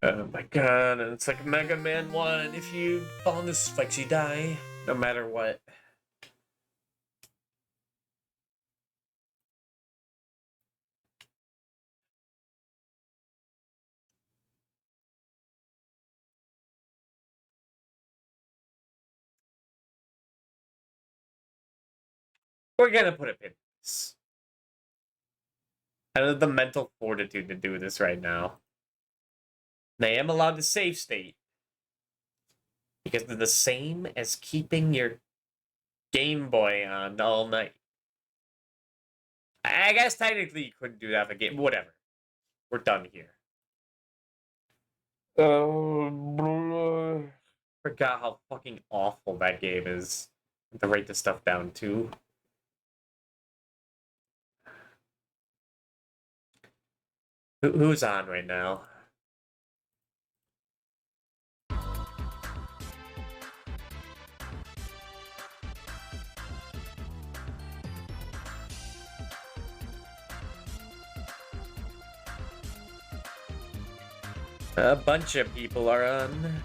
Oh my god, and it's like Mega Man 1. If you fall on this spikes, you die, no matter what. We're gonna put a pin in this. I don't have the mental fortitude to do this right now. And I am allowed to save state. Because they're the same as keeping your Game Boy on all night. I guess technically you couldn't do that for game. Whatever. We're done here. Forgot how fucking awful that game is. To write this stuff down too. Who's on right now? A bunch of people are on.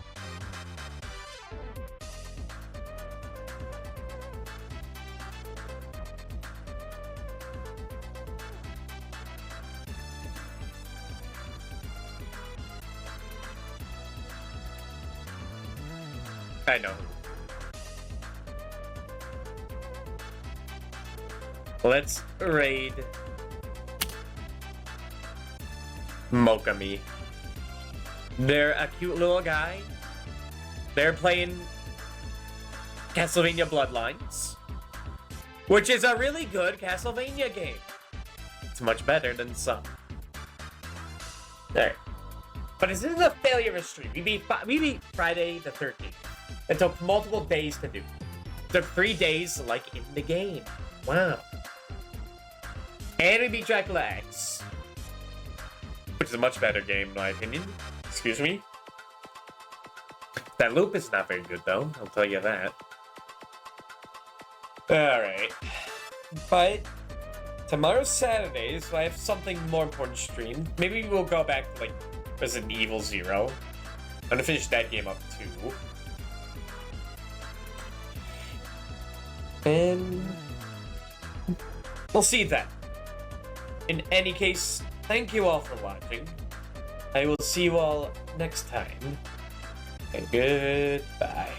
I know. Let's raid Mokami. They're a cute little guy. They're playing Castlevania Bloodlines, which is a really good Castlevania game. It's much better than some. There. But this isn't a failure of a stream. We beat Friday the 13th. It took multiple days to do. Took 3 days, like in the game. Wow. And we beat Dracula X, which is a much better game, in my opinion. Excuse me. That loop is not very good, though. I'll tell you that. Alright. But tomorrow's Saturday, so I have something more important to stream. Maybe we'll go back to, like, Resident Evil 0. I'm gonna finish that game up, too. And we'll see then. In any case, thank you all for watching. I will see you all next time. And goodbye.